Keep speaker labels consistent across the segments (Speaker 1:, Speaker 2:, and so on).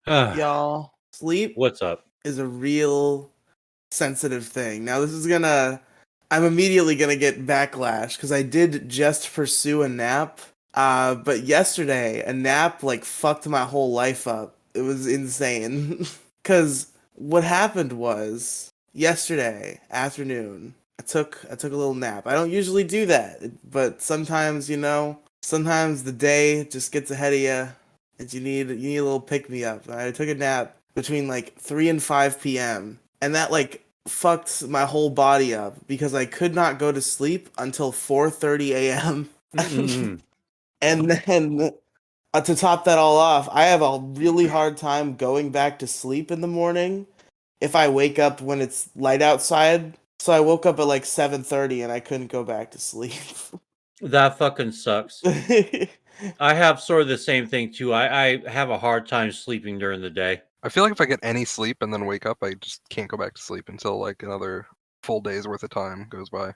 Speaker 1: Y'all, sleep
Speaker 2: What's up?
Speaker 1: is a real sensitive thing. Now, I'm immediately gonna get backlash because I did just pursue a nap. But yesterday, a nap like fucked my whole life up. It was insane. Because what happened was yesterday afternoon, I took a little nap. I don't usually do that, but sometimes, sometimes the day just gets ahead of you and you need a little pick me up. I took a nap between like 3 and 5 p.m. and that like fucked my whole body up because I could not go to sleep until 4:30 a.m.
Speaker 2: Mm-mm.
Speaker 1: And then to top that all off, I have a really hard time going back to sleep in the morning if I wake up when it's light outside. So I woke up at like 7:30 and I couldn't go back to sleep.
Speaker 2: That fucking sucks. I have sort of the same thing too. I have a hard time sleeping during the day.
Speaker 3: I feel like if I get any sleep and then wake up, I just can't go back to sleep until like another full day's worth of time goes by.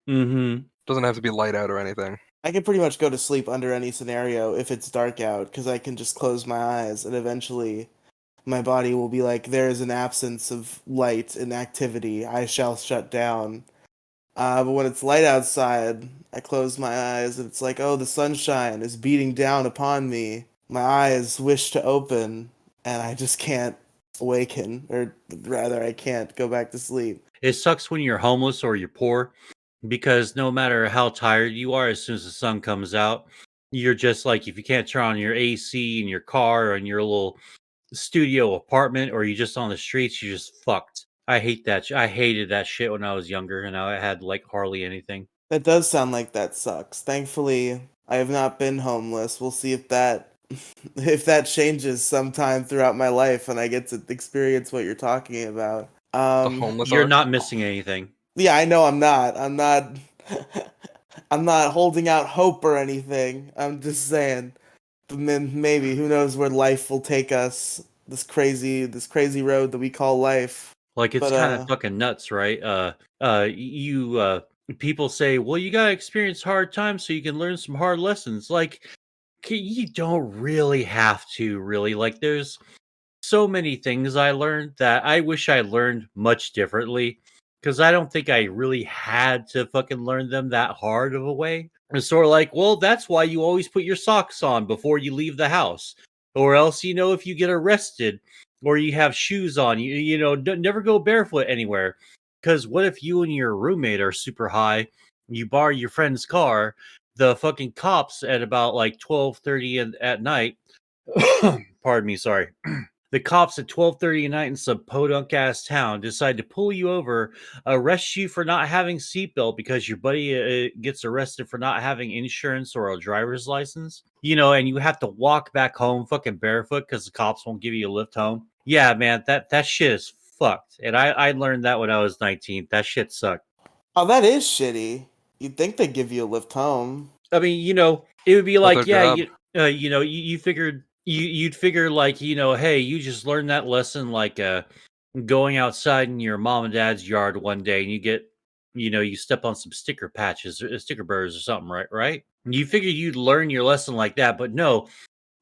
Speaker 2: Mm-hmm.
Speaker 3: Doesn't have to be light out or anything.
Speaker 1: I can pretty much go to sleep under any scenario if it's dark out because I can just close my eyes and eventually my body will be like, there is an absence of light and activity. I shall shut down. But when it's light outside, I close my eyes and it's like, oh, the sunshine is beating down upon me. My eyes wish to open and I just can't awaken, or rather, I can't go back to sleep.
Speaker 2: It sucks when you're homeless or you're poor because no matter how tired you are, as soon as the sun comes out, you're just like if you can't turn on your AC in your car or in your little studio apartment or you're just on the streets, you're just fucked. I hate that. I hated that shit when I was younger and I had like hardly anything.
Speaker 1: That does sound like that sucks. Thankfully, I have not been homeless. We'll see if that if that changes sometime throughout my life and I get to experience what you're talking about.
Speaker 3: The homeless
Speaker 2: You're
Speaker 3: arc.
Speaker 2: not missing anything.
Speaker 1: Yeah, I know I'm not. I'm not holding out hope or anything. I'm just saying, maybe who knows where life will take us. This crazy road that we call life.
Speaker 2: Like it's
Speaker 1: But
Speaker 2: kind of fucking nuts, right? You people say, "Well, you got to experience hard times so you can learn some hard lessons." Like you don't really have to really. Like there's so many things I learned that I wish I learned much differently because I don't think I really had to fucking learn them that hard of a way. It's sort of like, well, that's why you always put your socks on before you leave the house, or else if you get arrested or you have shoes on, never go barefoot anywhere. Because what if you and your roommate are super high? You borrow your friend's car, the fucking cops at about like 12:30 at night. Pardon me, sorry. The cops at 12:30 at night in some podunk ass town decide to pull you over, arrest you for not having seatbelt because your buddy gets arrested for not having insurance or a driver's license. And you have to walk back home fucking barefoot because the cops won't give you a lift home. Yeah, man, that shit is fucked. And I learned that when I was 19. That shit sucked.
Speaker 1: oh, that is shitty. You'd think they'd give you a lift home.
Speaker 2: I mean, it would be
Speaker 3: Not their
Speaker 2: like, yeah,
Speaker 3: job.
Speaker 2: you figured you'd figure like, hey, you just learned that lesson like going outside in your mom and dad's yard one day and you get you step on some sticker patches or sticker burrs or something, right? You figure you'd learn your lesson like that, but no,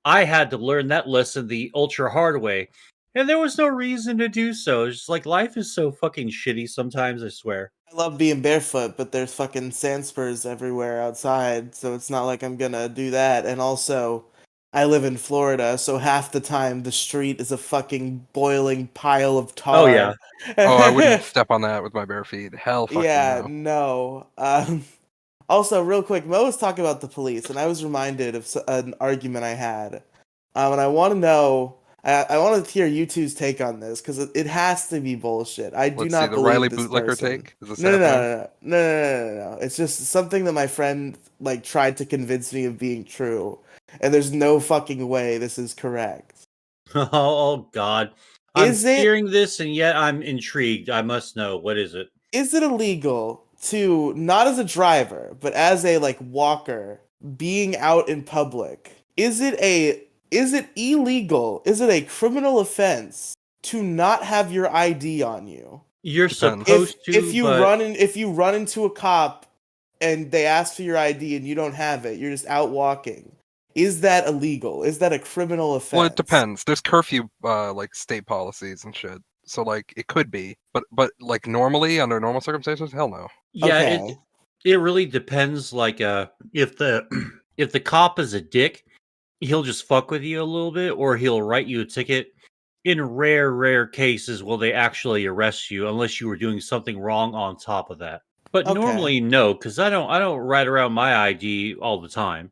Speaker 2: I had to learn that lesson the ultra hard way, and there was no reason to do so. It's just like life is so fucking shitty sometimes, I swear.
Speaker 1: I love being barefoot, but there's fucking sand spurs everywhere outside, so it's not like I'm gonna do that. And also, I live in Florida, so half the time the street is a fucking boiling pile of
Speaker 2: Oh
Speaker 1: tar.
Speaker 2: yeah.
Speaker 3: Oh, I wouldn't step on that with my bare feet. Hell fucking
Speaker 1: Yeah,
Speaker 3: no.
Speaker 1: no. Also, real quick, Mo was talking about the police, and I was reminded of an argument I had. And I want to know, I want to hear you two's take on this, because it has to be bullshit. I do
Speaker 3: Let's see
Speaker 1: not
Speaker 3: the
Speaker 1: believe
Speaker 3: Riely
Speaker 1: this
Speaker 3: bootlicker
Speaker 1: person.
Speaker 3: take. Is this
Speaker 1: No, no,
Speaker 3: happening?
Speaker 1: no, no, no, no, no, no, no. It's just something that my friend, like, tried to convince me of being true. And there's no fucking way this is correct.
Speaker 2: Oh God. I'm
Speaker 1: Is it
Speaker 2: hearing this and yet I'm intrigued. I must know. What is it?
Speaker 1: is it illegal to, not as a driver, but as a like walker, being out in public? Is it illegal? Is it a criminal offense to not have your ID on you?
Speaker 2: You're
Speaker 3: Depends.
Speaker 1: If
Speaker 2: supposed to, but
Speaker 1: if you run into a cop and they ask for your ID and you don't have it, you're just out walking. Is that illegal? Is that a criminal offense?
Speaker 3: Well, it depends. There's curfew, like state policies and shit. So like it could be, but like normally under normal circumstances, hell no.
Speaker 2: Yeah,
Speaker 1: Okay.
Speaker 2: it really depends. Like, if the if the cop is a dick, he'll just fuck with you a little bit, or he'll write you a ticket. In rare cases will they actually arrest you, unless you were doing something wrong on top of that. But
Speaker 1: Okay.
Speaker 2: normally, no, because I don't ride around my ID all the time.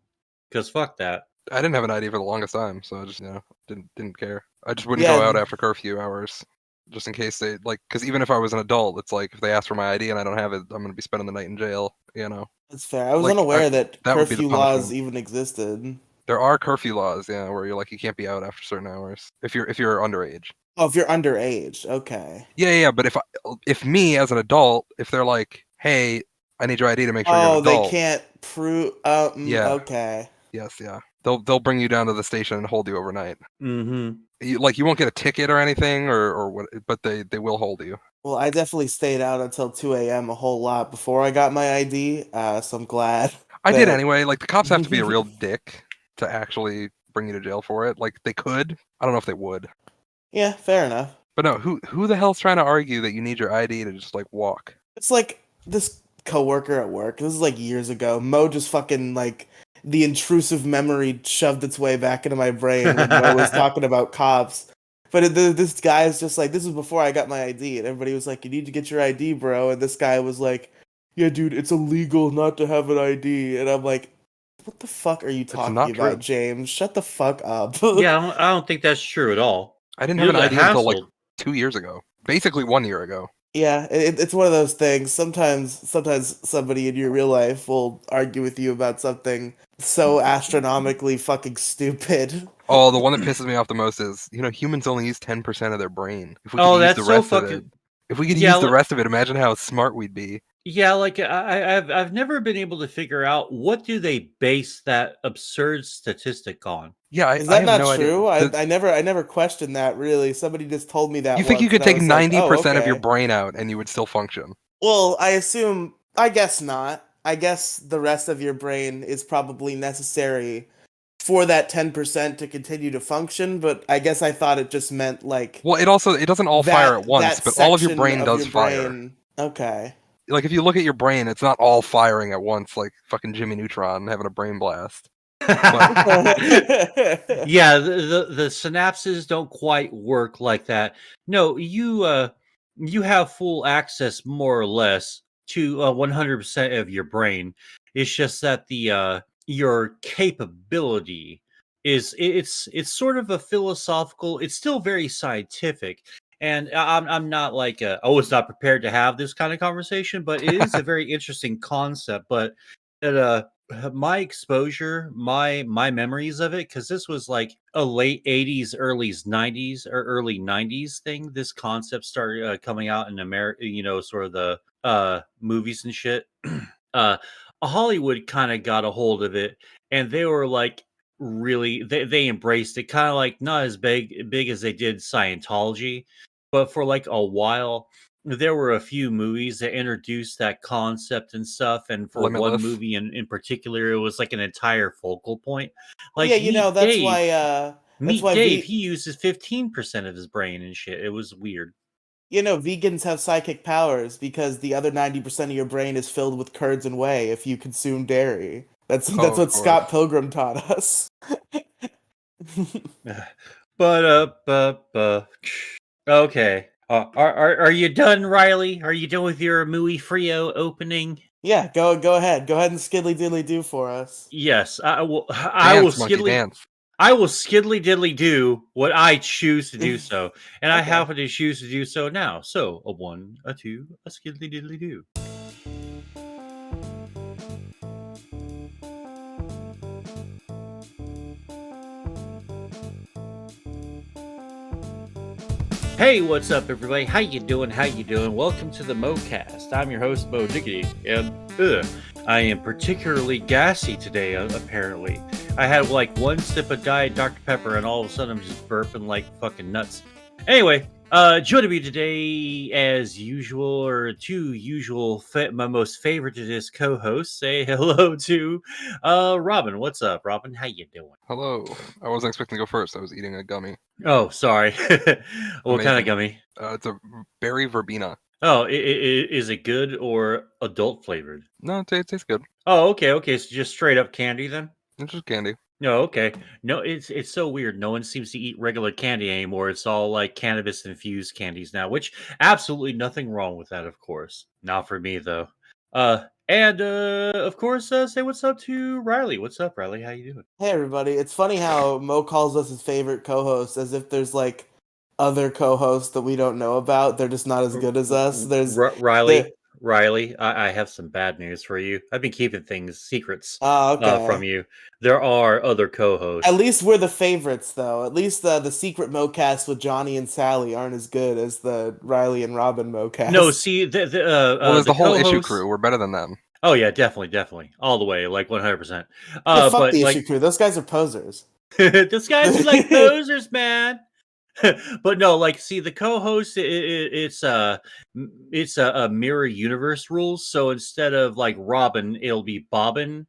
Speaker 2: Because fuck that.
Speaker 3: I didn't have an ID for the longest time, so I just didn't care. I just wouldn't
Speaker 1: Yeah.
Speaker 3: go out after curfew hours, just in case they like. Because even if I was an adult, it's like if they ask for my ID and I don't have it, I'm gonna be spending the night in jail. You know,
Speaker 1: That's fair. I was
Speaker 3: like
Speaker 1: unaware that
Speaker 3: that would be the
Speaker 1: curfew laws
Speaker 3: punishment.
Speaker 1: even existed.
Speaker 3: There are curfew laws, yeah, where you're like you can't be out after certain hours if you're underage.
Speaker 1: Oh, if you're underage, okay.
Speaker 3: Yeah. But if me as an adult, if they're like, hey, I need your ID to make sure you're an
Speaker 1: Oh, they
Speaker 3: adult.
Speaker 1: can't prove.
Speaker 3: Yeah.
Speaker 1: Okay.
Speaker 3: Yes. Yeah. They'll bring you down to the station and hold you overnight.
Speaker 2: Mm-hmm.
Speaker 3: You won't get a ticket or anything or what, but they will hold you.
Speaker 1: Well, I definitely stayed out until 2 a.m. a whole lot before I got my ID, so I'm glad
Speaker 3: I did
Speaker 1: that.
Speaker 3: anyway. Like the cops have to be a real dick to actually bring you to jail for it. Like they could. I don't know if they would.
Speaker 1: Yeah, fair enough.
Speaker 3: But no, who the hell's trying to argue that you need your ID to just like walk?
Speaker 1: It's like this coworker at work. This is like years ago. Mo just fucking like the intrusive memory shoved its way back into my brain when Mo was talking about cops. But this guy is just like, this was before I got my ID, and everybody was like, "You need to get your ID, bro." And this guy was like, "Yeah, dude, it's illegal not to have an ID." And I'm like, "What the fuck are you talking
Speaker 3: not
Speaker 1: about,
Speaker 3: true.
Speaker 1: James? Shut the fuck up."
Speaker 2: Yeah, I don't think that's true at all.
Speaker 3: I didn't have
Speaker 2: You're
Speaker 3: an
Speaker 2: the
Speaker 3: ID until like
Speaker 2: hassle.
Speaker 3: 2 years ago. Basically 1 year ago.
Speaker 1: Yeah, it's one of those things. Sometimes somebody in your real life will argue with you about something so astronomically fucking stupid.
Speaker 3: Oh, the one that pisses me off the most is, humans only use 10% of their brain. If we could
Speaker 2: Oh,
Speaker 3: use
Speaker 2: that's
Speaker 3: the
Speaker 2: so
Speaker 3: rest of it,
Speaker 2: fucking.
Speaker 3: if we could
Speaker 2: Yeah,
Speaker 3: use the rest of it, imagine how smart we'd be.
Speaker 2: yeah. Like I've never been able to figure out what do they base that absurd statistic on.
Speaker 3: Yeah,
Speaker 1: Is
Speaker 3: I
Speaker 1: that
Speaker 3: have
Speaker 1: not
Speaker 3: no
Speaker 1: true?
Speaker 3: idea.
Speaker 1: I never questioned that really. Somebody just told me that
Speaker 3: You think you
Speaker 1: once,
Speaker 3: could
Speaker 1: and I
Speaker 3: take
Speaker 1: was like, "Oh,
Speaker 3: 90% of your
Speaker 1: okay."
Speaker 3: brain out and you would still function?
Speaker 1: Well, I guess not. I guess the rest of your brain is probably necessary for that 10% to continue to function, but I guess I thought it just meant like
Speaker 3: Well, it doesn't all fire at once,
Speaker 1: that
Speaker 3: but all of your
Speaker 1: section
Speaker 3: brain
Speaker 1: of
Speaker 3: does
Speaker 1: your
Speaker 3: fire.
Speaker 1: brain. Okay.
Speaker 3: Like if you look at your brain, it's not all firing at once like fucking Jimmy Neutron having a brain blast.
Speaker 2: Yeah, the synapses don't quite work like that. No, you have full access more or less to 100% of your brain. It's just that the your capability it's sort of a philosophical. It's still very scientific, and I'm not like I was not prepared to have this kind of conversation, but it is a very interesting concept. But it, my exposure, my memories of it, because this was like a late 80s, early 90s or early 90s thing. This concept started coming out in America, sort of the movies and shit. uh Hollywood kind of got a hold of it, and they were like really they embraced it, kind of like not as big as they did Scientology, but for like a while there were a few movies that introduced that concept and stuff, and for one
Speaker 3: Limitless.
Speaker 2: movie in particular it was like an entire focal point.
Speaker 1: Well, yeah,
Speaker 2: Like
Speaker 1: that's
Speaker 2: meet
Speaker 1: why
Speaker 2: Dave, he uses 15% of his brain and shit. It was weird.
Speaker 1: vegans have psychic powers because the other 90% of your brain is filled with curds and whey if you consume dairy.
Speaker 3: Oh,
Speaker 1: That's
Speaker 3: of
Speaker 1: what
Speaker 3: course.
Speaker 1: Scott Pilgrim taught us.
Speaker 2: But okay. Are you done, Riley? Are you done with your Muy Frio opening?
Speaker 1: Yeah, go ahead. Go ahead and skiddly diddly do for us.
Speaker 2: Yes, I will.
Speaker 3: Dance, monkey, dance.
Speaker 2: I will skiddly diddly do what I choose to do so, and I
Speaker 1: Okay.
Speaker 2: happen to choose to do so now. So a 1, a 2, a skiddly diddly do. Hey, what's up, everybody? How you doing? Welcome to the MoCast. I'm your host, Mo Diggity, and I am particularly gassy today, apparently. I had like one sip of Diet Dr. Pepper, and all of a sudden I'm just burping like fucking nuts. Anyway, Joining me today, as usual, or two usual, my most favorited co-hosts. Say hello to Robin. What's up, Robin? How you doing?
Speaker 3: Hello. I wasn't expecting to go first. I was eating a gummy.
Speaker 2: Oh, sorry. What kind of
Speaker 3: Amazing.
Speaker 2: gummy?
Speaker 3: It's a berry verbena.
Speaker 2: Oh, is it good or adult flavored?
Speaker 3: No, it tastes good.
Speaker 2: Oh, okay. So just straight up candy then?
Speaker 3: It's just candy.
Speaker 2: No, okay. No, it's so weird. No one seems to eat regular candy anymore. It's all like cannabis infused candies now, which absolutely nothing wrong with that, of course. Not for me though. And of course, say what's up to Riley. What's up, Riley? How you doing?
Speaker 1: Hey everybody, it's funny how Mo calls us his favorite co-host as if there's like other co-hosts that we don't know about. They're just not as good as us.
Speaker 2: Riley,
Speaker 1: the
Speaker 2: Riley, I have some bad news for you. I've been keeping things secrets
Speaker 1: okay.
Speaker 2: from you. There are other co-hosts.
Speaker 1: At least we're the favorites though. At least the secret MoCast with Johnny and Sally aren't as good as the Riley and Robin MoCast.
Speaker 2: No, see
Speaker 3: Well, there's the whole issue
Speaker 2: co-hosts-
Speaker 3: crew. We're better than them.
Speaker 2: Oh yeah, definitely, all the way, like 100%.
Speaker 1: Yeah, fuck
Speaker 2: But
Speaker 1: the
Speaker 2: like
Speaker 1: issue crew. Those guys are posers.
Speaker 2: this guys are like posers, man. But no, like, see, the co-host, it's a mirror universe rules. So instead of like Robin, it'll be Bobbin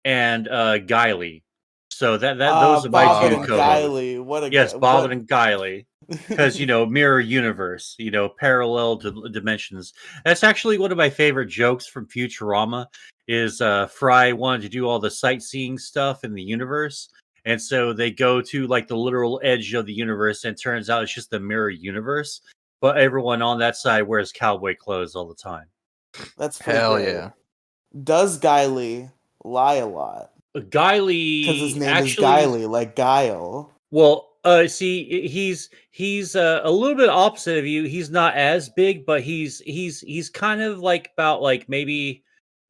Speaker 2: and Guiley. So that those are my
Speaker 1: Bobbin
Speaker 2: two
Speaker 1: and
Speaker 2: co-hosts.
Speaker 1: Guiley. What a
Speaker 2: Yes, Bobbin
Speaker 1: what?
Speaker 2: and Guiley. Because mirror universe, parallel dimensions. That's actually one of my favorite jokes from Futurama. Is Fry wanted to do all the sightseeing stuff in the universe, and so they go to like the literal edge of the universe, and it turns out it's just the mirror universe. But everyone on that side wears cowboy clothes all the time.
Speaker 1: That's pretty
Speaker 3: Hell
Speaker 1: great.
Speaker 3: yeah.
Speaker 1: Does Guiley lie a lot?
Speaker 2: Guiley
Speaker 1: Because his name
Speaker 2: actually,
Speaker 1: is Guiley, like Guile.
Speaker 2: well, see, he's a little bit opposite of you. He's not as big, but he's kind of like about like maybe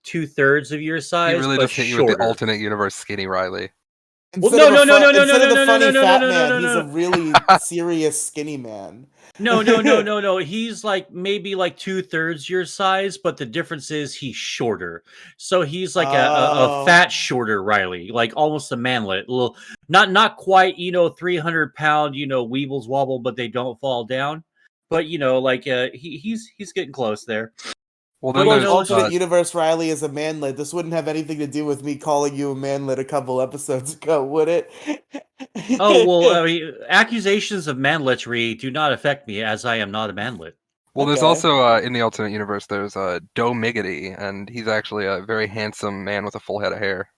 Speaker 2: 2/3 of your
Speaker 3: He
Speaker 2: size,
Speaker 3: really
Speaker 2: but
Speaker 3: just hit you with the
Speaker 2: shorter.
Speaker 3: alternate universe skinny Riley.
Speaker 2: Well,
Speaker 1: Instead
Speaker 2: no,
Speaker 1: of instead of the funny
Speaker 2: no,
Speaker 1: fat
Speaker 2: no, no,
Speaker 1: man,
Speaker 2: no,
Speaker 1: he's a
Speaker 2: no,
Speaker 1: really serious skinny man.
Speaker 2: no. He's like maybe like 2/3 your size, but the difference is he's shorter. So he's like a
Speaker 1: Oh,
Speaker 2: fat, shorter Riley, like almost a manlet. A little, not quite, 300-pound, weebles wobble, but they don't fall down. But like he's getting close there.
Speaker 3: Well,
Speaker 2: But
Speaker 3: then
Speaker 1: well,
Speaker 3: there's
Speaker 1: alternate universe Riley is a manlet. This wouldn't have anything to do with me calling you a manlet a couple episodes ago, would it?
Speaker 2: oh well, I mean, accusations of manletry do not affect me, as I am not a manlet.
Speaker 3: there's
Speaker 1: Okay.
Speaker 3: also in the alternate universe there's Doe Miggity, and he's actually a very handsome man with a full head of hair.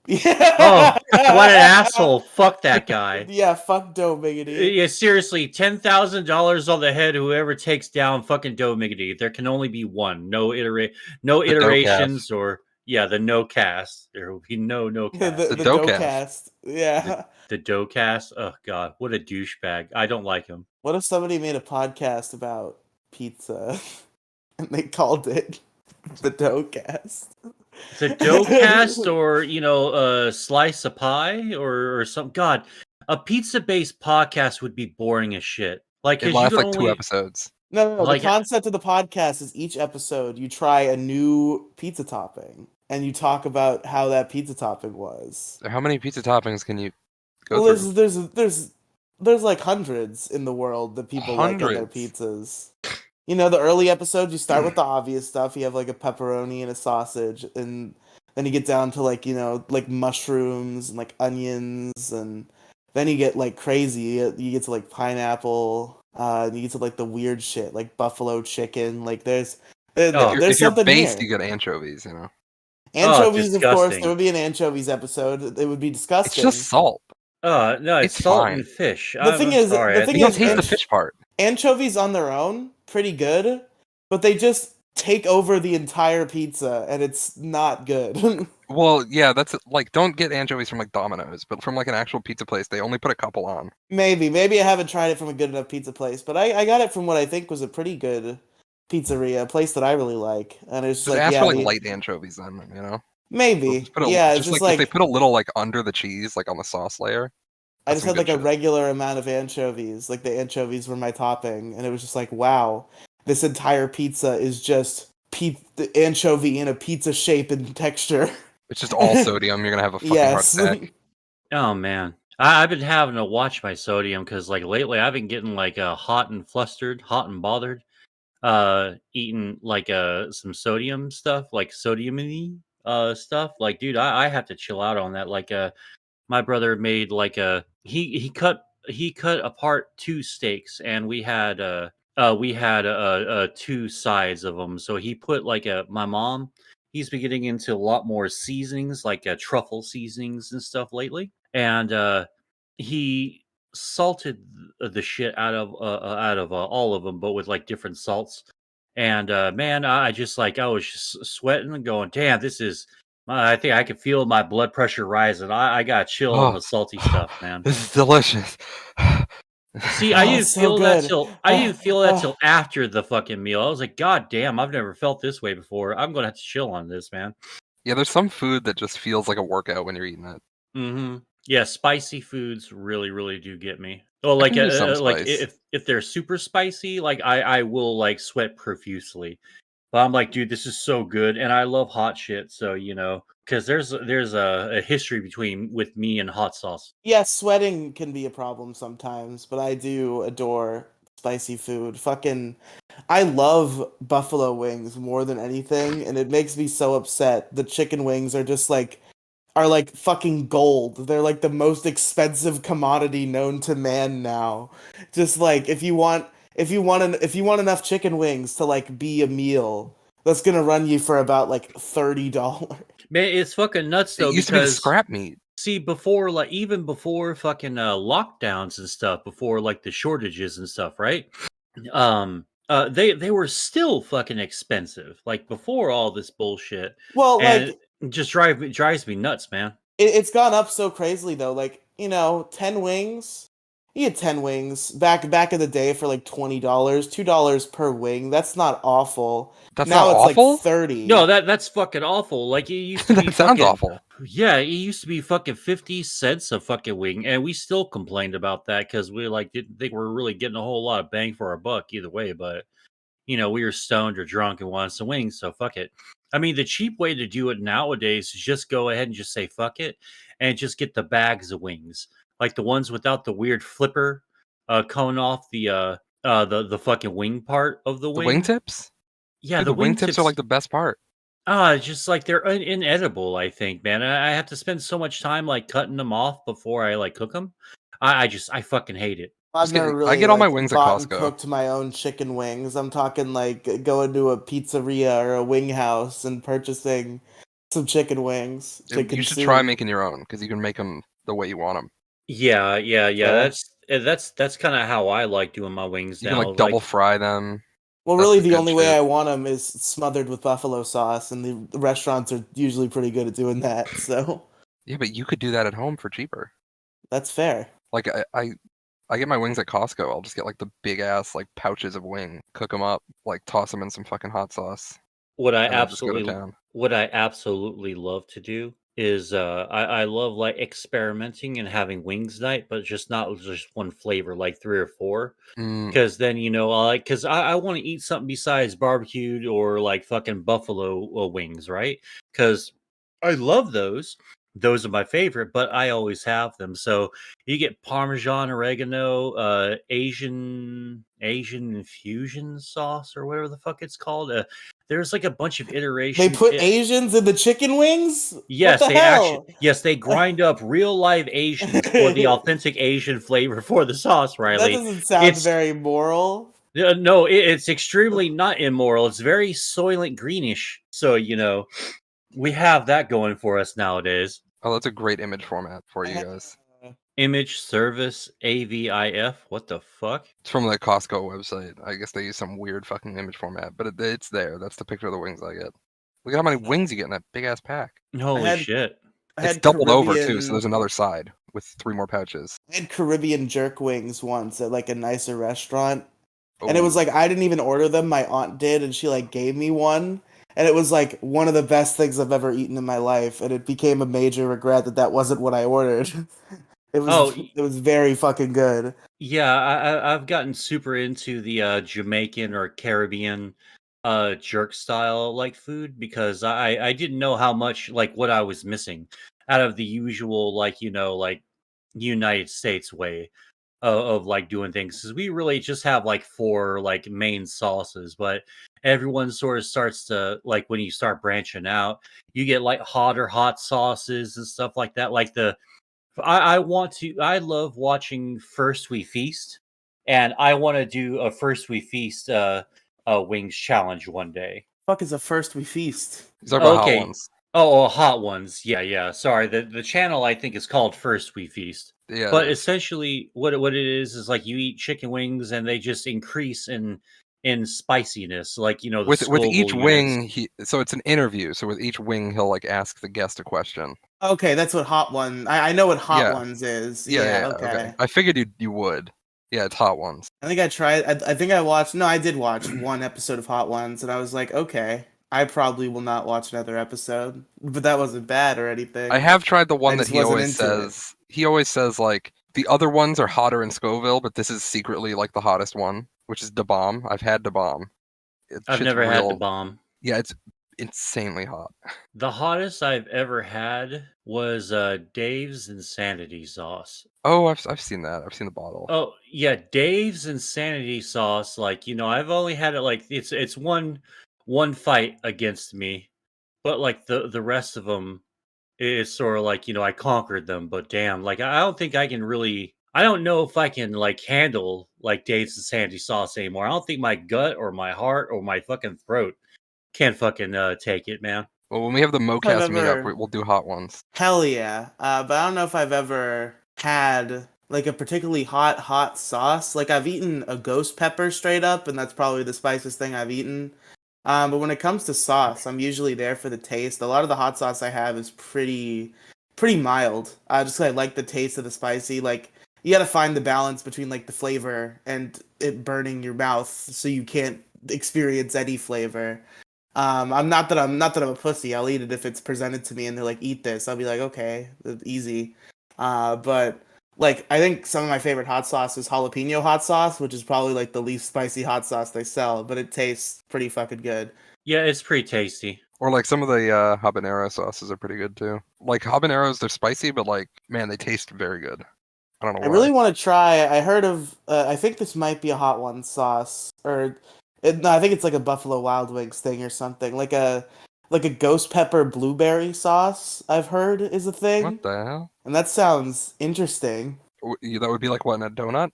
Speaker 1: Yeah.
Speaker 2: Oh, what an asshole! Fuck that guy.
Speaker 1: Yeah, fuck Doe Miggity.
Speaker 2: Yeah, seriously, $10,000 on the head. Whoever takes down fucking Doe Miggity, there can only be one. No no
Speaker 3: The Doe
Speaker 2: iterations, or the no cast. There will be no cast.
Speaker 1: The
Speaker 3: The
Speaker 1: Doe
Speaker 3: Doecast.
Speaker 1: cast. Yeah.
Speaker 2: The Doe cast. Oh god, what a douchebag! I don't like him.
Speaker 1: What if somebody made a podcast about pizza and they called it the Doe cast?
Speaker 2: The Doe cast, or slice of pie, or some. God, a pizza-based podcast would be boring as shit. Like,
Speaker 3: It
Speaker 2: because you
Speaker 3: lasts
Speaker 2: can
Speaker 3: like
Speaker 2: only
Speaker 3: 2 episodes.
Speaker 1: No.
Speaker 2: like.
Speaker 1: The concept of the podcast is each episode you try a new pizza topping and you talk about how that pizza topping was.
Speaker 3: How many pizza toppings can you go
Speaker 1: Well,
Speaker 3: through?
Speaker 1: there's like hundreds in the world that people like on their
Speaker 3: Hundreds.
Speaker 1: pizzas. The early episodes, you start with the obvious stuff. You have like a pepperoni and a sausage, and then you get down to like, like mushrooms and like onions, and then you get like crazy. You get to like pineapple, and you get to like the weird shit, like buffalo chicken. Like there's
Speaker 3: If
Speaker 1: there's
Speaker 3: you're
Speaker 1: something
Speaker 3: based,
Speaker 1: here.
Speaker 3: you get anchovies,
Speaker 1: Anchovies, of course,
Speaker 2: disgusting.
Speaker 1: there would be an anchovies episode. It would be
Speaker 3: It's
Speaker 1: disgusting.
Speaker 3: just salt.
Speaker 2: No, it's
Speaker 3: It's
Speaker 2: salt
Speaker 3: fine.
Speaker 2: and fish.
Speaker 1: The thing is,
Speaker 2: sorry.
Speaker 1: the thing
Speaker 3: You don't
Speaker 1: is,
Speaker 3: taste the fish part.
Speaker 1: anchovies on their own, pretty good, but they just take over the entire pizza, and it's not good.
Speaker 3: Well, yeah, that's like, don't get anchovies from like Domino's, but from like an actual pizza place, they only put a couple on.
Speaker 1: Maybe I haven't tried it from a good enough pizza place, but I got it from what I think was a pretty good pizzeria, a place that I really like, and it's just
Speaker 3: Just
Speaker 1: like,
Speaker 3: ask
Speaker 1: yeah,
Speaker 3: for like light anchovies then, They'll
Speaker 1: maybe,
Speaker 3: just put a,
Speaker 1: yeah, it's
Speaker 3: just
Speaker 1: just
Speaker 3: like if they
Speaker 1: like
Speaker 3: put a little like under the cheese, like on the sauce layer.
Speaker 1: I
Speaker 3: That's
Speaker 1: just
Speaker 3: some
Speaker 1: had
Speaker 3: good
Speaker 1: like a
Speaker 3: shit.
Speaker 1: regular amount of anchovies, like the anchovies were my topping, and it was just like, wow, this entire pizza is just the anchovy in a pizza shape and texture.
Speaker 3: It's just all sodium. You're gonna have a fucking heart
Speaker 1: Yes.
Speaker 3: attack.
Speaker 2: Oh man. I've been having to watch my sodium because like lately I've been getting like hot and flustered, hot and bothered. Eating like some sodium stuff, like sodium stuff. Like, dude, I have to chill out on that. Like, my brother made like a he cut apart two steaks, and we had two sides of them. So he put like a my mom. He's been getting into a lot more seasonings, like truffle seasonings and stuff lately, and he salted the shit out of all of them, but with like different salts. And man, I just like I was just sweating and going, damn, this is I think I could feel my blood pressure rising. I got chill on
Speaker 3: Oh,
Speaker 2: the salty stuff, man.
Speaker 3: this is delicious.
Speaker 2: See,
Speaker 1: Oh, so good.
Speaker 2: I didn't feel that till after the fucking meal. I was like, God damn, I've never felt this way before. I'm gonna have to chill on this, man.
Speaker 3: Yeah, there's some food that just feels like a workout when you're eating it.
Speaker 2: Mm-hmm. Yeah, spicy foods really, really do get me. Well,
Speaker 3: I can do some
Speaker 2: like
Speaker 3: spice.
Speaker 2: if they're super spicy, like I will like sweat profusely. But I'm like, dude, this is so good, and I love hot shit. So because there's a history between with me and hot sauce.
Speaker 1: Yeah, sweating can be a problem sometimes, but I do adore spicy food. Fucking, I love buffalo wings more than anything, and it makes me so upset. The chicken wings are like fucking gold. They're like the most expensive commodity known to man now. Just like if you want enough chicken wings to like be a meal, that's gonna run you for about like $30.
Speaker 2: Man, it's fucking nuts
Speaker 3: It
Speaker 2: though
Speaker 3: used to be the
Speaker 2: because
Speaker 3: scrap meat.
Speaker 2: see before like even before fucking lockdowns and stuff, before like the shortages and stuff, right? They were still fucking expensive. Like before all this bullshit,
Speaker 1: Well,
Speaker 2: and
Speaker 1: like
Speaker 2: it just drives me nuts, man.
Speaker 1: it's gone up so crazily though. Like, 10 wings. You get 10 wings back in the day for like $20, $2 per wing. That's not awful.
Speaker 3: That's not
Speaker 1: Now it's like
Speaker 3: awful?
Speaker 1: 30.
Speaker 2: No, that's fucking awful. Like it used to be
Speaker 3: That sounds
Speaker 2: fucking
Speaker 3: awful.
Speaker 2: yeah, it used to be fucking 50 cents a fucking wing, and we still complained about that because we like didn't think we were really getting a whole lot of bang for our buck either way. But we were stoned or drunk and wanted some wings, so fuck it. I mean, the cheap way to do it nowadays is just go ahead and just say fuck it and just get the bags of wings. Like the ones without the weird flipper coming off the fucking wing part of the
Speaker 3: The
Speaker 2: wing.
Speaker 3: wingtips?
Speaker 2: Yeah,
Speaker 3: Dude,
Speaker 2: the
Speaker 3: the wingtips are
Speaker 2: wingtips.
Speaker 3: like the best part.
Speaker 2: Just like they're inedible, I think, man. I have to spend so much time like cutting them off before I like cook them. I fucking hate it.
Speaker 1: I've never
Speaker 3: I
Speaker 1: really
Speaker 3: get all my
Speaker 1: like
Speaker 3: wings at
Speaker 1: bought and
Speaker 3: Costco.
Speaker 1: cooked my own chicken wings. I'm talking like going to a pizzeria or a wing house and purchasing some chicken wings to
Speaker 3: You should try
Speaker 1: consume.
Speaker 3: making your own because you can make them the way you want them.
Speaker 2: Yeah.
Speaker 1: Fair.
Speaker 2: That's kind of how I like doing my wings
Speaker 3: You can
Speaker 2: now.
Speaker 3: like double
Speaker 2: Like,
Speaker 3: fry them.
Speaker 1: Well,
Speaker 3: That's
Speaker 1: really,
Speaker 3: the
Speaker 1: the
Speaker 3: good
Speaker 1: only way
Speaker 3: shit.
Speaker 1: I want them is smothered with buffalo sauce, and the restaurants are usually pretty good at doing that. So
Speaker 3: Yeah, but you could do that at home for cheaper.
Speaker 1: that's fair.
Speaker 3: Like I get my wings at Costco. I'll just get like the big ass like pouches of wing, cook them up, like toss them in some fucking hot sauce, and then just go to town.
Speaker 2: what I absolutely love to do is I love like experimenting and having wings night, but just not just one flavor, like three or four.
Speaker 3: Mm,
Speaker 2: Because then I like because I want to eat something besides barbecued or like fucking buffalo wings, right? Because I love those. Those are my favorite, but I always have them. So you get Parmesan, oregano, Asian infusion sauce or whatever the fuck it's called. There's like a bunch of
Speaker 1: They
Speaker 2: iterations.
Speaker 1: put Asians in the chicken wings? What the hell?
Speaker 2: Yes, they grind up real live Asians for the
Speaker 1: That
Speaker 2: authentic Asian flavor for the sauce, Riley.
Speaker 1: doesn't sound
Speaker 2: It's
Speaker 1: very moral.
Speaker 2: no, it's extremely not immoral. It's very soylent greenish. So, we have that going for us nowadays.
Speaker 3: oh, that's a great image format for you guys.
Speaker 2: Image service AVIF. What the fuck?
Speaker 3: It's from the Costco website. I guess they use some weird fucking image format, but it's there. That's the picture of the wings I get. Look at how many wings you get in that big ass pack.
Speaker 1: I
Speaker 2: Holy
Speaker 1: had
Speaker 2: shit.
Speaker 1: I
Speaker 3: It's
Speaker 1: had
Speaker 3: doubled over too, so
Speaker 1: Caribbean
Speaker 3: there's another side with 3 more pouches.
Speaker 1: I had Caribbean jerk wings once at like a nicer restaurant. And it was
Speaker 3: Oh,
Speaker 1: like I didn't even order them, my aunt did, and she like gave me one. And it was like one of the best things I've ever eaten in my life, and it became a major regret that that wasn't what I ordered.
Speaker 2: Oh,
Speaker 1: It was very fucking good.
Speaker 2: yeah, I've gotten super into the Jamaican or Caribbean jerk style like food because I didn't know how much like what I was missing out of the usual like like United States way of like doing things, because we really just have like 4 like main sauces, but everyone sort of starts to like when you start branching out, you get like hotter hot sauces and stuff like that. Like I love watching First We Feast, and I want to do a First We Feast wings challenge one day.
Speaker 1: Fuck is a First We Feast?
Speaker 3: These are about hot
Speaker 2: Okay.
Speaker 3: ones.
Speaker 2: Oh, hot ones. Yeah. Sorry, the channel I think is called First We Feast.
Speaker 3: Yeah,
Speaker 2: But
Speaker 3: it is.
Speaker 2: essentially, what it is like you eat chicken wings and they just increase in spiciness, like the
Speaker 3: With
Speaker 2: Scoville
Speaker 3: each
Speaker 2: units.
Speaker 3: wing, so it's an interview. So with each wing, he'll like ask the guest a question.
Speaker 1: Okay, that's what Hot One. I know what Hot
Speaker 3: Yeah.
Speaker 1: Ones is.
Speaker 3: Yeah.
Speaker 1: Okay.
Speaker 3: Okay. I figured you would. Yeah, it's hot ones.
Speaker 1: I think I tried. I think I watched. No, I did watch one episode of Hot Ones, and I was like, okay, I probably will not watch another episode. But that wasn't bad or anything.
Speaker 3: I have tried the one
Speaker 1: I
Speaker 3: that
Speaker 1: just
Speaker 3: he
Speaker 1: wasn't
Speaker 3: always
Speaker 1: into it.
Speaker 3: says. He always says like the other ones are hotter in Scoville, but this is secretly like the hottest one, which is Da Bomb. I've had Da Bomb.
Speaker 2: I've
Speaker 3: Shit's
Speaker 2: never had the
Speaker 3: real.
Speaker 2: bomb.
Speaker 3: Yeah, it's insanely hot.
Speaker 2: The hottest I've ever had was Dave's Insanity Sauce.
Speaker 3: Oh, I've seen that. I've seen the bottle.
Speaker 2: Oh yeah, Dave's Insanity Sauce. Like I've only had it like it's one fight against me, but like the rest of them, it's sort of like I conquered them. But damn, like I don't think I can really. I don't know if I can like handle like Dave's Insanity Sauce anymore. I don't think my gut or my heart or my fucking throat can fucking take it, man.
Speaker 3: Well, when we have the
Speaker 1: If I've
Speaker 3: MoCast meetup,
Speaker 1: ever,
Speaker 3: we'll do hot ones.
Speaker 1: hell yeah. But I don't know if I've ever had like a particularly hot sauce. Like I've eaten a ghost pepper straight up, and that's probably the spiciest thing I've eaten. But when it comes to sauce, I'm usually there for the taste. A lot of the hot sauce I have is pretty mild. Just 'cause I like the taste of the spicy. Like you gotta find the balance between like the flavor and it burning your mouth, so you can't experience any flavor. I'm not that I'm a pussy. I'll eat it if it's presented to me and they're like, eat this. I'll be like, okay, easy. But like I think some of my favorite hot sauce is jalapeno hot sauce, which is probably like the least spicy hot sauce they sell, but it tastes pretty fucking good.
Speaker 2: Yeah, it's pretty tasty.
Speaker 3: Or like some of the habanero sauces are pretty good too. Like habaneros, they're spicy, but like man, they taste very good. I don't know
Speaker 1: I
Speaker 3: why.
Speaker 1: really want to try. I heard of. I think this might be a hot one sauce, or no, I think it's like a Buffalo Wild Wings thing or something. Like a ghost pepper blueberry sauce. I've heard is a thing,
Speaker 3: What the hell?
Speaker 1: and that sounds interesting.
Speaker 3: That would be like what in a donut?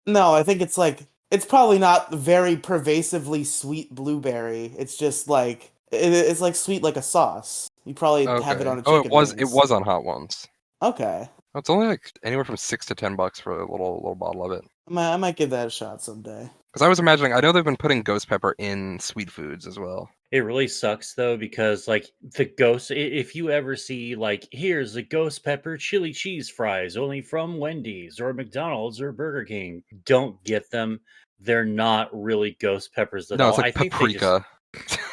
Speaker 1: No, I think it's probably not very pervasively sweet blueberry. It's just like it's like sweet like a sauce. You probably have it
Speaker 3: Okay.
Speaker 1: on a
Speaker 3: Oh,
Speaker 1: chicken
Speaker 3: it
Speaker 1: wings.
Speaker 3: was on hot ones.
Speaker 1: Okay,
Speaker 3: Oh, it's only like anywhere from $6 to $10 for a little bottle of it.
Speaker 1: I might give that a shot someday.
Speaker 3: Because I was imagining, I know they've been putting ghost pepper in sweet foods as well.
Speaker 2: It really sucks though because like the ghost. If you ever see like here's a ghost pepper chili cheese fries only from Wendy's or McDonald's or Burger King, don't get them. They're not really ghost peppers at
Speaker 3: No,
Speaker 2: all.
Speaker 3: it's
Speaker 2: I
Speaker 3: like
Speaker 2: think they just.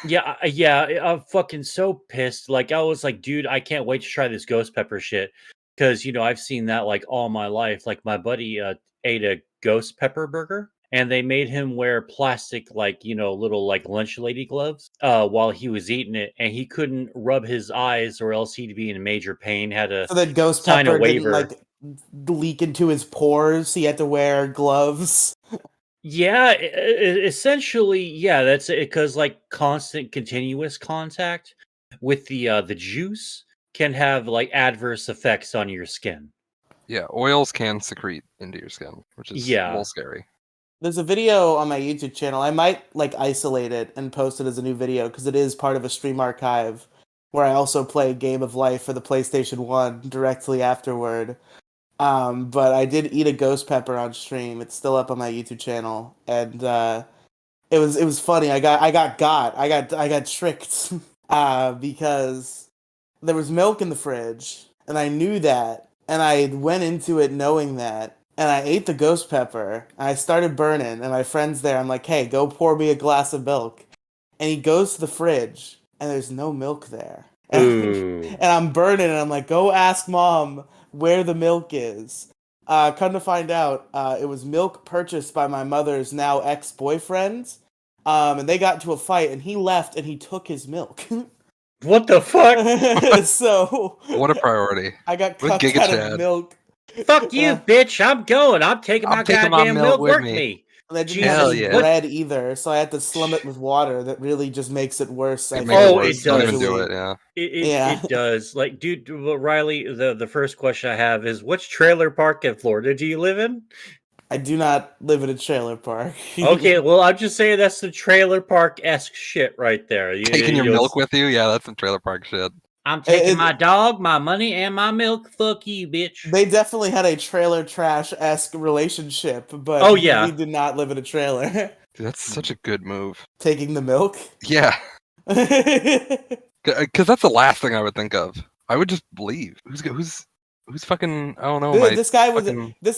Speaker 3: paprika.
Speaker 2: Yeah. I'm fucking so pissed. Like I was like, dude, I can't wait to try this ghost pepper shit because I've seen that like all my life. Like my buddy ate a ghost pepper burger, and they made him wear plastic like little like lunch lady gloves while he was eating it, and he couldn't rub his eyes or else he'd be in major pain. Had to
Speaker 1: So that ghost
Speaker 2: sign a
Speaker 1: pepper didn't
Speaker 2: waiver.
Speaker 1: like leak into his pores. He had to wear gloves.
Speaker 2: Yeah, essentially, yeah, that's it. Because like constant, continuous contact with the juice can have like adverse effects on your skin.
Speaker 3: Yeah, oils can secrete into your skin, which is a
Speaker 2: Yeah,
Speaker 3: little scary.
Speaker 1: There's a video on my YouTube channel. I might like isolate it and post it as a new video because it is part of a stream archive where I also play Game of Life for the PlayStation 1 directly afterward. But I did eat a ghost pepper on stream. It's still up on my YouTube channel, and it was funny. I got tricked because there was milk in the fridge, and I knew that, and I went into it knowing that, and I ate the ghost pepper, and I started burning, and my friend's there. I'm like, hey, go pour me a glass of milk, and he goes to the fridge, and there's no milk there.
Speaker 2: ooh,
Speaker 1: And I'm burning, and I'm like, go ask mom where the milk is. Come to find out, it was milk purchased by my mother's now ex-boyfriend. And they got into a fight, and he left, and he took his milk.
Speaker 2: what the fuck?
Speaker 1: So
Speaker 3: What a priority.
Speaker 1: I got
Speaker 3: What a
Speaker 1: cucked
Speaker 3: Giga
Speaker 1: out of
Speaker 3: Chad.
Speaker 1: milk.
Speaker 2: Fuck you, bitch! I'm going. I'm taking my
Speaker 3: taking my
Speaker 2: goddamn
Speaker 3: milk
Speaker 2: milk
Speaker 3: with
Speaker 2: with
Speaker 3: me.
Speaker 2: me.
Speaker 1: And I didn't
Speaker 2: Jesus,
Speaker 1: have any
Speaker 3: yeah.
Speaker 1: bread either, so I had to slum it with water. That really just makes it worse.
Speaker 3: It
Speaker 1: I
Speaker 3: makes it
Speaker 1: feel,
Speaker 3: worse. Don't even do
Speaker 1: usually.
Speaker 3: it. Yeah.
Speaker 2: It does. Like, dude, well, Riley, the first question I have is, which trailer park in Florida do you live in?
Speaker 1: I do not live in a trailer park.
Speaker 2: Okay, well, I'm just saying that's the trailer park-esque shit right there.
Speaker 3: Taking your milk with you? Yeah, that's some trailer park shit.
Speaker 2: I'm taking my dog, my money, and my milk. Fuck you, bitch.
Speaker 1: They definitely had a trailer trash-esque relationship, but
Speaker 2: Oh, yeah.
Speaker 1: we did not live in a trailer.
Speaker 3: Dude, that's such a good move.
Speaker 1: Taking the milk?
Speaker 3: Yeah. Because that's the last thing I would think of. I would just leave. Who's fucking? I don't know.
Speaker 1: This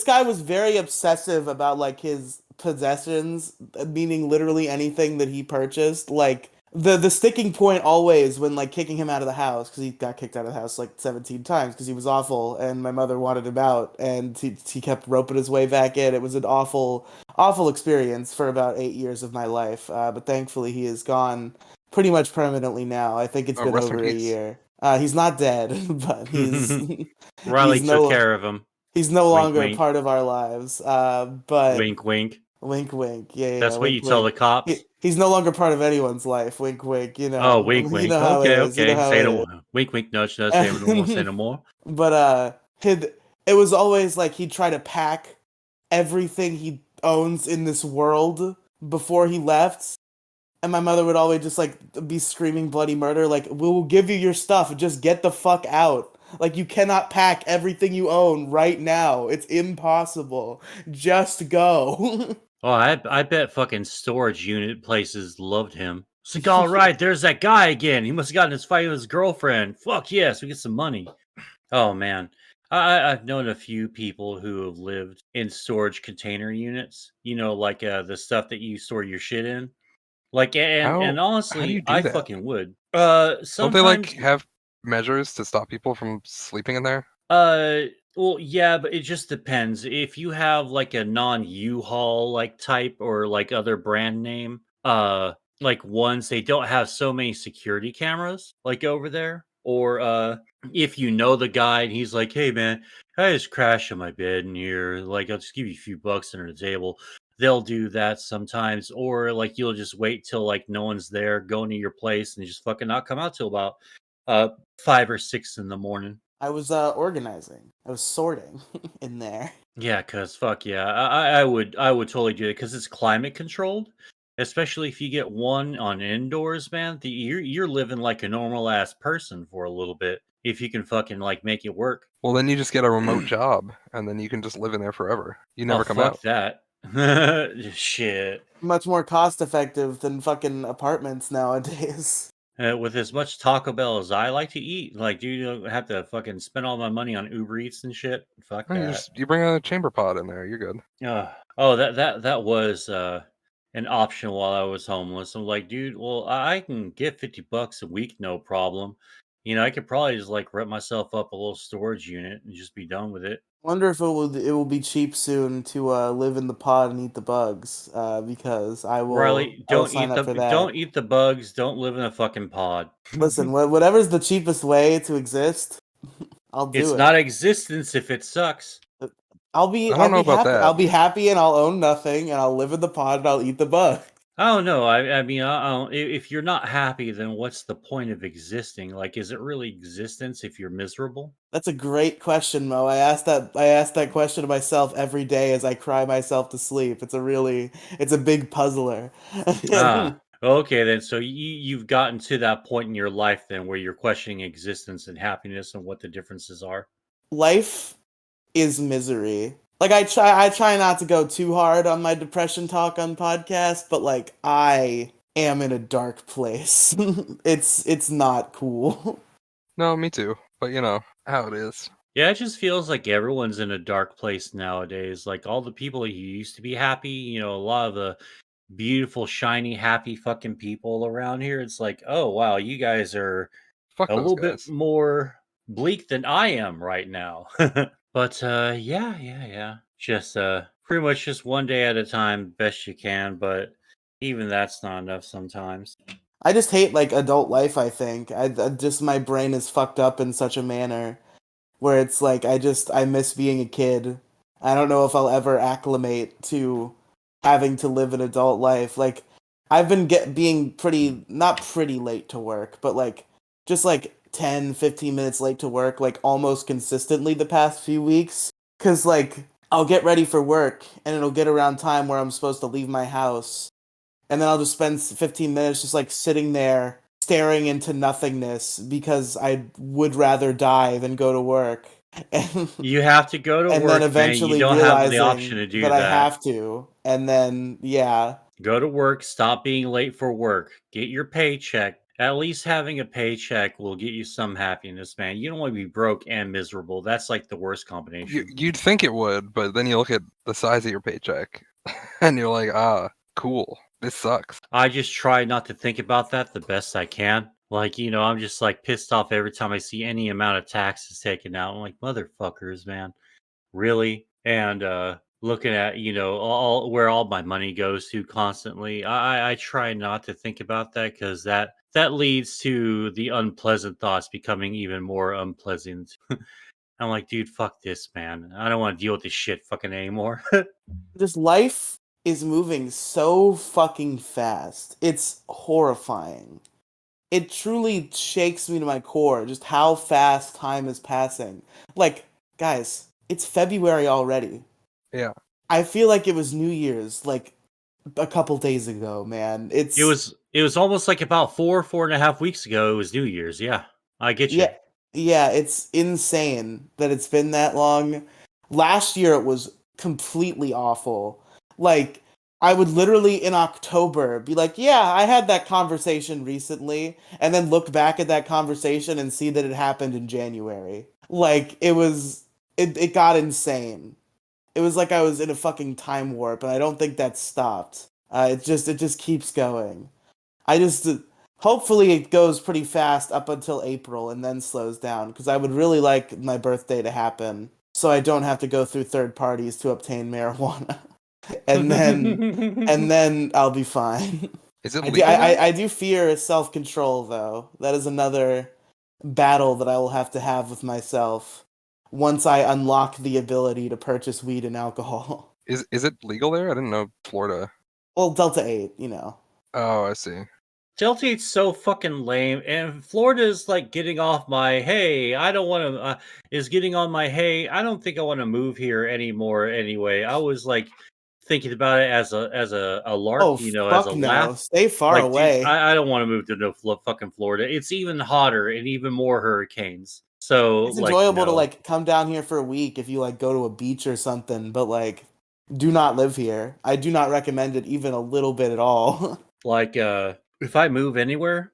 Speaker 1: guy was very obsessive about like his possessions, meaning literally anything that he purchased. Like the sticking point always when like kicking him out of the house, because he got kicked out of the house like 17 times because he was awful and my mother wanted him out, and he kept roping his way back in. It was an awful experience for about 8 years of my life, but thankfully he is gone pretty much permanently now. I think it's been
Speaker 3: rest in
Speaker 1: over a
Speaker 3: peace.
Speaker 1: year. He's not dead, but he's
Speaker 2: Riley took care of him.
Speaker 1: He's no
Speaker 2: Wink,
Speaker 1: longer
Speaker 2: wink.
Speaker 1: a part of our lives. But
Speaker 2: Wink, wink.
Speaker 1: wink, wink. Yeah,
Speaker 2: That's what
Speaker 1: wink,
Speaker 2: you tell the
Speaker 1: wink.
Speaker 2: cops.
Speaker 1: He's no longer part of anyone's life. Wink, wink. You know.
Speaker 2: Oh, wink,
Speaker 1: You
Speaker 2: wink.
Speaker 1: know how it
Speaker 2: Okay,
Speaker 1: is. You know
Speaker 2: okay.
Speaker 1: how
Speaker 2: Say
Speaker 1: it
Speaker 2: no.
Speaker 1: is.
Speaker 2: Wink, wink. Nudge, nudge. Say no more. Say no more.
Speaker 1: But it was always like he'd try to pack everything he owns in this world before he left. And my mother would always just like be screaming bloody murder, like, we'll give you your stuff, just get the fuck out. Like, you cannot pack everything you own right now. It's impossible. Just go.
Speaker 2: Oh, I bet fucking storage unit places loved him. It's like, all right, there's that guy again. He must have gotten his fight with his girlfriend. Fuck yes, we get some money. Oh man, I've known a few people who have lived in storage container units. You know, like the stuff that you store your shit in. Like, and
Speaker 3: How do
Speaker 2: honestly,
Speaker 3: you do
Speaker 2: I
Speaker 3: that?
Speaker 2: fucking would.
Speaker 3: Don't they like
Speaker 2: Sometimes,
Speaker 3: have measures to stop people from sleeping in there?
Speaker 2: well, yeah, but it just depends. If you have like a non U-Haul like type or like other brand name, like ones they don't have so many security cameras like over there, or if you know the guy and he's like, "Hey man, I just crashed on my bed in here. Like, I'll just give you a few bucks under the table." They'll do that sometimes, or like you'll just wait till like no one's there, go into your place, and just fucking not come out till about 5 or 6 in the morning.
Speaker 1: I was organizing. I was sorting in there.
Speaker 2: Yeah, cause fuck yeah, I would totally do it because it's climate controlled. Especially if you get one on indoors, man. You're living like a normal ass person for a little bit if you can fucking like make it work.
Speaker 3: Well, then you just get a remote job, and then you can just live in there forever. You
Speaker 2: Oh
Speaker 3: never come
Speaker 2: fuck
Speaker 3: out.
Speaker 2: that. Shit.
Speaker 1: Much more cost effective than fucking apartments nowadays.
Speaker 2: With as much Taco Bell as I like to eat, like, dude, you don't have to fucking spend all my money on Uber Eats and shit. Fuck
Speaker 3: No,
Speaker 2: that.
Speaker 3: you bring a chamber pod in there. You're good.
Speaker 2: Oh, that was an option while I was homeless. I'm like, dude, well, I can get $50 a week, no problem. You know, I could probably just like rent myself up a little storage unit and just be done with it.
Speaker 1: Wonder if it will be cheap soon to live in the pod and eat the bugs. Because
Speaker 2: Riley,
Speaker 1: I will sign up for that.
Speaker 2: don't eat the bugs. Don't live in a fucking pod.
Speaker 1: Listen, whatever's the cheapest way to exist, I'll do
Speaker 2: It's
Speaker 1: it.
Speaker 2: not existence if it sucks.
Speaker 1: I'll be
Speaker 3: I don't know about
Speaker 1: happy.
Speaker 3: that.
Speaker 1: I'll be happy and I'll own nothing and I'll live in the pod and I'll eat the bug.
Speaker 2: I don't know. I mean, if you're not happy, then what's the point of existing? Like, is it really existence if you're miserable?
Speaker 1: That's a great question, Mo. I ask that question to myself every day as I cry myself to sleep. It's a big puzzler.
Speaker 2: Okay, then. So you've gotten to that point in your life then where you're questioning existence and happiness and what the differences are.
Speaker 1: Life is misery. Like I try not to go too hard on my depression talk on podcast, but like I am in a dark place. It's not cool.
Speaker 3: No, me too. But you know how it is.
Speaker 2: Yeah, it just feels like everyone's in a dark place nowadays. Like all the people who used to be happy, you know, a lot of the beautiful, shiny, happy fucking people around here. It's like, oh wow, you guys are
Speaker 3: Fuck
Speaker 2: a
Speaker 3: those
Speaker 2: little bit
Speaker 3: guys.
Speaker 2: more bleak than I am right now. But yeah. Just pretty much just one day at a time, best you can, but even that's not enough sometimes.
Speaker 1: I just hate like adult life, I think. I just my brain is fucked up in such a manner where it's like I miss being a kid. I don't know if I'll ever acclimate to having to live an adult life. Like I've been being pretty not pretty late to work, but like just like 10, 15 minutes late to work like almost consistently the past few weeks cuz like I'll get ready for work and it'll get around time where I'm supposed to leave my house and then I'll just spend 15 minutes just like sitting there staring into nothingness because I would rather die than go to work. And
Speaker 2: You have to go to
Speaker 1: and then
Speaker 2: work, man. You
Speaker 1: eventually
Speaker 2: don't have the option
Speaker 1: realizing
Speaker 2: to do
Speaker 1: that I
Speaker 2: that.
Speaker 1: have to. And then yeah,
Speaker 2: Go to work, stop being late for work, get your paycheck. At least having a paycheck will get you some happiness, man. You don't want to be broke and miserable. That's like the worst combination.
Speaker 3: You'd think it would, but then you look at the size of your paycheck, and you're like, ah, cool. This sucks.
Speaker 2: I just try not to think about that the best I can. Like, I'm just like pissed off every time I see any amount of taxes taken out. I'm like, motherfuckers, man. Really? And looking at, all where all my money goes to constantly. I try not to think about that because that leads to the unpleasant thoughts becoming even more unpleasant. I'm like, dude, fuck this, man. I don't want to deal with this shit fucking anymore.
Speaker 1: just life is moving so fucking fast. It's horrifying. It truly shakes me to my core just how fast time is passing. Like, guys, it's February already.
Speaker 3: Yeah.
Speaker 1: I feel like it was New Year's like a couple days ago, man.
Speaker 2: It was almost like about 4.5 weeks ago. It was New Year's. Yeah, I get you.
Speaker 1: Yeah, yeah, it's insane that it's been that long. Last year it was completely awful. Like I would literally in October be like, "Yeah, I had that conversation recently," and then look back at that conversation and see that it happened in January. Like it got insane. It was like I was in a fucking time warp, and I don't think that stopped. It just keeps going. I just hopefully it goes pretty fast up until April and then slows down because I would really like my birthday to happen so I don't have to go through third parties to obtain marijuana. and then and then I'll be fine.
Speaker 3: Is it
Speaker 1: I do
Speaker 3: legal there?
Speaker 1: I do fear self-control though. That is another battle that I will have to have with myself once I unlock the ability to purchase weed and alcohol.
Speaker 3: Is it legal there? I didn't know Florida.
Speaker 1: Well, Delta 8, you know.
Speaker 3: Oh, I see.
Speaker 2: Delta 8's so fucking lame, and Florida's like getting off my hey. I don't want to. Is getting on my hey. I don't think I want to move here anymore. Anyway, I was like thinking about it as a lark,
Speaker 1: Oh,
Speaker 2: as a
Speaker 1: fuck no.
Speaker 2: laugh.
Speaker 1: Stay far
Speaker 2: Like, dude,
Speaker 1: away.
Speaker 2: I don't want to move to no fucking Florida. It's even hotter and even more hurricanes. So,
Speaker 1: It's
Speaker 2: like,
Speaker 1: enjoyable to
Speaker 2: no,
Speaker 1: like come down here for a week if you like go to a beach or something, but like do not live here. I do not recommend it even a little bit at all.
Speaker 2: like, if I move anywhere,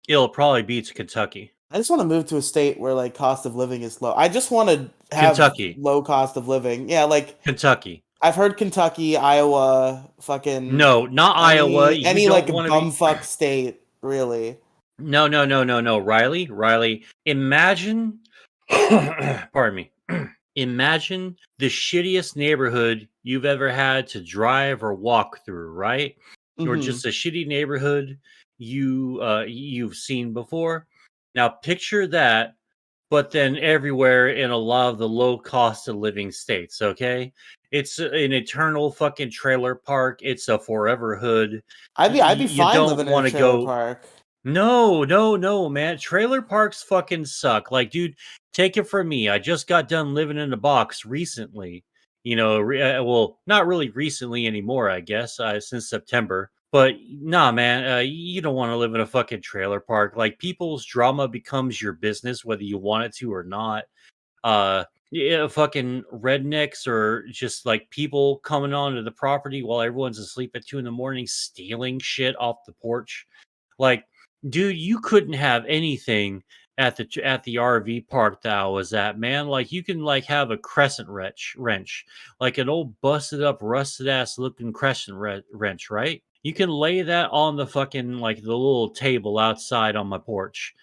Speaker 2: it'll probably be to Kentucky.
Speaker 1: I just want to move to a state where like cost of living is low. I just want to have
Speaker 2: Kentucky,
Speaker 1: low cost of living. Yeah, like
Speaker 2: Kentucky.
Speaker 1: I've heard Kentucky, Iowa, fucking
Speaker 2: No, not Iowa.
Speaker 1: any
Speaker 2: You don't
Speaker 1: like
Speaker 2: want to be.
Speaker 1: bumfuck state, really.
Speaker 2: No, no, no, no, no. Riley, imagine, pardon me, imagine the shittiest neighborhood you've ever had to drive or walk through, right? Or
Speaker 1: Mhm.
Speaker 2: just a shitty neighborhood you've seen before. Now picture that, but then everywhere in a lot of the low cost of living states, okay? It's an eternal fucking trailer park. It's a forever hood.
Speaker 1: I'd be
Speaker 2: You
Speaker 1: fine
Speaker 2: don't
Speaker 1: living in a
Speaker 2: want to
Speaker 1: trailer
Speaker 2: go.
Speaker 1: park.
Speaker 2: No, no, no, man. Trailer parks fucking suck. Like, dude, take it from me. I just got done living in a box recently. Well, not really recently anymore, I guess, since September. But nah, man, you don't want to live in a fucking trailer park. Like, people's drama becomes your business, whether you want it to or not. Yeah, fucking rednecks or just like people coming onto the property while everyone's asleep at 2 in the morning, stealing shit off the porch. Like, dude, you couldn't have anything at the RV park that I was at, man. Like, you can like have a crescent wrench, like an old busted up, rusted ass looking crescent wrench, right? You can lay that on the fucking like the little table outside on my porch,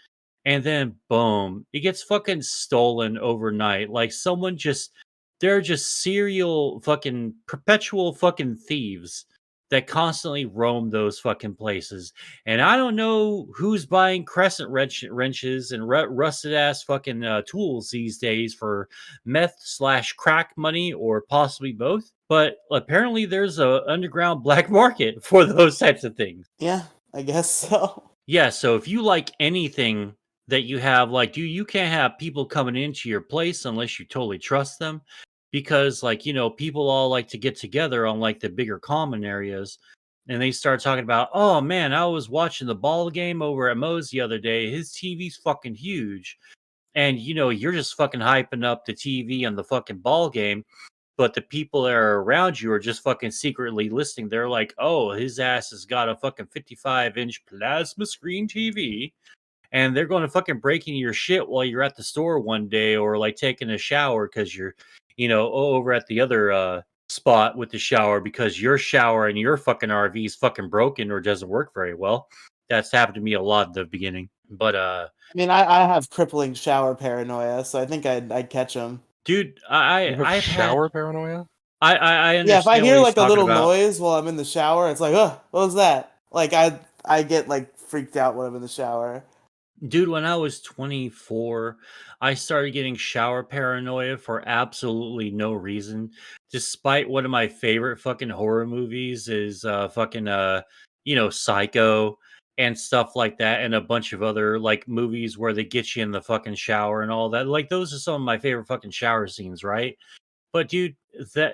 Speaker 2: and then boom, it gets fucking stolen overnight. Like they're just serial fucking perpetual fucking thieves that constantly roam those fucking places. And I don't know who's buying crescent wrenches and rusted ass fucking tools these days for meth slash crack money or possibly both. But apparently there's a underground black market for those types of things.
Speaker 1: Yeah, I guess so.
Speaker 2: Yeah, so if you like anything that you have, like, you can't have people coming into your place unless you totally trust them. Because, like, people all like to get together on like the bigger common areas and they start talking about, oh man, I was watching the ball game over at Moes the other day. His TV's fucking huge. And you're just fucking hyping up the TV on the fucking ball game, but the people that are around you are just fucking secretly listening. They're like, oh, his ass has got a fucking 55-inch plasma screen TV. And they're going to fucking break into your shit while you're at the store one day or like taking a shower because you're, over at the other spot with the shower because your shower in your fucking RV is fucking broken or doesn't work very well. That's happened to me a lot in the beginning. But
Speaker 1: I mean, I have crippling shower paranoia, so I think I'd catch them.
Speaker 2: dude,
Speaker 3: You have
Speaker 2: I've had
Speaker 3: shower paranoia?
Speaker 2: I
Speaker 1: Yeah, if I
Speaker 2: understand what
Speaker 1: hear
Speaker 2: he's
Speaker 1: like a
Speaker 2: talking
Speaker 1: little
Speaker 2: about.
Speaker 1: noise while I'm in the shower, it's like, oh, what was that? Like I get like freaked out when I'm in the shower.
Speaker 2: Dude, when I was 24, I started getting shower paranoia for absolutely no reason. Despite one of my favorite fucking horror movies is fucking Psycho and stuff like that and a bunch of other like movies where they get you in the fucking shower and all that. Like those are some of my favorite fucking shower scenes, right? But dude, that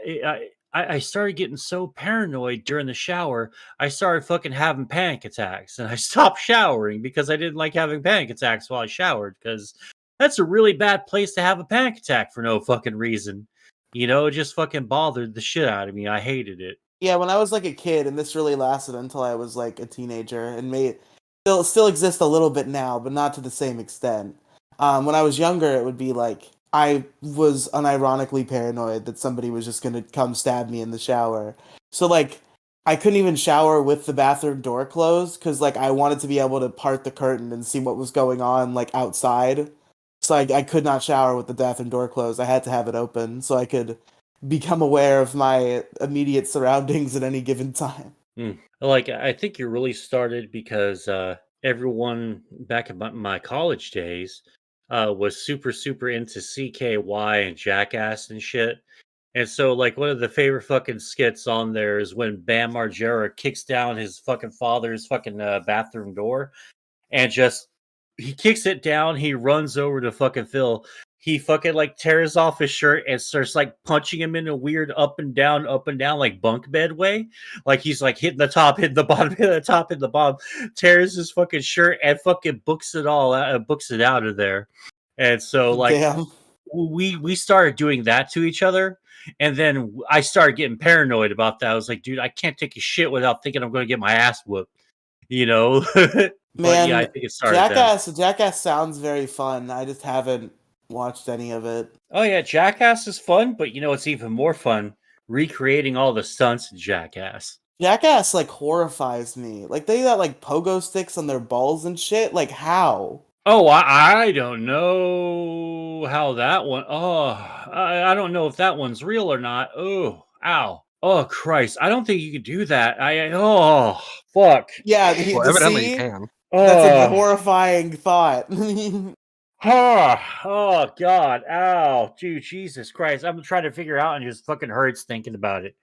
Speaker 2: I started getting so paranoid during the shower, I started fucking having panic attacks, and I stopped showering because I didn't like having panic attacks while I showered. Because that's a really bad place to have a panic attack for no fucking reason. It just fucking bothered the shit out of me. I hated it.
Speaker 1: Yeah, when I was like a kid, and this really lasted until I was like a teenager, and may still exist a little bit now, but not to the same extent. When I was younger, it would be like I was unironically paranoid that somebody was just gonna come stab me in the shower. So like I couldn't even shower with the bathroom door closed because like I wanted to be able to part the curtain and see what was going on like outside. So I could not shower with the bathroom door closed. I had to have it open so I could become aware of my immediate surroundings at any given time.
Speaker 2: Like, I think you really started because everyone back in my college days was super, super into CKY and Jackass and shit. And so, like, one of the favorite fucking skits on there is when Bam Margera kicks down his fucking father's fucking bathroom door and just he kicks it down. He runs over to fucking Phil. He fucking like tears off his shirt and starts like punching him in a weird up and down like bunk bed way. Like he's like hitting the top, hitting the bottom, hitting the top, hitting the bottom. Tears his fucking shirt and fucking books it all out, books it out of there. And so like
Speaker 1: Damn.
Speaker 2: we started doing that to each other. And then I started getting paranoid about that. I was like, dude, I can't take a shit without thinking I'm going to get my ass whooped, you know? But yeah, I
Speaker 1: Man,
Speaker 2: think it started then.
Speaker 1: Jackass sounds very fun. I just haven't watched any of it.
Speaker 2: Oh yeah, Jackass is fun, but it's even more fun recreating all the stunts in Jackass.
Speaker 1: Jackass like horrifies me. Like they got like pogo sticks on their balls and shit. Like how?
Speaker 2: Oh, I don't know how that one. Oh, I don't know if that one's real or not. Oh, ow. Oh Christ, I don't think you could do that. Oh fuck.
Speaker 1: Yeah,
Speaker 3: Well,
Speaker 1: the
Speaker 3: evidently you
Speaker 1: sea.
Speaker 3: can.
Speaker 1: That's a
Speaker 2: Oh.
Speaker 1: horrifying thought.
Speaker 2: Oh God. Ow. Dude, Jesus Christ. I'm trying to figure out and just fucking hurts thinking about it.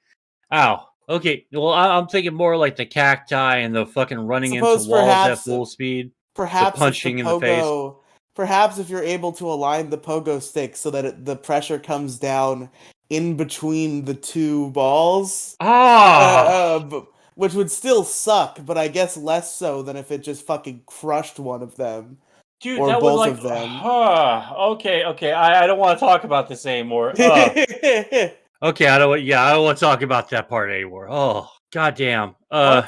Speaker 2: Ow. Okay. Well, I'm thinking more like the cacti and the fucking running into
Speaker 1: Suppose
Speaker 2: walls at full speed, the
Speaker 1: perhaps if the
Speaker 2: punching in the face.
Speaker 1: pogo, perhaps if you're able to align the pogo stick so that the pressure comes down in between the two balls,
Speaker 2: Ah,
Speaker 1: which would still suck, but I guess less so than if it just fucking crushed one of them
Speaker 2: dude,
Speaker 1: or
Speaker 2: that would
Speaker 1: both
Speaker 2: like.
Speaker 1: of them.
Speaker 2: Okay. I don't want to talk about this anymore. Okay. I don't want to talk about that part anymore. Oh, goddamn.
Speaker 1: I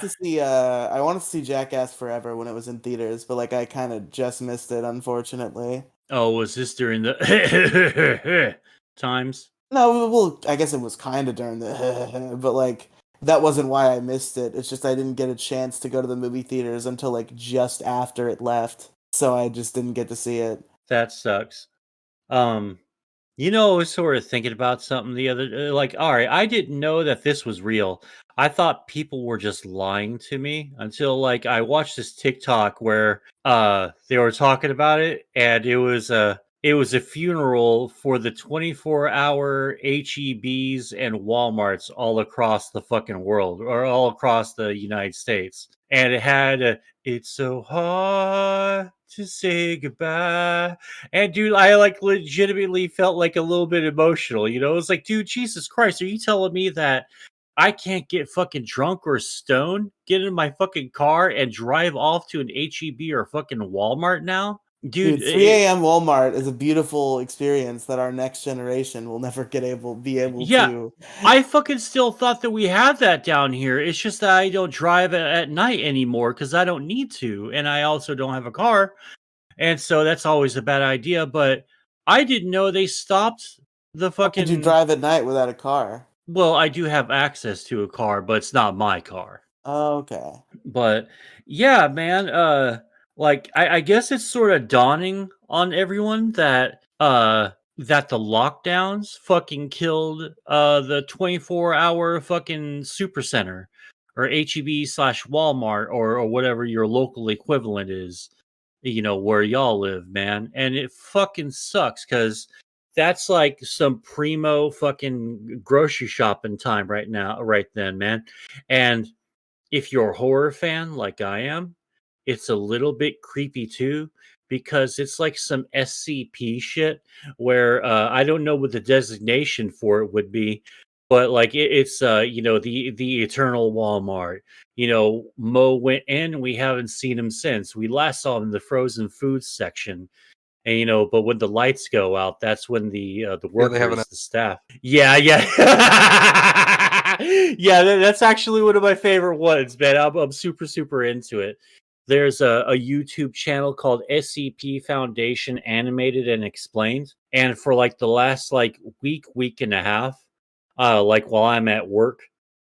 Speaker 1: wanted to see Jackass Forever when it was in theaters, but like I kind of just missed it, unfortunately.
Speaker 2: Oh, was this during the times?
Speaker 1: No, well, I guess it was kind of during the, but like that wasn't why I missed it. It's just I didn't get a chance to go to the movie theaters until like just after it left, so I just didn't get to see it.
Speaker 2: That sucks. Um, I was sort of thinking about something the other like, all right, I didn't know that this was real. I thought people were just lying to me until like I watched this TikTok where they were talking about it, and it was a funeral for the 24-hour HEBs and Walmarts all across the fucking world, or all across the United States. And it had it's so hard to say goodbye. And dude, I like legitimately felt like a little bit emotional. It was like, dude, Jesus Christ, are you telling me that I can't get fucking drunk or stoned, get in my fucking car and drive off to an HEB or fucking Walmart now? Dude,
Speaker 1: Dude, 3 a.m. Walmart is a beautiful experience that our next generation will never be able
Speaker 2: yeah,
Speaker 1: to.
Speaker 2: I fucking still thought that we had that down here. It's just that I don't drive at night anymore because I don't need to. And I also don't have a car. And so that's always a bad idea. But I didn't know they stopped the
Speaker 1: How could you
Speaker 2: fucking.
Speaker 1: drive at night without a car?
Speaker 2: Well, I do have access to a car, but it's not my car.
Speaker 1: Oh, okay.
Speaker 2: But yeah, man, like I guess it's sort of dawning on everyone that the lockdowns fucking killed the 24-hour fucking super center or HEB/Walmart or whatever your local equivalent is, where y'all live, man. And it fucking sucks because that's like some primo fucking grocery shopping time right now, right then, man. And if you're a horror fan like I am, it's a little bit creepy too because it's like some SCP shit where I don't know what the designation for it would be, but like it's the eternal Walmart. Mo went in, we haven't seen him since. We last saw him in the frozen foods section. And but when the lights go out, that's when the
Speaker 3: Yeah, they have an
Speaker 2: workers, the staff. Yeah, yeah. Yeah, that's actually one of my favorite ones, man. I'm super super into it. There's a YouTube channel called SCP Foundation Animated and Explained, and for like the last like week and a half, like while I'm at work,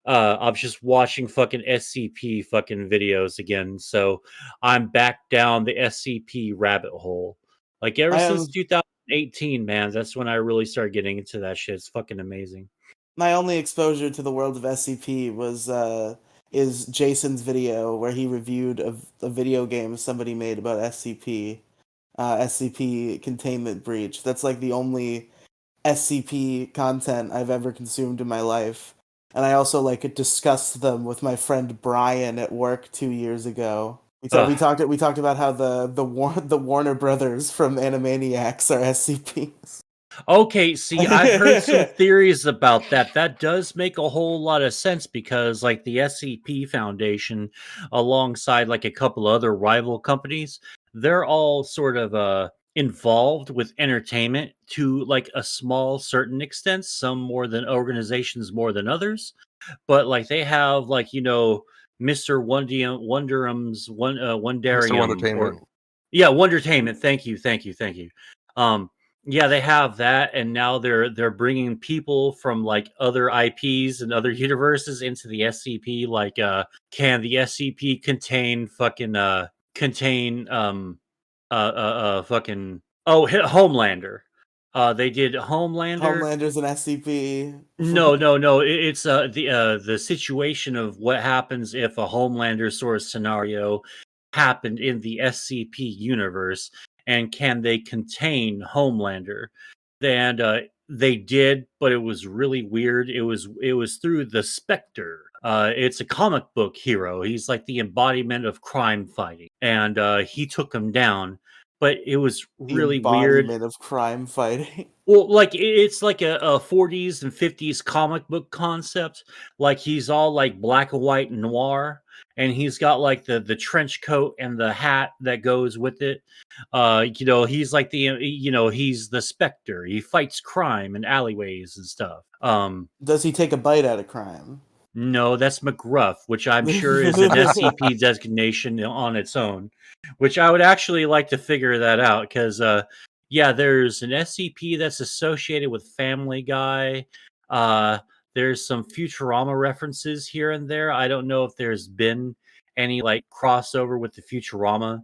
Speaker 2: I'm just watching fucking SCP fucking videos again. So I'm back down the SCP rabbit hole. Like ever
Speaker 1: I
Speaker 2: since
Speaker 1: am
Speaker 2: 2018, man, that's when I really started getting into that shit. It's fucking amazing.
Speaker 1: My only exposure to the world of SCP was is Jason's video where he reviewed a video game somebody made about SCP, SCP Containment Breach. That's like the only SCP content I've ever consumed in my life. And I also like discussed them with my friend Brian at work 2 years ago.
Speaker 2: Ugh.
Speaker 1: We talked about how the Warner Brothers from Animaniacs are SCPs.
Speaker 2: Okay, see, I've heard some theories about that. That does make a whole lot of sense because, like, the SCP Foundation, alongside like a couple other rival companies, they're all sort of involved with entertainment to like a small certain extent. Some more than organizations more than others, but like they have like Mr. Wonderum's
Speaker 3: Mr.
Speaker 2: Wondarium or
Speaker 3: Wondertainment.
Speaker 2: yeah, Wondertainment. Thank you, thank you, thank you. Um, yeah, they have that, and now they're bringing people from like other IPs and other universes into the SCP. Like, can the SCP contain fucking Homelander? They did Homelander.
Speaker 1: Homelander's an SCP.
Speaker 2: No, no, no. It's the situation of what happens if a Homelander sort of scenario happened in the SCP universe, and can they contain Homelander? And they did, but it was really weird. It was through the Spectre. It's a comic book hero. He's like the embodiment of crime fighting, and he took him down. But it was
Speaker 1: The
Speaker 2: really weird.
Speaker 1: embodiment of crime fighting.
Speaker 2: Well, like it's like a 40s and 50s comic book concept. Like he's all like black and white and noir, and he's got like the trench coat and the hat that goes with it. He's like he's the Spectre. He fights crime in alleyways and stuff.
Speaker 1: Does he take a bite out of crime?
Speaker 2: No, that's McGruff, which I'm sure is an SCP designation on its own, which I would actually like to figure that out because, yeah, there's an SCP that's associated with Family Guy. Uh, there's some Futurama references here and there. I don't know if there's been any like crossover with the Futurama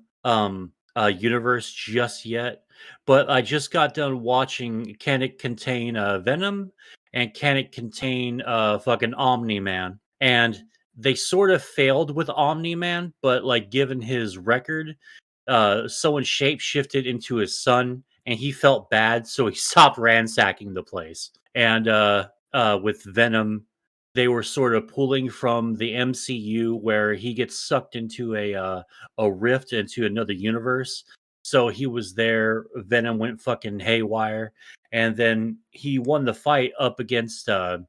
Speaker 2: universe just yet. but I just got done watching Can It Contain Venom and Can It Contain fucking Omni Man? And they sort of failed with Omni Man, but like given his record, someone shape shifted into his son and he felt bad, so he stopped ransacking the place. And with Venom, they were sort of pulling from the MCU where he gets sucked into a rift into another universe. So he was there. Venom went fucking haywire, and then he won the fight up against the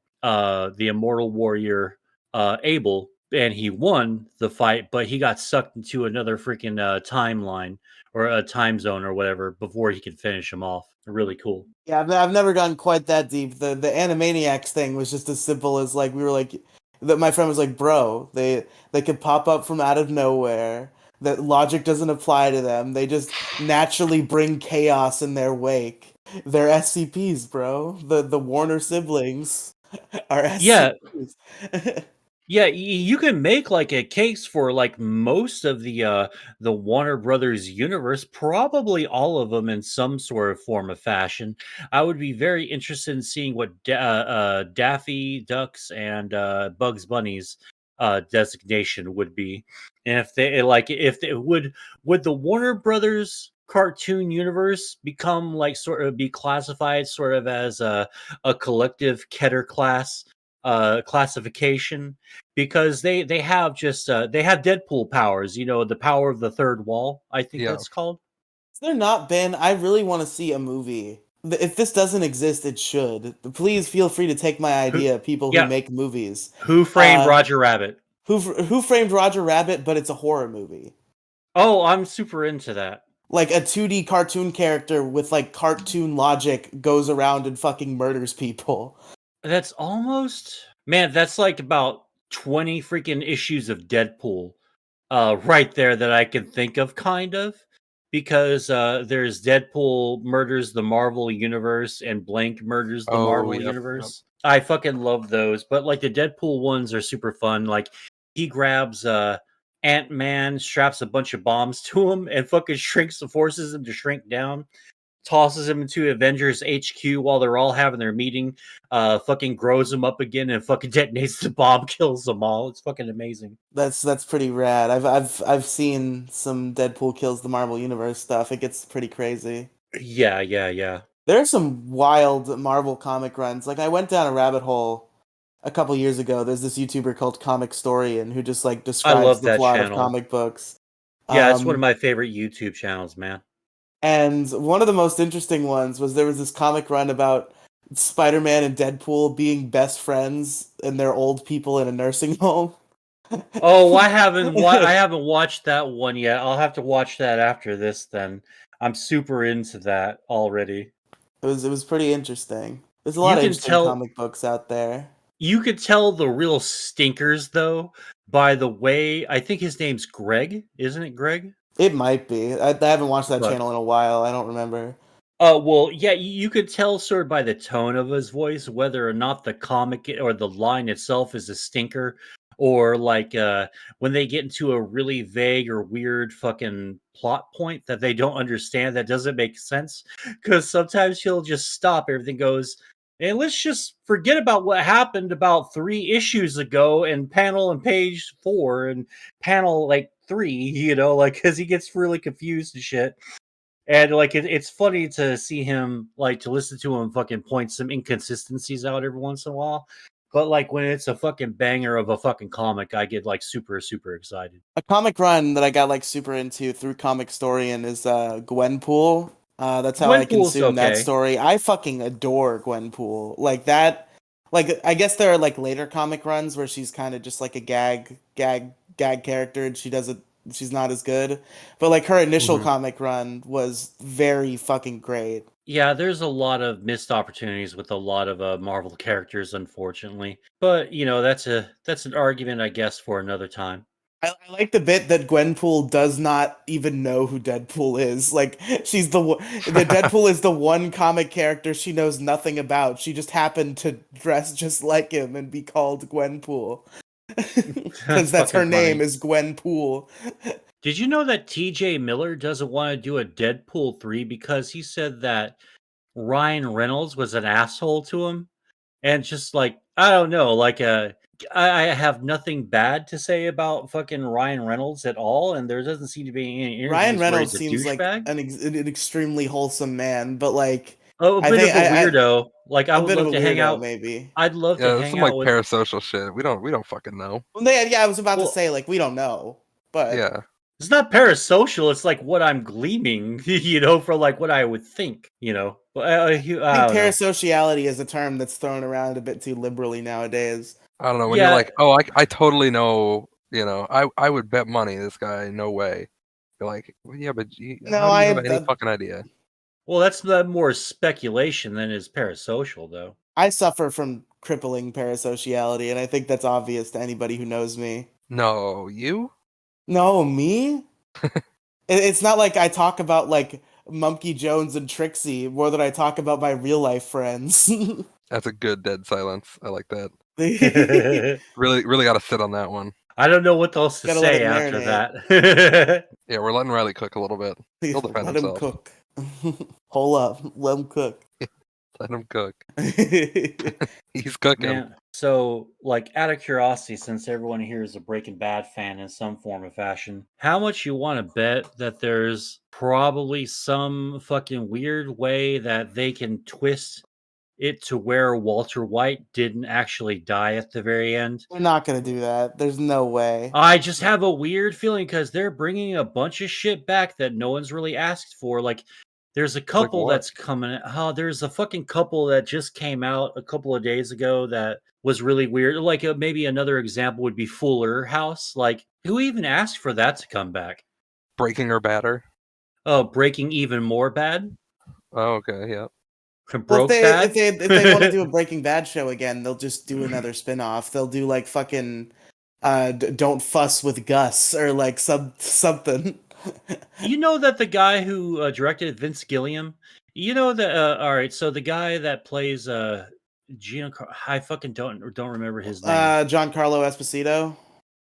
Speaker 2: Immortal Warrior Abel, and he won the fight, but he got sucked into another freaking timeline or a time zone or whatever before he could finish him off. Really cool.
Speaker 1: Yeah, I've never gone quite that deep. The Animaniacs thing was just as simple as like we were like that. My friend was like, "Bro, they could pop up from out of nowhere. That logic doesn't apply to them. They just naturally bring chaos in their wake. They're SCPs, bro. The Warner siblings are
Speaker 2: Yeah,
Speaker 1: SCPs."
Speaker 2: yeah, you can make like a case for like most of the Warner Brothers universe, probably all of them in some sort of form of fashion. I would be very interested in seeing what Daffy Ducks and Bugs Bunny's designation would be, and if they like, if they would the Warner Brothers cartoon universe become like sort of be classified sort of as a collective Keter class classification, because they have just they have Deadpool powers, you know, the power of the third wall, I think
Speaker 3: Yeah.
Speaker 2: that's called.
Speaker 1: Has there not been? I really want to see a movie. If this doesn't exist, it should. Please feel free to take my
Speaker 2: Who
Speaker 1: idea, people who
Speaker 2: yeah,
Speaker 1: make movies.
Speaker 2: Who Framed
Speaker 1: Uh,
Speaker 2: Roger Rabbit?
Speaker 1: who framed Roger Rabbit? But it's a horror movie,
Speaker 2: Oh, I'm super into that.
Speaker 1: like a 2D cartoon character with like cartoon logic goes around and fucking murders people.
Speaker 2: That's almost, man, that's like about 20 freaking issues of Deadpool right there that I can think of, kind of, because there's Deadpool murders the Marvel universe and Blank murders the
Speaker 3: Oh,
Speaker 2: Marvel
Speaker 3: yep, yep.
Speaker 2: universe. I fucking love those, but like the Deadpool ones are super fun. Like he grabs Ant-Man, straps a bunch of bombs to him, and fucking shrinks the forces him to shrink down, tosses him into Avengers HQ while they're all having their meeting, fucking grows him up again and fucking detonates the bomb, kills them all. It's fucking amazing.
Speaker 1: That's pretty rad. I've seen some Deadpool kills the Marvel Universe stuff. It gets pretty crazy.
Speaker 2: Yeah, yeah, yeah.
Speaker 1: There are some wild Marvel comic runs. Like I went down a rabbit hole a couple years ago. There's this YouTuber called Comic Storian who just like
Speaker 2: I
Speaker 1: describes
Speaker 2: love
Speaker 1: the
Speaker 2: that
Speaker 1: plot of
Speaker 2: channel.
Speaker 1: comic books.
Speaker 2: Yeah, it's one of
Speaker 1: Um,
Speaker 2: my favorite YouTube channels, man.
Speaker 1: and one of the most interesting ones was there was this comic run about Spider-Man and Deadpool being best friends and they're old people in a nursing home.
Speaker 2: Oh, I haven't watched that one yet. I'll have to watch that after this then. I'm super into that already.
Speaker 1: It was pretty interesting. There's a lot
Speaker 2: You
Speaker 1: of
Speaker 2: can
Speaker 1: interesting
Speaker 2: tell
Speaker 1: comic books out there.
Speaker 2: you could tell the real stinkers though by the way, I think his name's Greg, isn't it Greg?
Speaker 1: It might be. I haven't watched that
Speaker 2: But
Speaker 1: channel in a while. I don't remember.
Speaker 2: well, yeah, you could tell sort of by the tone of his voice whether or not the comic or the line itself is a stinker, or like when they get into a really vague or weird fucking plot point that they don't understand that doesn't make sense. Because sometimes he'll just stop, everything goes, and let's just forget about what happened about 3 issues ago and panel and page 4 and panel like 3, you know, like because he gets really confused and shit. And like it's funny to see him, like to listen to him fucking point some inconsistencies out every once in a while. But like when it's a fucking banger of a fucking comic, I get like super super excited.
Speaker 1: A comic run that I got like super into through Comic Storian is Gwenpool. That's how I
Speaker 2: Gwenpool's
Speaker 1: consume that
Speaker 2: okay.
Speaker 1: story. I fucking adore Gwenpool. Like that. Like I guess there are like later comic runs where she's kind of just like a gag character and she doesn't. She's not as good. But like her initial
Speaker 2: Mhm.
Speaker 1: comic run was very fucking great.
Speaker 2: Yeah, there's a lot of missed opportunities with a lot of Marvel characters, unfortunately. But you know, that's an argument, I guess, for another time.
Speaker 1: I like the bit that Gwenpool does not even know who Deadpool is. Like she's the Deadpool is the one comic character she knows nothing about. She just happened to dress just like him and be called Gwenpool
Speaker 2: That's
Speaker 1: because that's
Speaker 2: fucking
Speaker 1: her name
Speaker 2: funny.
Speaker 1: is Gwenpool.
Speaker 2: Did you know that TJ Miller doesn't want to do a Deadpool 3 because he said that Ryan Reynolds was an asshole to him? And just like, I don't know, like I have nothing bad to say about fucking Ryan Reynolds at all, and there doesn't seem to be any
Speaker 1: Ryan
Speaker 2: interviews where
Speaker 1: Reynolds
Speaker 2: he's a
Speaker 1: seems like
Speaker 2: douchebag.
Speaker 1: an extremely wholesome man, but like
Speaker 2: Oh, a
Speaker 1: I
Speaker 2: bit
Speaker 1: think
Speaker 2: of a weirdo. Like I
Speaker 1: a
Speaker 2: would
Speaker 1: bit of
Speaker 2: love
Speaker 1: a
Speaker 2: to hang
Speaker 1: weirdo
Speaker 2: out.
Speaker 1: maybe.
Speaker 2: I'd love to
Speaker 3: Yeah, there's
Speaker 2: hang
Speaker 3: some like
Speaker 2: out with.
Speaker 3: parasocial shit. We don't fucking know.
Speaker 1: Yeah, I was about to
Speaker 2: Well,
Speaker 1: say like we don't know, but
Speaker 3: Yeah.
Speaker 2: it's not parasocial. It's like what I'm gleaming, for like what I would think, But
Speaker 1: I
Speaker 2: I
Speaker 1: think
Speaker 2: don't know.
Speaker 1: parasociality is a term that's thrown around a bit too liberally nowadays.
Speaker 3: I don't know. When you're
Speaker 2: Yeah,
Speaker 3: like, oh, I totally know, I would bet money this guy, no way. You're like, well, yeah, but
Speaker 1: No,
Speaker 3: how do you have any fucking idea?
Speaker 2: well, that's more speculation than is parasocial, though.
Speaker 1: I suffer from crippling parasociality, and I think that's obvious to anybody who knows me.
Speaker 3: No, you?
Speaker 1: No, me? It's not like I talk about like Mumkey Jones and Trixie more than I talk about my real life friends.
Speaker 3: That's a good dead silence. I like that.
Speaker 2: I
Speaker 3: Really got to sit on that one.
Speaker 2: don't know what else to
Speaker 1: Gotta let it
Speaker 2: say after
Speaker 1: marinate.
Speaker 2: that.
Speaker 3: Yeah, we're letting Riely cook a little bit. He'll defend
Speaker 1: Let him
Speaker 3: himself.
Speaker 1: cook. Hold up. Let him cook.
Speaker 3: Let him cook. He's cooking.
Speaker 2: Man, so like out of curiosity, since everyone here is a Breaking Bad fan in some form or fashion, how much you want to bet that there's probably some fucking weird way that they can twist it to where Walter White didn't actually die at the very end?
Speaker 1: We're not gonna do that. There's no way.
Speaker 2: I just have a weird feeling because they're bringing a bunch of shit back that no one's really asked for. Like, there's a
Speaker 3: Like
Speaker 2: couple
Speaker 3: what?
Speaker 2: that's coming. Oh, there's a fucking couple that just came out a couple of days ago that was really weird. Like, maybe another example would be Fuller House. Like, who even asked for that to come back?
Speaker 3: Breaking or batter?
Speaker 2: Oh, Breaking Even More Bad?
Speaker 3: Oh, okay, yeah.
Speaker 1: Well, if
Speaker 2: Broke Bad?
Speaker 1: they want to do a Breaking Bad show again, they'll just do another spin-off. They'll do like fucking Don't Fuss with Gus or like something.
Speaker 2: You know that the guy who directed Vince Gilliam, you know that all right, so the guy that plays I fucking don't remember his name.
Speaker 1: Giancarlo Esposito.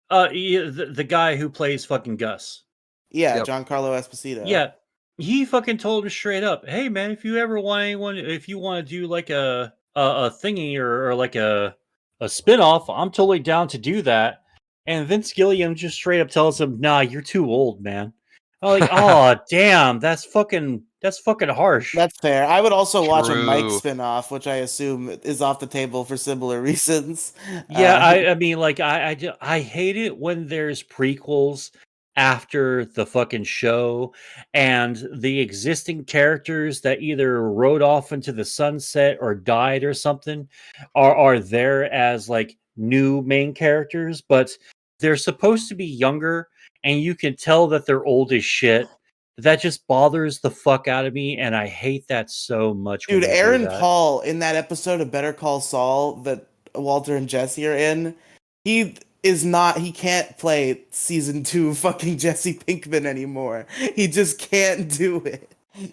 Speaker 2: The guy who plays fucking Gus.
Speaker 1: Yeah,
Speaker 3: Yep.
Speaker 1: Giancarlo Esposito.
Speaker 2: Yeah, he fucking told him straight up, "Hey man, if you ever want anyone, if you want to do like a thingy or like a spinoff, I'm totally down to do that." And Vince Gilliam just straight up tells him, "Nah, you're too old, man." I'm like, "Oh damn, that's fucking harsh."
Speaker 1: That's fair. I would also watch a Mike
Speaker 3: True.
Speaker 1: spin-off, which I assume is off the table for similar reasons.
Speaker 2: Yeah, I mean, like, I hate it when there's prequels after the fucking show and the existing characters that either rode off into the sunset or died or something are there as like new main characters, but they're supposed to be younger and you can tell that they're old as shit. That just bothers the fuck out of me, and I hate that so much when
Speaker 1: Dude,
Speaker 2: they do
Speaker 1: Aaron
Speaker 2: that.
Speaker 1: Paul in that episode of Better Call Saul that Walter and Jesse are in, he can't play season 2 fucking Jesse Pinkman anymore. He just can't do it.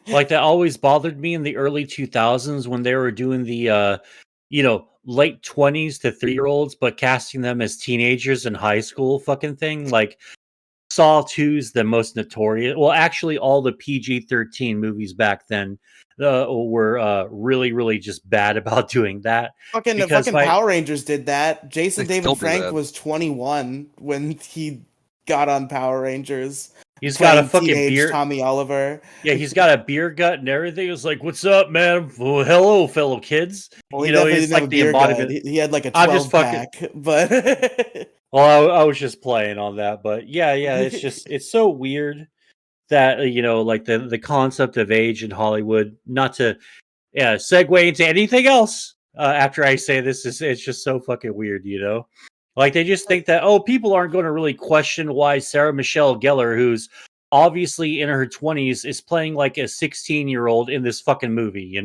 Speaker 2: Like that always bothered me in the early 2000s when they were doing the late 20s to 3-year-olds but casting them as teenagers in high school fucking thing. Like Saw 2's the most notorious. Well, actually all the PG-13 movies back then were really really just bad about doing that because
Speaker 1: Fucking
Speaker 2: my
Speaker 1: Power Rangers did that.
Speaker 3: They
Speaker 1: Jason
Speaker 3: still
Speaker 1: David
Speaker 3: do
Speaker 1: Frank
Speaker 3: that.
Speaker 1: was 21 when he got on Power Rangers
Speaker 2: he's got a
Speaker 1: playing
Speaker 2: fucking
Speaker 1: teenage
Speaker 2: beard.
Speaker 1: Tommy Oliver.
Speaker 2: Yeah, he's got a beer gut and everything. It's like, what's up, man? Well, hello, fellow kids.
Speaker 1: Well, he definitely
Speaker 2: He's
Speaker 1: didn't have a
Speaker 2: like the
Speaker 1: beer gut.
Speaker 2: embodiment.
Speaker 1: He had like a
Speaker 2: I'm just
Speaker 1: 12
Speaker 2: fucking.
Speaker 1: pack, but
Speaker 2: Well, I was just playing on that, but yeah, it's so weird that like the concept of age in Hollywood. Not to segue into anything else. After I say this, it's just so fucking weird. Like they just think that people aren't going to really question why Sarah Michelle Gellar, who's obviously in her 20s, is playing like a 16-year-old in this fucking movie.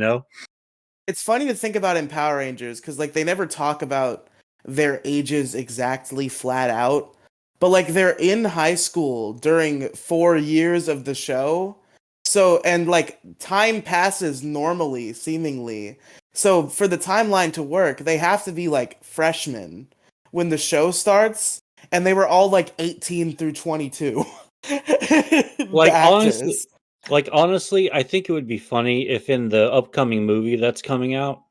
Speaker 1: it's funny to think about in Power Rangers because like they never talk about their ages exactly flat out, but like they're in high school during 4 years of the show. So and like time passes normally, seemingly. So for the timeline to work, they have to be like freshmen when the show starts, and they were all like 18 through 22.
Speaker 2: Like
Speaker 1: Baptist.
Speaker 2: honestly, I think it would be funny if in the upcoming movie that's coming out,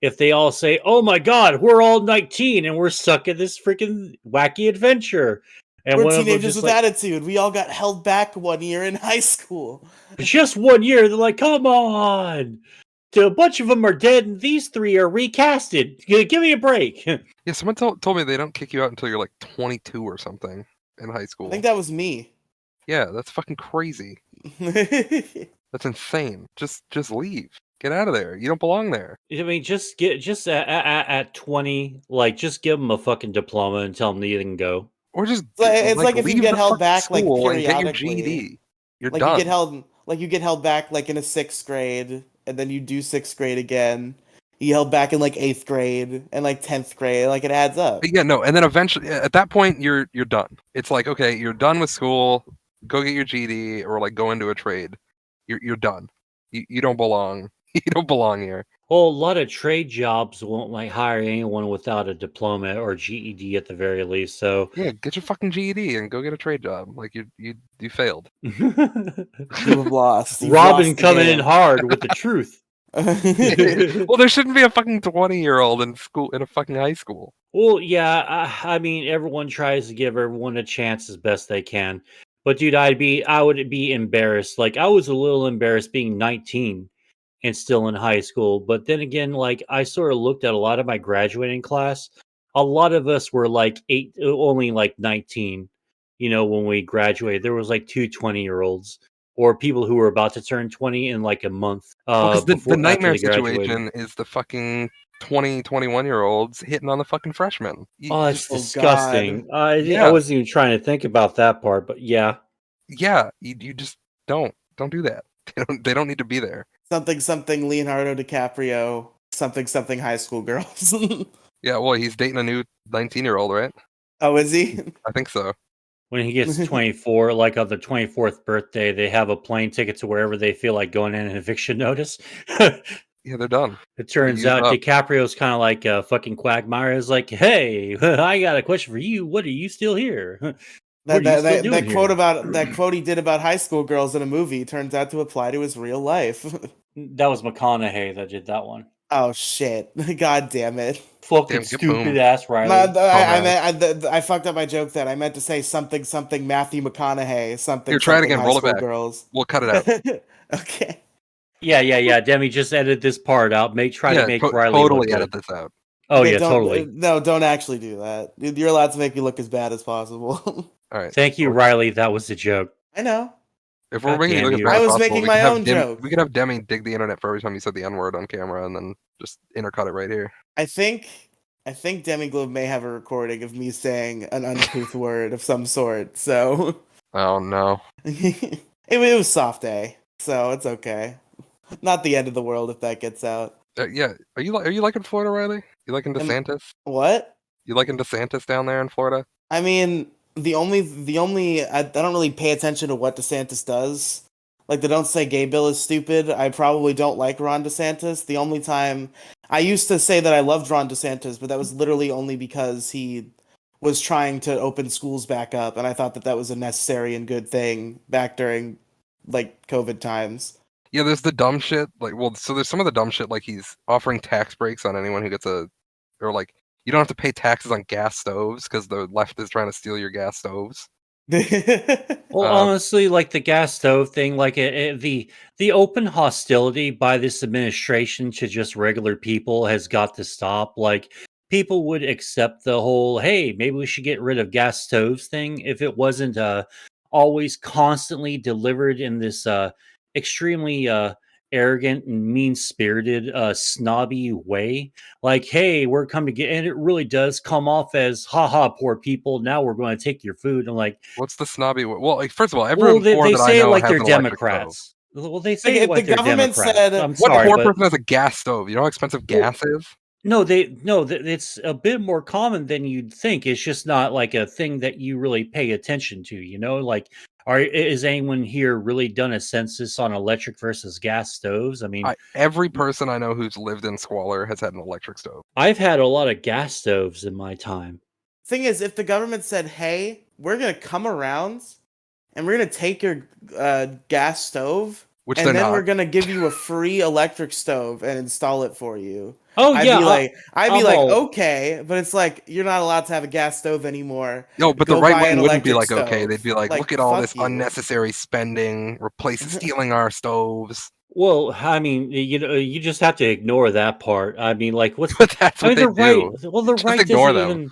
Speaker 2: if they all say, "Oh my God, we're all 19 and we're stuck in this freaking wacky adventure," and
Speaker 1: We're
Speaker 2: one of them
Speaker 1: teenagers
Speaker 2: just
Speaker 1: with
Speaker 2: like,
Speaker 1: attitude. We all got held back 1 year in high school.
Speaker 2: just 1 year, they're like, "Come on." A bunch of them are dead, and these three are recasted. Give me a break.
Speaker 3: Yeah, someone told me they don't kick you out until you're like 22 or something in high
Speaker 1: I
Speaker 3: school.
Speaker 1: think that was me.
Speaker 3: Yeah, that's fucking crazy. That's insane. Just leave. Get out of there. You don't belong there.
Speaker 2: I mean, just at 20, like, just give them a fucking diploma and tell them they can go.
Speaker 3: Or just
Speaker 1: It's like if you
Speaker 3: leave
Speaker 1: get
Speaker 3: the
Speaker 1: held
Speaker 3: fucking
Speaker 1: back like
Speaker 3: school and get your
Speaker 1: periodically.
Speaker 3: GED. You're
Speaker 1: Like
Speaker 3: done.
Speaker 1: you get held back like in a 6th grade, and then you do 6th grade again. You held back in like 8th grade and like 10th grade. Like it adds up.
Speaker 3: Yeah, no, and then eventually at that point you're done. It's like, okay, you're done with school. Go get your GED or like go into a trade. You're done. You don't belong. You don't belong here.
Speaker 2: Well, a lot of trade jobs won't like hire anyone without a diploma or GED at the very least. So
Speaker 3: Yeah, get your fucking GED and go get a trade job. Like you failed.
Speaker 1: You have lost. You've
Speaker 2: Robin
Speaker 1: lost the
Speaker 2: coming in
Speaker 1: game.
Speaker 2: hard with the truth.
Speaker 3: Well, there shouldn't be a fucking 20-year-old in school in a fucking high school.
Speaker 2: Well, yeah, I mean, everyone tries to give everyone a chance as best they can. But dude, I would be embarrassed. Like I was a little embarrassed being 19 and still in high school. But then again, like I sort of looked at a lot of my graduating class. A lot of us were like only like 19. You know, when we graduated, there was like 20-year-olds or people who were about to turn 20 in like a month
Speaker 3: Well, because the
Speaker 2: before after
Speaker 3: nightmare
Speaker 2: they graduated.
Speaker 3: situation is the fucking 20, 21-year-olds hitting on the fucking freshmen.
Speaker 2: Oh,
Speaker 3: You
Speaker 2: it's
Speaker 3: just
Speaker 1: Oh God.
Speaker 2: disgusting. I
Speaker 3: yeah,
Speaker 2: wasn't even trying to think about that part, but yeah.
Speaker 3: you just don't do that. They don't need to be there.
Speaker 1: Something Leonardo DiCaprio. Something high school girls.
Speaker 3: Yeah, well, he's dating a new 19-year-old, right?
Speaker 1: Oh, is he?
Speaker 3: I think so.
Speaker 2: When he gets 24, like on their 24th birthday, they have a plane ticket to wherever they feel like going in an eviction notice.
Speaker 3: Yeah, they're done.
Speaker 2: It turns
Speaker 3: Used
Speaker 2: out
Speaker 3: up.
Speaker 2: DiCaprio's kind of like a fucking Quagmire. Is like, hey, I got a question for you. What are you still here? What are you still doing
Speaker 1: That quote
Speaker 2: here?
Speaker 1: about that quote he did about high school girls in a movie turns out to apply to his real life.
Speaker 2: That was McConaughey that did that one.
Speaker 1: Oh shit! God damn it!
Speaker 2: Fucking
Speaker 3: Damn, get boom.
Speaker 2: stupid ass
Speaker 1: No,
Speaker 2: Riley.
Speaker 1: I fucked up my joke. Then I meant to say something Matthew McConaughey
Speaker 3: Here, try it again.
Speaker 1: high
Speaker 3: Roll it
Speaker 1: school
Speaker 3: back.
Speaker 1: girls.
Speaker 3: We'll cut it out.
Speaker 1: Okay.
Speaker 2: Yeah. Demi, just edit this part out. Try to
Speaker 3: Yeah,
Speaker 2: make Riley look
Speaker 3: totally
Speaker 2: good.
Speaker 3: edit this out.
Speaker 2: Oh
Speaker 1: Okay,
Speaker 2: yeah, totally.
Speaker 1: don't actually do that. You're allowed to make me look as bad as possible.
Speaker 3: All right.
Speaker 2: Thank you, Riley. That was a joke.
Speaker 1: I know.
Speaker 3: If we're
Speaker 2: God
Speaker 3: making you
Speaker 2: damn
Speaker 3: look as
Speaker 2: you.
Speaker 3: bad
Speaker 1: I
Speaker 3: as
Speaker 1: was
Speaker 3: possible,
Speaker 1: making
Speaker 3: we
Speaker 1: my
Speaker 3: could have
Speaker 1: own joke.
Speaker 3: We could have Demi dig the internet for every time you said the N-word on camera, and then just intercut it right here.
Speaker 1: I think Demi Globe may have a recording of me saying an uncouth word of some sort. So
Speaker 3: Oh no.
Speaker 1: it was soft A, so it's okay. Not the end of the world if that gets out.
Speaker 3: Yeah. Are you liking Florida, Riley? You liking DeSantis?
Speaker 1: What?
Speaker 3: You liking DeSantis down there in Florida?
Speaker 1: I mean, the only I don't really pay attention to what DeSantis does. Like they don't say gay bill is stupid. I probably don't like Ron DeSantis. The only time I used to say that I loved Ron DeSantis, but that was literally only because he was trying to open schools back up, and I thought that was a necessary and good thing back during like COVID times.
Speaker 3: Yeah, there's the dumb shit. So there's some of the dumb shit, like he's offering tax breaks on anyone who gets or like you don't have to pay taxes on gas stoves because the left is trying to steal your gas stoves.
Speaker 2: Well, honestly, like the gas stove thing, like the open hostility by this administration to just regular people has got to stop. Like people would accept the whole, hey, maybe we should get rid of gas stoves thing if it wasn't always constantly delivered in this extremely arrogant and mean-spirited snobby way. Like, hey, we're coming to get, and it really does come off as haha, poor people, now we're going to take your food. And like,
Speaker 3: What's the snobby? Well, like first of all, everyone poor
Speaker 2: they
Speaker 3: that I
Speaker 2: say it
Speaker 3: know
Speaker 2: like
Speaker 3: has
Speaker 2: they're
Speaker 3: an electric stove.
Speaker 2: Democrats. Well, they
Speaker 1: Like,
Speaker 2: say
Speaker 1: if
Speaker 2: like
Speaker 1: the
Speaker 2: they're
Speaker 1: government
Speaker 2: Democrats.
Speaker 1: said-
Speaker 2: I'm
Speaker 3: What
Speaker 2: sorry,
Speaker 3: poor
Speaker 2: but
Speaker 3: person has a gas stove? You know how expensive gas is?
Speaker 2: no, it's a bit more common than you'd think. It's just not like a thing that you really pay attention to. You know, like, is anyone here really done a census on electric versus gas stoves? I mean,
Speaker 3: Every person I know who's lived in squalor has had an electric stove.
Speaker 2: I've had a lot of gas stoves in my time.
Speaker 1: Thing is, if the government said, "Hey, we're gonna come around and we're gonna take your gas stove,
Speaker 3: Which
Speaker 1: and
Speaker 3: they're
Speaker 1: then we're
Speaker 3: not.
Speaker 1: gonna give you a free electric stove and install it for you.
Speaker 2: Oh
Speaker 1: I'd
Speaker 2: yeah,
Speaker 1: be like,
Speaker 2: I'm all
Speaker 1: okay, but it's like you're not allowed to have a gas stove anymore.
Speaker 3: No, but the
Speaker 1: Go
Speaker 3: right
Speaker 1: buy an
Speaker 3: wing wouldn't be
Speaker 1: electric
Speaker 3: like, okay.
Speaker 1: stove.
Speaker 3: They'd be like, look
Speaker 1: Like,
Speaker 3: at all this
Speaker 1: fuck you.
Speaker 3: unnecessary spending, stealing our stoves.
Speaker 2: well. I mean, you just have to ignore that part. I mean, like, what's the?
Speaker 3: But that's
Speaker 2: I
Speaker 3: what
Speaker 2: mean,
Speaker 3: they
Speaker 2: the right.
Speaker 3: do.
Speaker 2: Well, the
Speaker 3: Just
Speaker 2: right doesn't
Speaker 3: ignore them.
Speaker 2: even.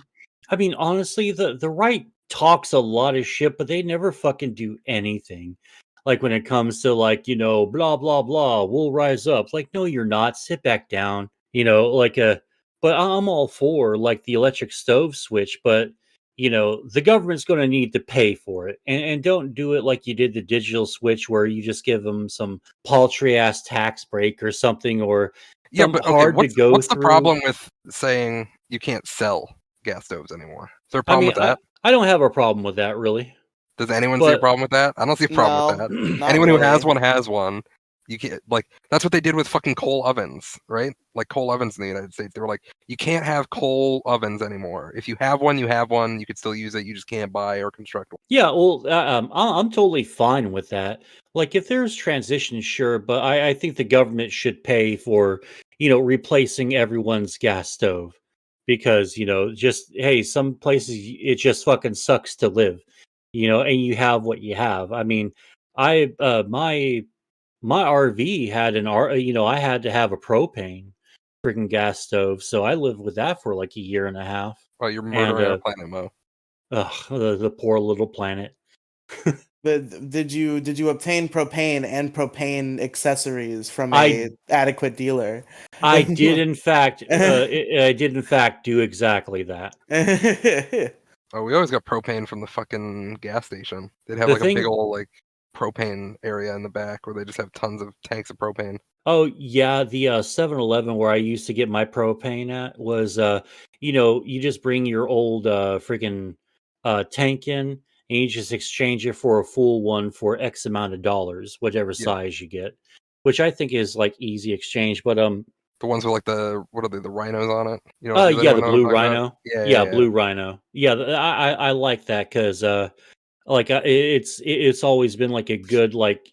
Speaker 2: I mean, honestly, the right talks a lot of shit, but they never fucking do anything. Like when it comes to like blah blah blah, we'll rise up. Like, no, you're not. Sit back down. Like a. But I'm all for like the electric stove switch, but the government's going to need to pay for it, and don't do it like you did the digital switch where you just give them some paltry ass tax break or something, or
Speaker 3: Yeah,
Speaker 2: some
Speaker 3: but okay,
Speaker 2: hard to go
Speaker 3: what's the
Speaker 2: through.
Speaker 3: problem with saying you can't sell gas stoves anymore? Is there a
Speaker 2: I
Speaker 3: problem
Speaker 2: mean,
Speaker 3: with that?
Speaker 2: I don't have a problem with that really,
Speaker 3: Does anyone see a
Speaker 2: but
Speaker 3: problem with that? I don't see a problem with
Speaker 1: No,
Speaker 3: that.
Speaker 1: not
Speaker 3: Anyone who has
Speaker 1: really.
Speaker 3: one has one. You can't that's what they did with fucking coal ovens, right? Like coal ovens in the United States. They were like, you can't have coal ovens anymore. If you have one, you have one. You could still use it. You just can't buy or construct one.
Speaker 2: yeah, well, I'm totally fine with that. Like, if there's transition, sure, but I think the government should pay for replacing everyone's gas stove because just hey, some places it just fucking sucks to live, and you have what you have. I mean, I my RV had I had to have a propane freaking gas stove, so I lived with that for like a year and a half,
Speaker 3: Well, you're
Speaker 2: and
Speaker 3: murdering our planet, Mo.
Speaker 2: the poor little planet.
Speaker 1: But did you obtain propane and propane accessories from
Speaker 2: I
Speaker 1: a adequate dealer?
Speaker 2: I did in fact I did in fact do exactly that.
Speaker 3: Oh, we always got propane from the fucking gas station. They'd have
Speaker 2: The
Speaker 3: like a big
Speaker 2: thing
Speaker 3: old propane area in the back where they just have tons of tanks of propane.
Speaker 2: Oh yeah, the 7-Eleven where I used to get my propane at was you just bring your old freaking tank in and you just exchange it for a full one for X amount of dollars, whatever
Speaker 3: Yeah,
Speaker 2: size you get, which I think is like easy exchange. But
Speaker 3: the ones with what are they? The rhinos on it. Does
Speaker 2: yeah,
Speaker 3: anyone
Speaker 2: the
Speaker 3: know what I'm
Speaker 2: blue
Speaker 3: talking about?
Speaker 2: rhino.
Speaker 3: Yeah, yeah,
Speaker 2: Yeah,
Speaker 3: yeah.
Speaker 2: blue rhino. Yeah, I like that because like it's always been like a good like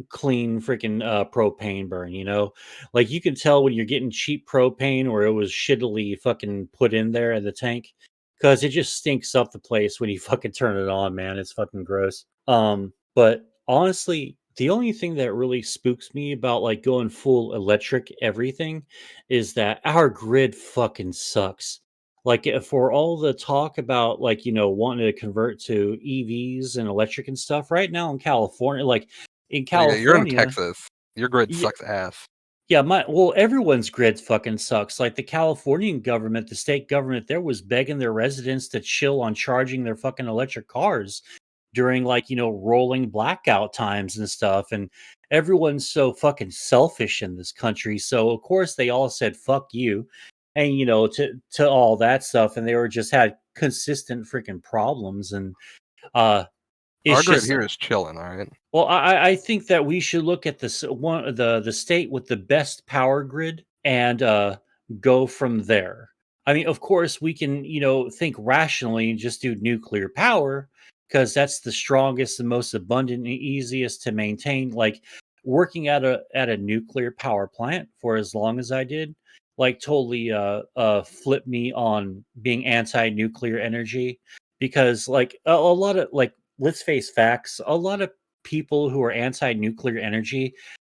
Speaker 2: clean freaking propane burn. Like you can tell when you're getting cheap propane or it was shittily fucking put in there in the tank because it just stinks up the place when you fucking turn it on, man. It's fucking gross. But honestly, the only thing that really spooks me about like going full electric everything is that our grid fucking sucks. Like for all the talk about like wanting to convert to EVs and electric and stuff right now in California, like in
Speaker 3: Oh yeah, you're in
Speaker 2: California,
Speaker 3: Texas. Your grid
Speaker 2: yeah,
Speaker 3: sucks ass.
Speaker 2: yeah, everyone's grid fucking sucks. Like the Californian government, the state government there was begging their residents to chill on charging their fucking electric cars during like, rolling blackout times and stuff. And everyone's so fucking selfish in this country. So of course they all said fuck you. And to all that stuff. And they were just had consistent freaking problems. And uh
Speaker 3: Our
Speaker 2: it's
Speaker 3: grid
Speaker 2: just
Speaker 3: here is chilling, all right.
Speaker 2: well, I think that we should look at this one the state with the best power grid and go from there. I mean, of course, we can think rationally and just do nuclear power because that's the strongest and most abundant and easiest to maintain. Like working at a nuclear power plant for as long as I did, like totally flipped me on being anti-nuclear energy because like a lot of like let's face facts, a lot of people who are anti-nuclear energy,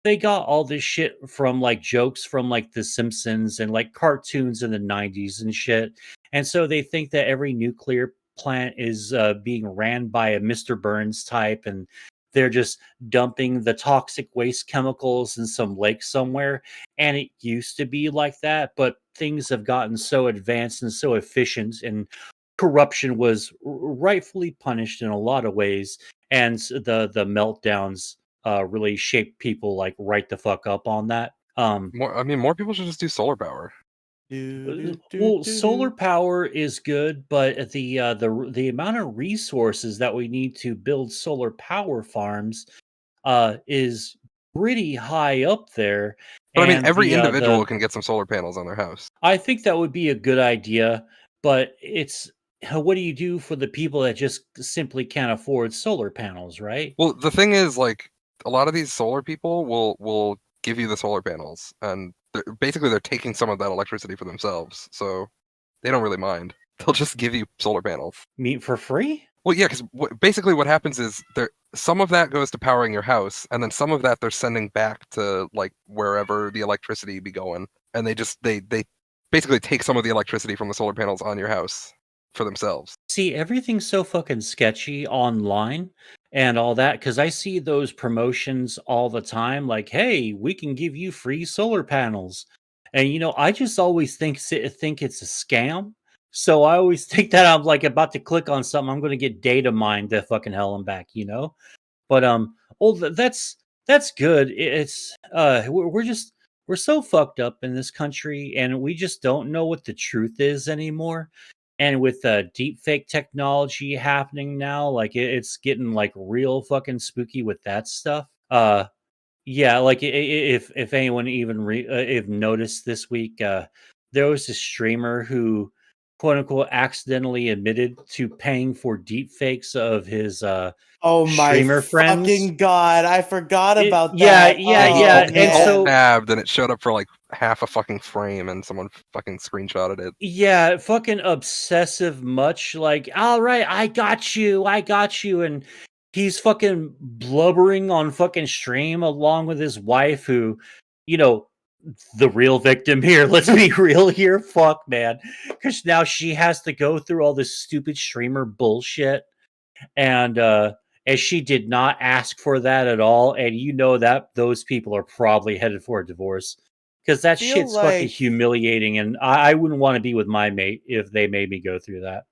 Speaker 2: they got all this shit from like jokes from like The Simpsons and like cartoons in the 90s and shit. And so they think that every nuclear plant is being ran by a Mr. Burns type and they're just dumping the toxic waste chemicals in some lake somewhere. And it used to be like that, but things have gotten so advanced and so efficient and corruption was rightfully punished in a lot of ways, and the meltdowns really shaped people like right the fuck up on that.
Speaker 3: More people should just do solar power.
Speaker 1: Do, do, do,
Speaker 2: Well,
Speaker 1: do,
Speaker 2: solar
Speaker 1: do.
Speaker 2: power is good, but the amount of resources that we need to build solar power farms is pretty high up there,
Speaker 3: But I mean,
Speaker 2: and
Speaker 3: every individual
Speaker 2: the
Speaker 3: can get some solar panels on their house.
Speaker 2: I think that would be a good idea, but it's what do you do for the people that just simply can't afford solar panels, right?
Speaker 3: Well, the thing is, like, a lot of these solar people will give you the solar panels, and basically they're taking some of that electricity for themselves, so they don't really mind. They'll just give you solar panels.
Speaker 2: Meat for free?
Speaker 3: Well, yeah, because basically what happens is some of that goes to powering your house, and then some of that they're sending back to like wherever the electricity be going, and they basically take some of the electricity from the solar panels on your house for themselves.
Speaker 2: See, everything's so fucking sketchy online and all that because I see those promotions all the time like, hey, we can give you free solar panels. And I just always think it's a scam. So I always think that I'm like about to click on something, I'm going to get data mined to fucking hell and back. But that's good. It's we're so fucked up in this country, and we just don't know what the truth is anymore. And with deep fake technology happening now, like it's getting like real fucking spooky with that stuff. Yeah, like if anyone even if noticed this week, there was a streamer who quote unquote accidentally admitted to paying for deep fakes of his
Speaker 1: Oh my
Speaker 2: streamer friends.
Speaker 1: fucking god! I forgot about
Speaker 2: Yeah,
Speaker 1: that.
Speaker 2: yeah,
Speaker 3: Yeah,
Speaker 1: Oh
Speaker 2: yeah.
Speaker 3: he
Speaker 2: And
Speaker 3: alt
Speaker 1: man.
Speaker 2: so
Speaker 3: tabbed, and it showed up for like half a fucking frame, and someone fucking screenshotted it.
Speaker 2: yeah, fucking obsessive much like, all right, I got you. And he's fucking blubbering on fucking stream along with his wife, who, you know, the real victim here. Let's be real here. Fuck, man. Because now she has to go through all this stupid streamer bullshit. And she did not ask for that at all. And that those people are probably headed for a divorce because that
Speaker 1: Feel
Speaker 2: shit's fucking
Speaker 1: like
Speaker 2: humiliating. And I wouldn't want to be with my mate if they made me go through that.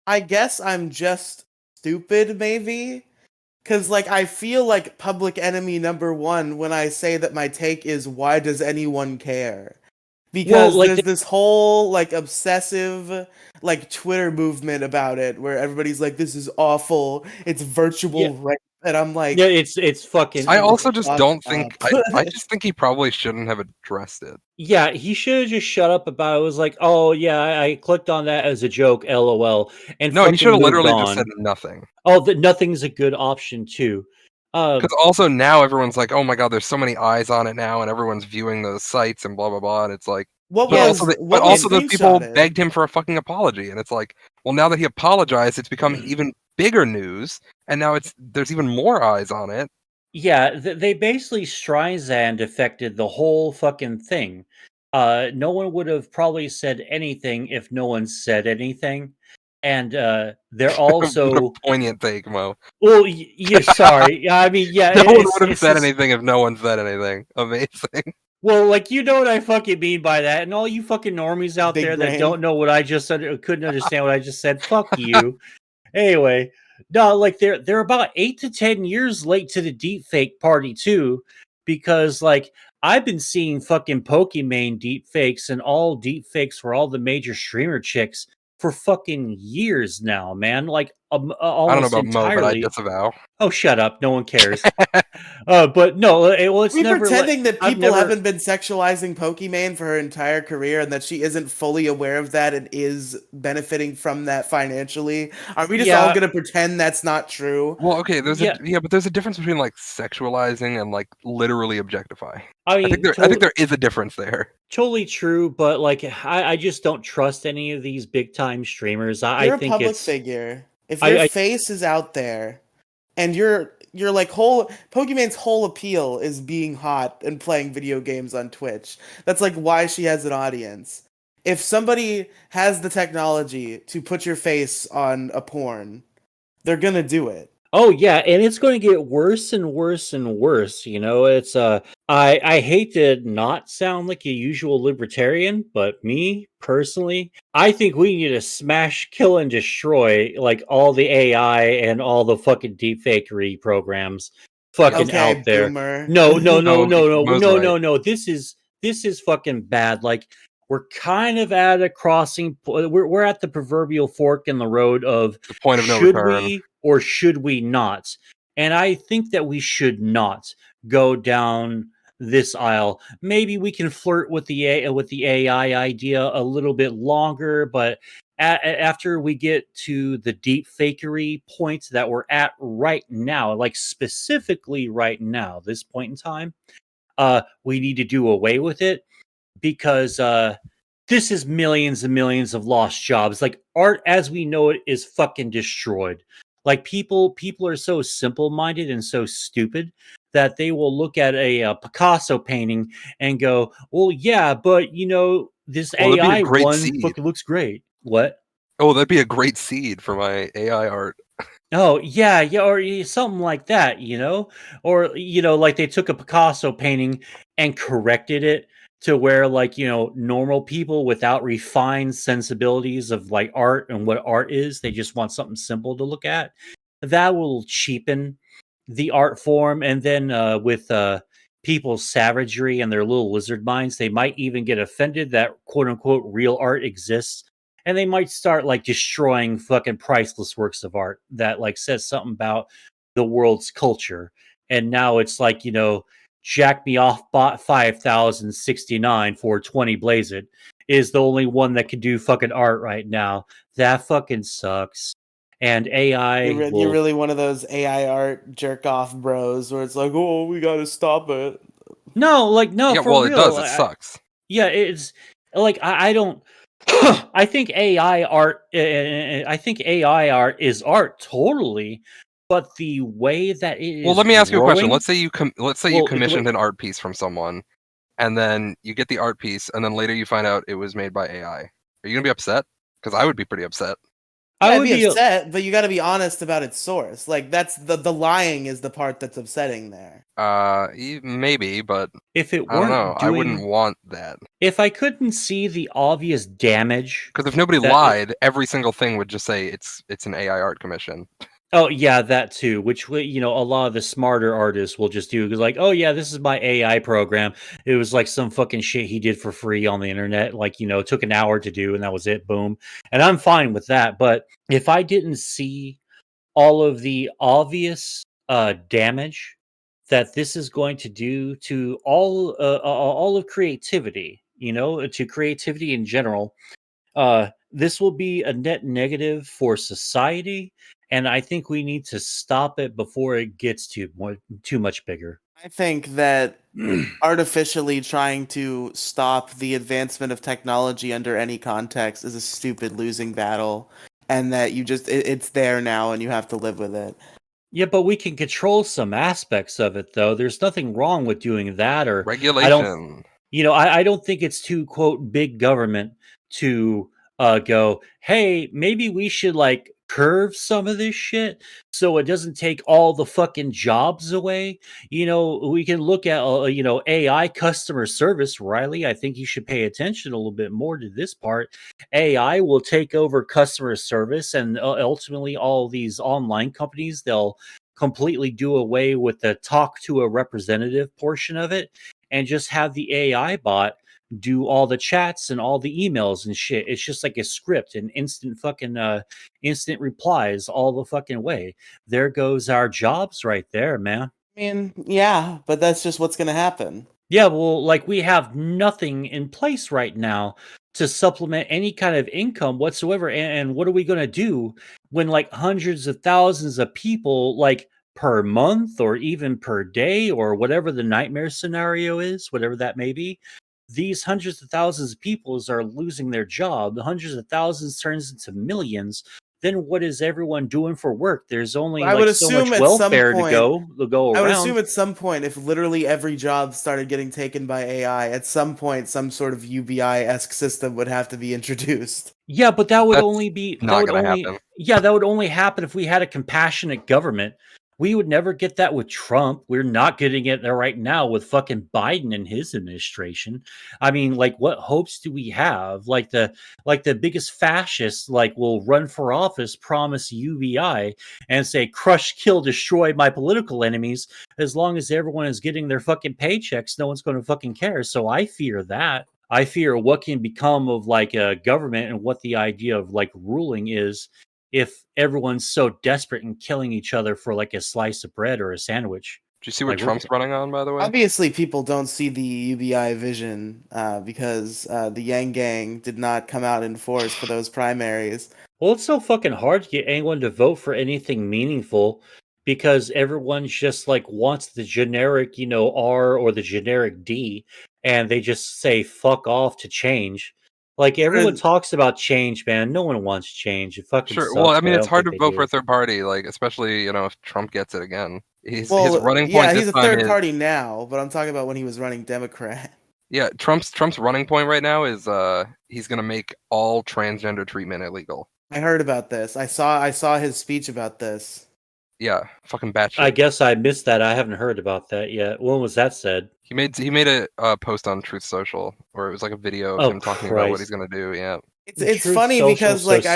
Speaker 1: I guess I'm just stupid, maybe. Cause like I feel like public enemy number one when I say that my take is why does anyone care?
Speaker 2: Well,
Speaker 1: Because
Speaker 2: like,
Speaker 1: there's this whole like obsessive like Twitter movement about it where everybody's like, this is awful, it's
Speaker 2: yeah,
Speaker 1: virtual rape. And I'm
Speaker 2: yeah,
Speaker 1: like,
Speaker 2: it's
Speaker 3: I
Speaker 2: fucking.
Speaker 3: also just
Speaker 1: fuck
Speaker 3: don't think
Speaker 1: up.
Speaker 3: I just think he probably shouldn't have addressed it.
Speaker 2: Yeah, he should have just shut up about it. It was like, oh yeah, I clicked on that as a joke, lol, and
Speaker 3: No, he should
Speaker 2: fucking
Speaker 3: have
Speaker 2: moved
Speaker 3: literally just said
Speaker 2: on.
Speaker 3: nothing.
Speaker 2: Oh, that nothing's a good option too. Uh,
Speaker 3: Because also now everyone's like, oh my god, there's so many eyes on it now, and everyone's viewing those sites and blah blah blah. And it's like,
Speaker 1: what
Speaker 3: but
Speaker 2: yeah,
Speaker 3: also,
Speaker 1: was
Speaker 3: but
Speaker 1: what was
Speaker 3: also those people
Speaker 1: screenshotted?
Speaker 3: begged him for a fucking apology, and it's like, well, now that he apologized, it's become even bigger news, and now there's even more eyes on it.
Speaker 2: yeah, they basically Streisand affected the whole fucking thing. No one would have probably said anything if no one said anything, and they're
Speaker 3: What a
Speaker 2: also
Speaker 3: poignant take, Mo.
Speaker 2: well, yeah. Sorry, I mean, yeah,
Speaker 3: No one would have
Speaker 2: it's
Speaker 3: said
Speaker 2: this.
Speaker 3: anything if no one said anything. Amazing.
Speaker 2: Well, like what I fucking mean by that, and all you fucking normies out
Speaker 1: Big
Speaker 2: there that
Speaker 1: brain.
Speaker 2: don't know what I just said or couldn't understand what I just said, fuck you. Anyway, no, like they're about 8 to 10 years late to the deep fake party too, because like I've been seeing fucking Pokimane deep fakes and all deep fakes for all the major streamer chicks for fucking years now, man. Like
Speaker 3: I don't know
Speaker 2: almost
Speaker 3: about Mo, but I
Speaker 2: entirely.
Speaker 3: disavow.
Speaker 2: Oh, shut up! No one cares. But no, well, it's
Speaker 1: Me
Speaker 2: never like
Speaker 1: pretending that
Speaker 2: I've
Speaker 1: people
Speaker 2: never.
Speaker 1: haven't been sexualizing Pokimane for her entire career and that she isn't fully aware of that and is benefiting from that financially. Are we just all
Speaker 2: Yeah,
Speaker 1: gonna pretend that's not true?
Speaker 3: Well, okay,
Speaker 2: yeah.
Speaker 3: but there's a difference between like sexualizing and like literally objectify.
Speaker 2: I
Speaker 3: I think
Speaker 2: mean,
Speaker 3: there is a difference there.
Speaker 2: totally true, but like I just don't trust any of these big time streamers. I
Speaker 1: You're a
Speaker 2: think
Speaker 1: public
Speaker 2: it's
Speaker 1: figure. If your
Speaker 2: I
Speaker 1: face is out there and you're like whole Pokemon's whole appeal is being hot and playing video games on Twitch. That's like why she has an audience. If somebody has the technology to put your face on a porn, they're gonna do it.
Speaker 2: oh yeah, and it's going to get worse and worse and worse. It's I hate to not sound like a usual libertarian, but me personally, I think we need to smash, kill, and destroy like all the AI and all the fucking deepfakery programs fucking out
Speaker 1: Okay,
Speaker 2: there.
Speaker 1: boomer.
Speaker 2: No, no, no,
Speaker 3: No,
Speaker 2: no, no,
Speaker 3: Mo's
Speaker 2: no,
Speaker 3: right.
Speaker 2: no, no. This is fucking bad. Like we're kind of at a crossing. We're at the proverbial fork in the road of
Speaker 3: The point of no
Speaker 2: should
Speaker 3: return.
Speaker 2: we or should we not? And I think that we should not go down this aisle. Maybe we can flirt with the AI idea a little bit longer, but after we get to the deep fakery points that we're at right now, like specifically right now, this point in time, we need to do away with it because this is millions and millions of lost jobs. Like art as we know it is fucking destroyed. Like people are so simple minded and so stupid that they will look at a Picasso painting and go, "Well, yeah, but this
Speaker 3: Well, that'd be a
Speaker 2: AI
Speaker 3: great
Speaker 2: one
Speaker 3: seed.
Speaker 2: fucking looks great." What?
Speaker 3: Oh, that'd be a great seed for my AI art.
Speaker 2: Oh, yeah, yeah, or something like that, Or, like they took a Picasso painting and corrected it to where, like, normal people without refined sensibilities of like art and what art is, they just want something simple to look at. That will cheapen the art form. And then with people's savagery and their little lizard minds, they might even get offended that quote unquote real art exists, and they might start like destroying fucking priceless works of art that like says something about the world's culture. And now it's like, Jack Me Off bought 5069 for 20 Blaze It is the only one that can do fucking art right now. That fucking sucks. And AI
Speaker 1: You're
Speaker 2: will
Speaker 1: really one of those AI art jerk off bros where it's like, oh, we gotta stop it.
Speaker 2: no,
Speaker 3: Yeah,
Speaker 2: for
Speaker 3: well, it
Speaker 2: real.
Speaker 3: does. It sucks.
Speaker 2: Yeah, it's like I don't. I think AI art. I think AI art is art totally, but the way that it
Speaker 3: Well,
Speaker 2: is
Speaker 3: let me ask you a question.
Speaker 2: growing.
Speaker 3: Let's say you
Speaker 2: Well,
Speaker 3: commissioned an art piece from someone, and then you get the art piece, and then later you find out it was made by AI. Are you gonna be upset? Because I would be pretty upset.
Speaker 2: I
Speaker 1: Yeah, I'd
Speaker 2: would
Speaker 1: be
Speaker 2: be
Speaker 1: upset, but you gotta be honest about its source. Like that's the lying is the part that's upsetting there.
Speaker 3: Maybe, but
Speaker 2: if it
Speaker 3: I don't know.
Speaker 2: weren't
Speaker 3: I wouldn't
Speaker 2: doing.
Speaker 3: want that.
Speaker 2: If I couldn't see the obvious damage
Speaker 3: Because if nobody
Speaker 2: that
Speaker 3: lied, every single thing would just say it's an AI art commission.
Speaker 2: Oh yeah, that too. Which a lot of the smarter artists will just do because, like, oh yeah, this is my AI program. It was like some fucking shit he did for free on the internet. Like, it took an hour to do, and that was it. Boom. And I'm fine with that. But if I didn't see all of the obvious damage that this is going to do to all of creativity, to creativity in general, this will be a net negative for society, and I think we need to stop it before it gets too much bigger.
Speaker 1: I think that artificially trying to stop the advancement of technology under any context is a stupid losing battle, and that it's there now and you have to live with it.
Speaker 2: Yeah, but we can control some aspects of it, though. There's nothing wrong with doing that, or I don't
Speaker 3: Regulation.
Speaker 2: I don't think it's too quote big government to go, hey, maybe we should like curve some of this shit so it doesn't take all the fucking jobs away. We can look at AI customer service. Riley, I think you should pay attention a little bit more to this part. AI will take over customer service, and ultimately all these online companies, they'll completely do away with the talk to a representative portion of it and just have the AI bot do all the chats and all the emails and shit. It's just like a script and instant replies all the fucking way. There goes our jobs right there, man.
Speaker 1: I mean, yeah, but that's just what's gonna happen.
Speaker 2: Yeah, well, like we have nothing in place right now to supplement any kind of income whatsoever. And what are we going to do when like hundreds of thousands of people, like per month or even per day or whatever the nightmare scenario is, whatever that may be, these hundreds of thousands of people are losing their job. The hundreds of thousands turns into millions. Then what is everyone doing for work? There's only
Speaker 1: I would
Speaker 2: like so
Speaker 1: assume
Speaker 2: much
Speaker 1: at some
Speaker 2: welfare to
Speaker 1: point
Speaker 2: go
Speaker 1: I would assume
Speaker 2: around.
Speaker 1: at some point, if literally every job started getting taken by AI, at some point, some sort of UBI-esque system would have to be introduced.
Speaker 2: Yeah, but
Speaker 3: That's not gonna happen.
Speaker 2: that would only happen if we had a compassionate government. We would never get that with Trump. We're not getting it there right now with fucking Biden and his administration. I mean, like what hopes do we have? Like the biggest fascists like will run for office, promise UBI and say crush, kill, destroy my political enemies. As long as everyone is getting their fucking paychecks, no one's going to fucking care. So I fear that. I fear what can become of like a government and what the idea of like ruling is if everyone's so desperate and killing each other for like a slice of bread or a sandwich.
Speaker 3: you see what
Speaker 2: Like,
Speaker 3: Trump's running on, by the way?
Speaker 1: Obviously, people don't see the UBI vision because the Yang Gang did not come out in force for those primaries.
Speaker 2: well, it's so fucking hard to get anyone to vote for anything meaningful because everyone's just like wants the generic, R or the generic D, and they just say fuck off to change. Like everyone
Speaker 1: Or-
Speaker 2: talks about change, man. No one wants change. It fucking
Speaker 3: Sure. Well,
Speaker 2: sucks,
Speaker 3: I
Speaker 2: but
Speaker 3: mean,
Speaker 2: I
Speaker 3: it's
Speaker 2: don't
Speaker 3: hard
Speaker 2: think
Speaker 3: to
Speaker 2: they
Speaker 3: vote for a
Speaker 2: do.
Speaker 3: third party, like especially if Trump gets it again. His
Speaker 1: Well,
Speaker 3: running
Speaker 1: yeah,
Speaker 3: point this
Speaker 1: he's a
Speaker 3: time
Speaker 1: third
Speaker 3: is
Speaker 1: party now, but I'm talking about when he was running Democrat.
Speaker 3: yeah. Trump's running point right now is he's gonna make all transgender treatment illegal.
Speaker 1: I heard about this. I saw his speech about this.
Speaker 3: Yeah, fucking
Speaker 2: I
Speaker 3: batshit.
Speaker 2: guess I missed that. I haven't heard about that yet. When was that said?
Speaker 3: He made a post on Truth Social where it was like a video of
Speaker 2: Oh
Speaker 3: him talking about what he's
Speaker 2: Christ!
Speaker 3: gonna do. Yeah.
Speaker 1: It's
Speaker 2: Truth
Speaker 1: funny
Speaker 2: Social
Speaker 1: because
Speaker 2: so
Speaker 1: like
Speaker 2: stupid.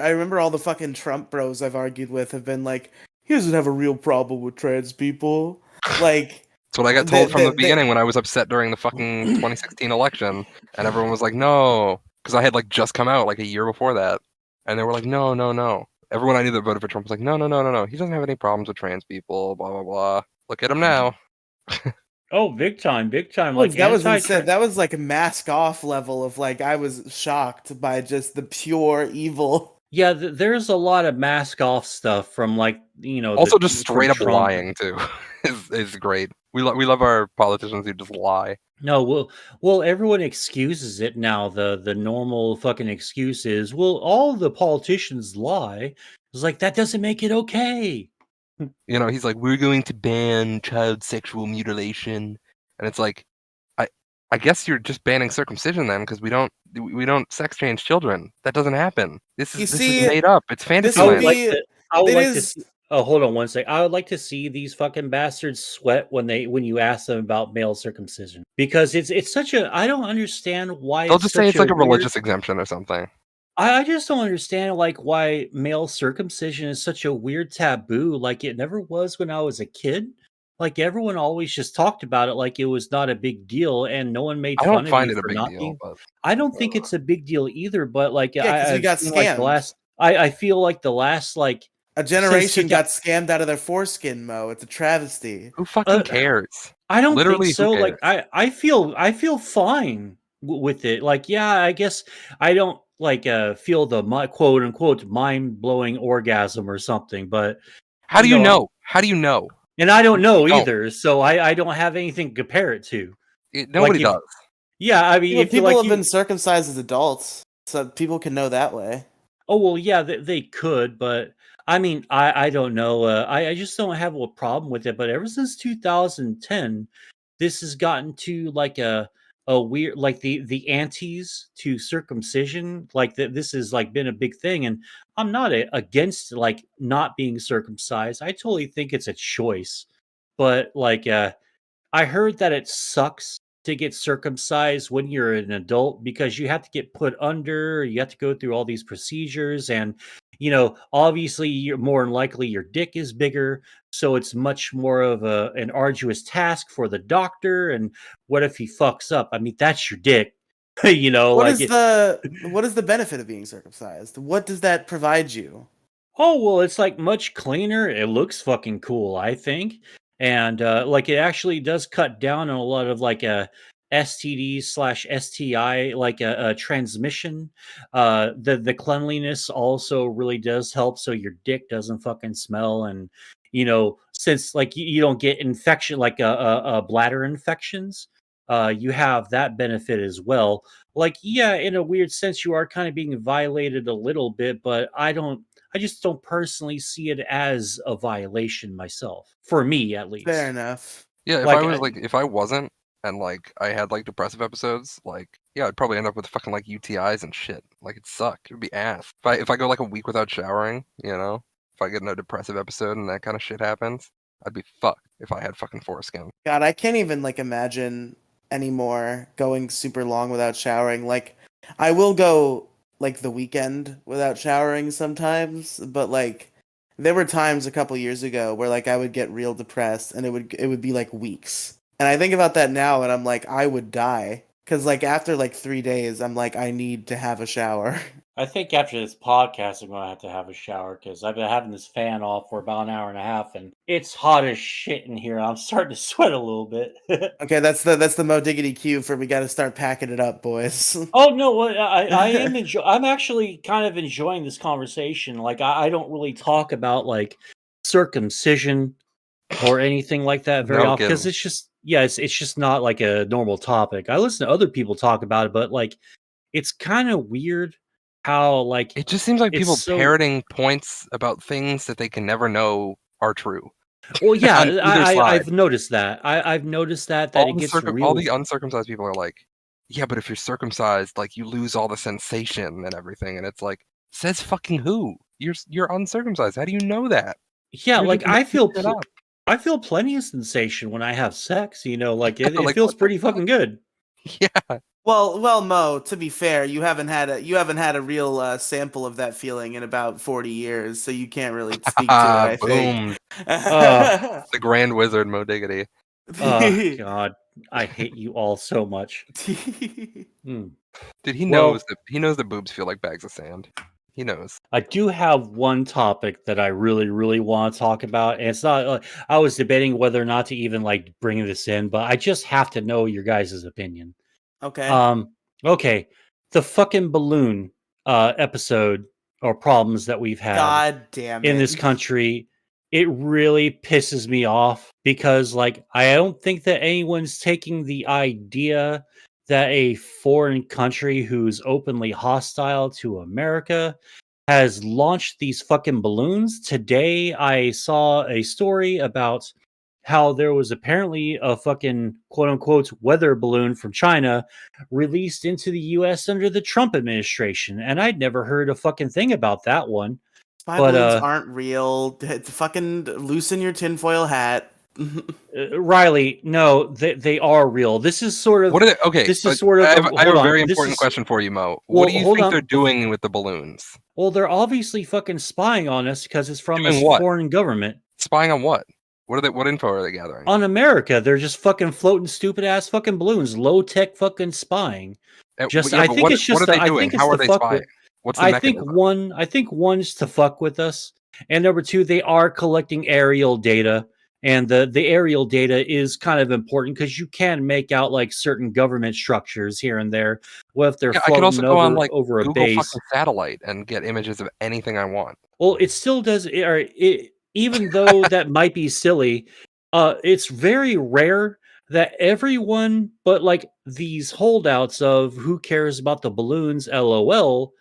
Speaker 1: I remember all the fucking Trump bros I've argued with have been like, he doesn't have a real problem with trans people. Like
Speaker 3: That's what I got
Speaker 1: they
Speaker 3: told from the
Speaker 1: they
Speaker 3: beginning when I was upset during the fucking 2016 election, and everyone was like, "No," because I had like just come out like a year before that, and they were like, "No, no, no." Everyone I knew that voted for Trump was like, "No, no, no, no, no. He doesn't have any problems with trans people." Blah blah blah. Look at him now.
Speaker 2: Oh, big time, big time.
Speaker 1: like
Speaker 2: Like
Speaker 1: that was insane.
Speaker 2: anti-trans.
Speaker 1: That was like a mask off level of like I was shocked by just the pure evil.
Speaker 2: Yeah, there's a lot of mask off stuff from like
Speaker 3: Also, just
Speaker 2: from
Speaker 3: straight up
Speaker 2: Trump.
Speaker 3: lying too is great. We love our politicians who just lie.
Speaker 2: No, well, everyone excuses it now. The normal fucking excuse is, well, all the politicians lie. It's like that doesn't make it okay.
Speaker 3: He's like, "We're going to ban child sexual mutilation," and it's like, I I guess you're just banning circumcision then, because we don't sex change children. That doesn't happen. This
Speaker 1: You
Speaker 3: is this is
Speaker 1: see,
Speaker 3: made up. It's
Speaker 1: this
Speaker 3: fantasy
Speaker 2: I
Speaker 1: would
Speaker 2: would
Speaker 3: land.
Speaker 2: like
Speaker 1: be
Speaker 2: to. I would
Speaker 1: it
Speaker 2: like to
Speaker 1: is
Speaker 2: see. Oh, hold on one sec. I would like to see these fucking bastards sweat when you ask them about male circumcision because it's such a. I don't understand why
Speaker 3: They'll
Speaker 2: it's
Speaker 3: just say
Speaker 2: such
Speaker 3: it's
Speaker 2: a
Speaker 3: like a
Speaker 2: weird.
Speaker 3: religious exemption or something.
Speaker 2: I just don't understand like why male circumcision is such a weird taboo. Like it never was when I was a kid. Like everyone always just talked about it like it was not a big deal, and no one made
Speaker 3: I don't
Speaker 2: fun of
Speaker 3: find
Speaker 2: you
Speaker 3: it a
Speaker 2: for
Speaker 3: big
Speaker 2: not
Speaker 3: deal,
Speaker 2: being.
Speaker 3: but
Speaker 2: I don't think it's a big deal either. But like
Speaker 1: yeah, because we
Speaker 2: I've
Speaker 1: got
Speaker 2: seen like the
Speaker 1: scammed.
Speaker 2: last. I feel like the last like
Speaker 1: A
Speaker 2: since
Speaker 1: generation
Speaker 2: 2000.
Speaker 1: got scammed out of their foreskin, Mo. It's a travesty.
Speaker 3: who fucking
Speaker 2: Uh,
Speaker 3: cares?
Speaker 2: I don't think
Speaker 3: Literally, who
Speaker 2: so. Like
Speaker 3: cares?
Speaker 2: I feel fine with it. Like yeah, I guess I don't like feel the quote unquote mind blowing orgasm or something, but
Speaker 3: How do
Speaker 2: you
Speaker 3: you
Speaker 2: know,
Speaker 3: know? How do you know?
Speaker 2: and I don't
Speaker 3: You
Speaker 2: know
Speaker 3: don't.
Speaker 2: either, so I don't have anything to compare it to.
Speaker 3: Nobody
Speaker 2: Like if
Speaker 3: does.
Speaker 2: yeah, I mean
Speaker 1: People
Speaker 2: if you
Speaker 1: people
Speaker 2: like
Speaker 1: have been
Speaker 2: you
Speaker 1: circumcised as adults, so people can know that way.
Speaker 2: oh well yeah they could, but I mean I don't know. I just don't have a problem with it. But ever since 2010, this has gotten to like a weird like the antis to circumcision like that this has like been a big thing, and I'm not against like not being circumcised. I totally think it's a choice, but like I heard that it sucks to get circumcised when you're an adult because you have to get put under, you have to go through all these procedures, and obviously you're more than likely your dick is bigger, so it's much more of an arduous task for the doctor. And what if he fucks up? I mean, that's your dick.
Speaker 1: What
Speaker 2: Like
Speaker 1: is the benefit of being circumcised? What does that provide you?
Speaker 2: oh, well, it's, like, much cleaner, it looks fucking cool, I think, and, like, it actually does cut down on a lot of, like, STD/STI, like, transmission. The cleanliness also really does help so your dick doesn't fucking smell, and, since, like, you don't get infection like, bladder infections, you have that benefit as well. Like, yeah, in a weird sense, you are kinda being violated a little bit, but I just don't personally see it as a violation myself, for me at
Speaker 1: Fair
Speaker 2: least.
Speaker 1: enough.
Speaker 3: Yeah,
Speaker 2: Like,
Speaker 3: if I wasn't and like I had like depressive episodes, like yeah, I'd probably end up with fucking like UTIs and shit. Like it'd suck. It'd be ass. If I go like a week without showering, if I get in a depressive episode and that kind of shit happens, I'd be fucked if I had fucking foreskin.
Speaker 1: God, I can't even like imagine anymore going super long without showering. Like, I will go like the weekend without showering sometimes, but like there were times a couple years ago where like I would get real depressed and it would be like weeks. And I think about that now and I'm like I would die because like after like 3 days I'm like I need to have a shower.
Speaker 2: I think after this podcast, I'm going to have a shower because I've been having this fan off for about an hour and a half, and it's hot as shit in here. I'm starting to sweat a little bit.
Speaker 1: Okay, that's the Mo Diggity cue for we got to start packing it up, boys.
Speaker 2: Oh no, well, I am I'm actually kind of enjoying this conversation. Like I don't really talk about like circumcision or anything like that very
Speaker 3: No
Speaker 2: often because
Speaker 3: kidding.
Speaker 2: it's just it's just not like a normal topic. I listen to other people talk about it, but like it's kind of weird how like
Speaker 3: It just seems like
Speaker 2: it's
Speaker 3: people
Speaker 2: so
Speaker 3: parroting points about things that they can never know are true.
Speaker 2: well yeah
Speaker 3: On either side.
Speaker 2: I've noticed that I've noticed that
Speaker 3: All
Speaker 2: it gets
Speaker 3: all
Speaker 2: real.
Speaker 3: the uncircumcised people are like, yeah, but if you're circumcised, like you lose all the sensation and everything, and it's like, says fucking who? You're uncircumcised. How do you know that?
Speaker 2: Yeah,
Speaker 3: You're
Speaker 2: like
Speaker 3: just making shit up.
Speaker 2: I feel plenty of sensation when I have sex, you know, like it
Speaker 3: Like
Speaker 2: feels
Speaker 3: what the
Speaker 2: pretty
Speaker 3: fuck?
Speaker 2: fucking good.
Speaker 3: Yeah,
Speaker 1: Well, Mo. To be fair, you haven't had a real sample of that feeling in about 40 years, so you can't really speak to it. I think.
Speaker 3: boom.
Speaker 2: Uh
Speaker 3: The Grand Wizard Mo Diggity.
Speaker 2: God, I hate you all so much. Hmm.
Speaker 3: Dude, he knows
Speaker 2: Well,
Speaker 3: that boobs feel like bags of sand. He knows.
Speaker 2: I do have one topic that I really, really want to talk about, and it's not. I was debating whether or not to even like bring this in, but I just have to know your guys' opinion.
Speaker 1: Okay.
Speaker 2: Um, okay, the fucking balloon episode or problems that we've had
Speaker 1: God damn
Speaker 2: in
Speaker 1: it.
Speaker 2: this country, it really pisses me off because like I don't think that anyone's taking the idea that a foreign country who's openly hostile to America has launched these fucking balloons. Today I saw a story about how there was apparently a fucking quote unquote weather balloon from China released into the US under the Trump administration. And I'd never heard a fucking thing about that one.
Speaker 1: Spy
Speaker 2: But
Speaker 1: balloons aren't real. Fucking loosen your tinfoil hat.
Speaker 2: Riley, no, they are real. This is sort of
Speaker 3: What are they? Okay,
Speaker 2: this is sort of
Speaker 3: I have
Speaker 2: hold
Speaker 3: a
Speaker 2: on.
Speaker 3: very
Speaker 2: This
Speaker 3: important
Speaker 2: is
Speaker 3: question for you, Mo. What do
Speaker 2: well,
Speaker 3: you
Speaker 2: hold
Speaker 3: think
Speaker 2: on.
Speaker 3: they're doing with the balloons?
Speaker 2: Well, they're obviously fucking spying on us because it's from a
Speaker 3: Doing what?
Speaker 2: foreign government.
Speaker 3: Spying on what? What are they? What info are they gathering?
Speaker 2: On America. They're just fucking floating stupid ass fucking balloons, low tech fucking spying. Just
Speaker 3: Yeah,
Speaker 2: I
Speaker 3: but
Speaker 2: think it's
Speaker 3: what
Speaker 2: just
Speaker 3: are they
Speaker 2: I
Speaker 3: doing?
Speaker 2: think it's
Speaker 3: How are
Speaker 2: to
Speaker 3: they
Speaker 2: fuck
Speaker 3: spying?
Speaker 2: with
Speaker 3: What's the mechanism?
Speaker 2: I think one's to fuck with us, and number two, they are collecting aerial data, and the aerial data is kind of important because you can make out like certain government structures here and there. What if they're
Speaker 3: Yeah, I could also
Speaker 2: floating
Speaker 3: go on like
Speaker 2: over a
Speaker 3: Google
Speaker 2: base?
Speaker 3: fucking satellite and get images of anything I want.
Speaker 2: Well, it still does. Even though that might be silly, it's very rare that everyone, but like these holdouts of who cares about the balloons, lol,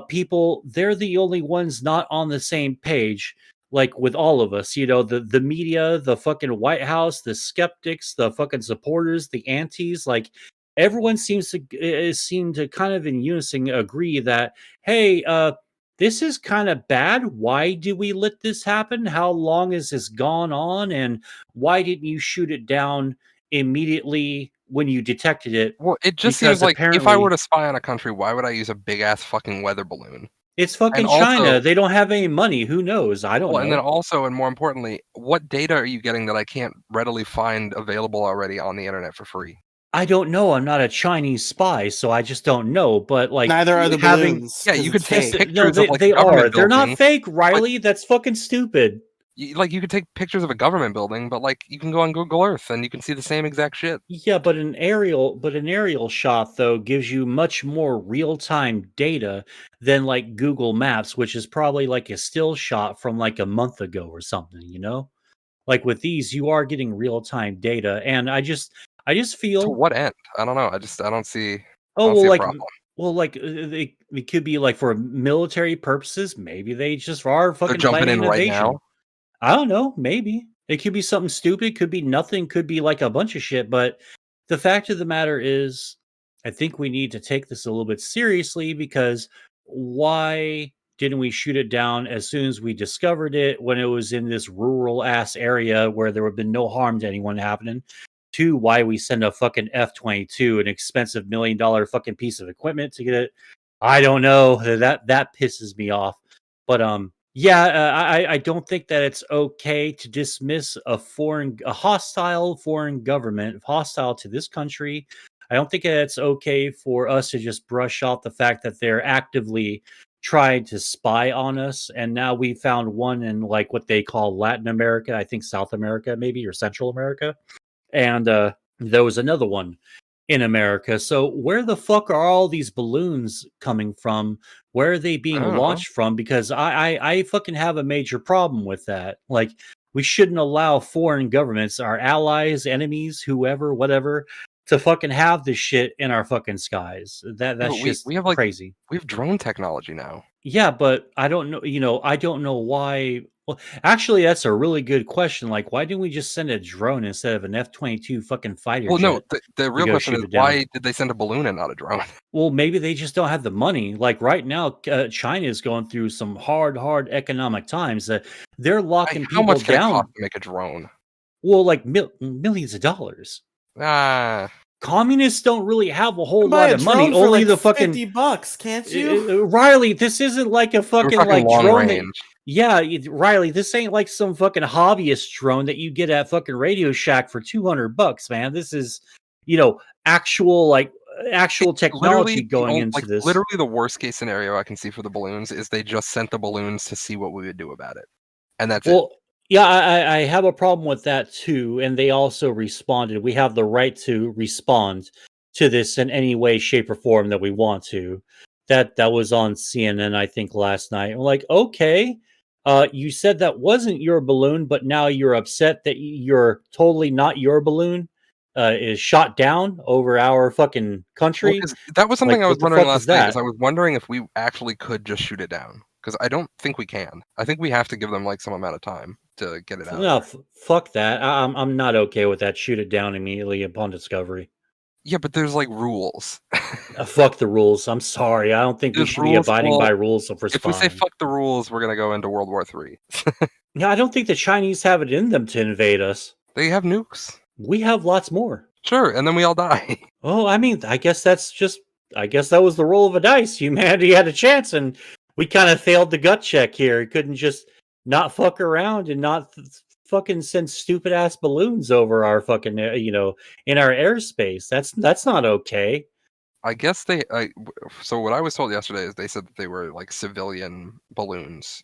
Speaker 2: people, they're the only ones not on the same page. Like with all of us, you know, the media, the fucking White House, the skeptics, the fucking supporters, the antis, like everyone seem to kind of in unison agree that hey, this is kind of bad. Why do we let this happen? How long has this gone on? And why didn't you shoot it down immediately when you detected it?
Speaker 3: Well, it just seems
Speaker 2: Because
Speaker 3: like if I were
Speaker 2: apparently
Speaker 3: to spy on a country, why would I use a big ass fucking weather balloon?
Speaker 2: it's
Speaker 3: And
Speaker 2: fucking
Speaker 3: also,
Speaker 2: China. They don't have any money. Who knows? I don't
Speaker 3: well, and then
Speaker 2: know.
Speaker 3: also, and more importantly, what data are you getting that I can't readily find available already on the internet for free?
Speaker 2: I don't know. I'm not a Chinese spy, so I just don't know. But like
Speaker 1: Neither are the
Speaker 2: having
Speaker 1: balloons
Speaker 3: Yeah,
Speaker 1: because
Speaker 3: you
Speaker 1: it's
Speaker 3: could take
Speaker 2: yes,
Speaker 1: fake.
Speaker 2: no,
Speaker 3: pictures of like a
Speaker 2: they are.
Speaker 3: government
Speaker 2: They're not
Speaker 3: building,
Speaker 2: fake,
Speaker 3: but
Speaker 2: Riley. That's fucking stupid.
Speaker 3: like you could take pictures of a government building, but like you can go on Google Earth and you can see the same exact shit.
Speaker 2: Yeah, but an aerial shot though gives you much more real-time data than like Google Maps, which is probably like a still shot from like a month ago or something, you know? Like with these, you are getting real-time data, and I just
Speaker 3: To
Speaker 2: feel
Speaker 3: what end? I don't know. I
Speaker 2: oh
Speaker 3: don't
Speaker 2: well
Speaker 3: see a
Speaker 2: like
Speaker 3: problem.
Speaker 2: it could be like for military purposes, maybe they just are
Speaker 3: They're
Speaker 2: fucking
Speaker 3: jumping
Speaker 2: planning
Speaker 3: in
Speaker 2: an
Speaker 3: right
Speaker 2: invasion.
Speaker 3: now.
Speaker 2: I don't know. Maybe it could be something stupid. Could be nothing. Could be like a bunch of shit. But the fact of the matter is, I think we need to take this a little bit seriously because why didn't we shoot it down as soon as we discovered it when it was in this rural ass area where there would have been no harm to anyone happening? Two, why we send a fucking F-22, an expensive $1 million fucking piece of equipment to get it? I don't know. That pisses me off. But yeah, I don't think that it's okay to dismiss a hostile foreign government, hostile to this country. I don't think it's okay for us to just brush off the fact that they're actively trying to spy on us. And now we found one in like what they call Latin America, I think South America, maybe, or Central America. And there was another one in America. So where the fuck are all these balloons coming from? Where are they
Speaker 3: I
Speaker 2: being
Speaker 3: don't know.
Speaker 2: launched from? Because I fucking have a major problem with that. Like, we shouldn't allow foreign governments, our allies, enemies, whoever, whatever, to fucking have this shit in our fucking skies.
Speaker 3: Yeah,
Speaker 2: That's
Speaker 3: but we
Speaker 2: just
Speaker 3: have
Speaker 2: crazy.
Speaker 3: we have drone technology now.
Speaker 2: Yeah, but I don't know, I don't know why. Well, actually, that's a really good question. Like, why didn't we just send a drone instead of an F-22 fucking fighter
Speaker 3: Well, no,
Speaker 2: jet
Speaker 3: the
Speaker 2: to
Speaker 3: real
Speaker 2: go
Speaker 3: question is
Speaker 2: shoot it down?
Speaker 3: why did they send a balloon and not a drone?
Speaker 2: Well, maybe they just don't have the money. Like right now, China is going through some hard economic times that they're locking
Speaker 3: How
Speaker 2: people
Speaker 3: much can it cost
Speaker 2: down.
Speaker 3: to make a drone?
Speaker 2: Well, like millions of dollars.
Speaker 3: Ah,
Speaker 2: Communists don't really have a
Speaker 1: You
Speaker 2: whole
Speaker 1: can buy
Speaker 2: lot
Speaker 1: a
Speaker 2: of money.
Speaker 1: drone for
Speaker 2: Only
Speaker 1: like
Speaker 2: the fucking
Speaker 1: $50, can't you?
Speaker 2: Riley, this isn't like a
Speaker 3: we're
Speaker 2: fucking
Speaker 3: talking
Speaker 2: like
Speaker 3: long
Speaker 2: drone that.
Speaker 3: range.
Speaker 2: Yeah, Riley, this ain't like some fucking hobbyist drone that you get at fucking Radio Shack for $200, man. This is, actual like actual technology
Speaker 3: Literally
Speaker 2: going into this.
Speaker 3: literally the worst case scenario I can see for the balloons is they just sent the balloons to see what we would do about it, and that's it.
Speaker 2: Well, yeah, I have a problem with that too, and they also responded. We have the right to respond to this in any way, shape, or form that we want to. That was on CNN, I think, last night. I'm like, okay, you said that wasn't your balloon, but now you're upset that you're totally not your balloon is shot down over our fucking
Speaker 3: Well,
Speaker 2: country.
Speaker 3: because that was
Speaker 2: Like,
Speaker 3: something I was
Speaker 2: what the
Speaker 3: wondering
Speaker 2: fuck is
Speaker 3: last night. Is
Speaker 2: that?
Speaker 3: I was wondering if we actually could just shoot it down, because I don't think we can. I think we have to give them like some amount of time to get it out of
Speaker 2: No,
Speaker 3: there.
Speaker 2: fuck that. I'm not okay with that. Shoot it down immediately upon discovery.
Speaker 3: Yeah, but there's like rules.
Speaker 2: Fuck the rules. I'm sorry. I don't think we
Speaker 3: There's
Speaker 2: should be
Speaker 3: rules.
Speaker 2: abiding
Speaker 3: Well,
Speaker 2: by rules if we're
Speaker 3: if we say
Speaker 2: spying.
Speaker 3: fuck the rules, we're gonna go into World War III.
Speaker 2: Yeah, I don't think the Chinese have it in them to invade us.
Speaker 3: They have nukes.
Speaker 2: We have lots more.
Speaker 3: Sure, and then we all die.
Speaker 2: Oh, I mean, I guess that was the roll of a dice. Humanity had a chance, and we kind of failed the gut check here. Couldn't just not fuck around and not fucking send stupid ass balloons over our fucking, in our airspace. That's not okay.
Speaker 3: I guess so what I was told yesterday is they said that they were like civilian balloons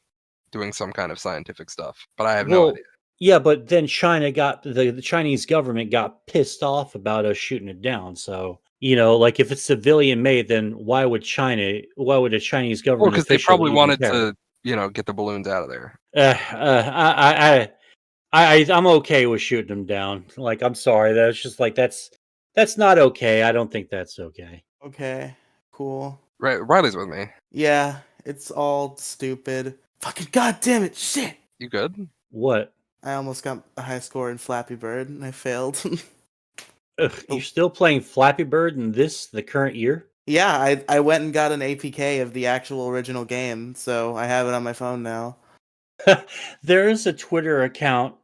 Speaker 3: doing some kind of scientific stuff, but I have no
Speaker 2: Well,
Speaker 3: idea.
Speaker 2: yeah, but then China got the Chinese government got pissed off about us shooting it down. So, like if it's civilian made, then why would a Chinese
Speaker 3: Well,
Speaker 2: government
Speaker 3: because they
Speaker 2: official
Speaker 3: probably
Speaker 2: even
Speaker 3: wanted
Speaker 2: care?
Speaker 3: to, get the balloons out of there.
Speaker 2: I'm okay with shooting them down. Like, I'm sorry. That's just like that's not okay. I don't think that's okay.
Speaker 1: Okay, cool.
Speaker 3: Right, Riley's with me.
Speaker 1: Yeah, it's all stupid. Fucking goddamn it, shit!
Speaker 3: You good?
Speaker 2: What?
Speaker 1: I almost got a high score in Flappy Bird and I failed.
Speaker 2: Ugh, you're still playing Flappy Bird in the current year?
Speaker 1: Yeah, I went and got an APK of the actual original game, so I have it on my phone now.
Speaker 2: There is a Twitter account